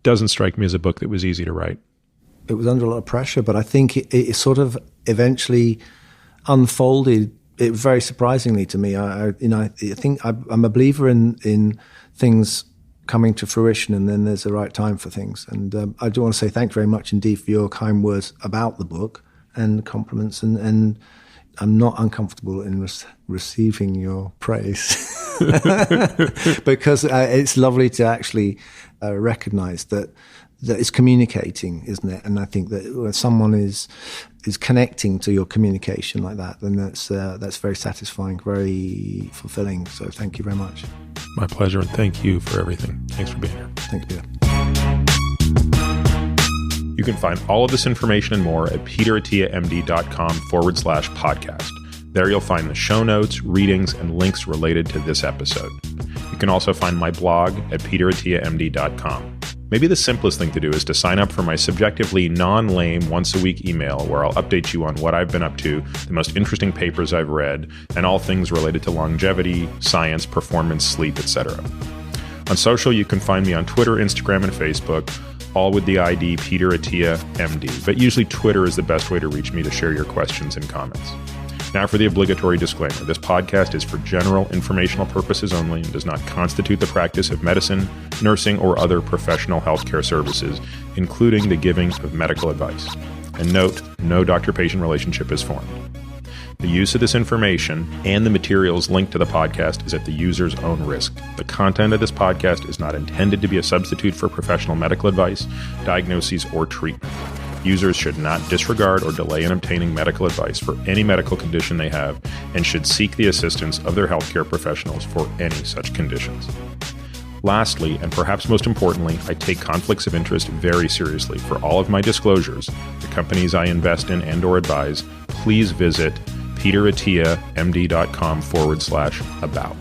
doesn't strike me as a book that was easy to write. It was under a lot of pressure, but I think it sort of eventually unfolded. It very surprisingly to me. I think I'm a believer in things coming to fruition, and then there's the right time for things. And I do want to say thank you very much indeed for your kind words about the book and compliments. And I'm not uncomfortable in receiving your praise because it's lovely to actually recognize that it's communicating, isn't it? And I think that when someone is connecting to your communication like that, then that's very satisfying, very fulfilling. So thank you very much. My pleasure, and thank you for everything. Thanks for being here. Thanks, Peter. You can find all of this information and more at peterattiamd.com/podcast. There you'll find the show notes, readings, and links related to this episode. You can also find my blog at peterattiamd.com. Maybe the simplest thing to do is to sign up for my subjectively non-lame once-a-week email, where I'll update you on what I've been up to, the most interesting papers I've read, and all things related to longevity, science, performance, sleep, etc. On social, you can find me on Twitter, Instagram, and Facebook, all with the ID peterattiamd. But usually Twitter is the best way to reach me to share your questions and comments. Now for the obligatory disclaimer. This podcast is for general informational purposes only and does not constitute the practice of medicine, nursing, or other professional healthcare services, including the giving of medical advice. And note, no doctor-patient relationship is formed. The use of this information and the materials linked to the podcast is at the user's own risk. The content of this podcast is not intended to be a substitute for professional medical advice, diagnoses, or treatment. Users should not disregard or delay in obtaining medical advice for any medical condition they have and should seek the assistance of their healthcare professionals for any such conditions. Lastly, and perhaps most importantly, I take conflicts of interest very seriously. For all of my disclosures, the companies I invest in and/or advise, please visit peterattiamd.com/about.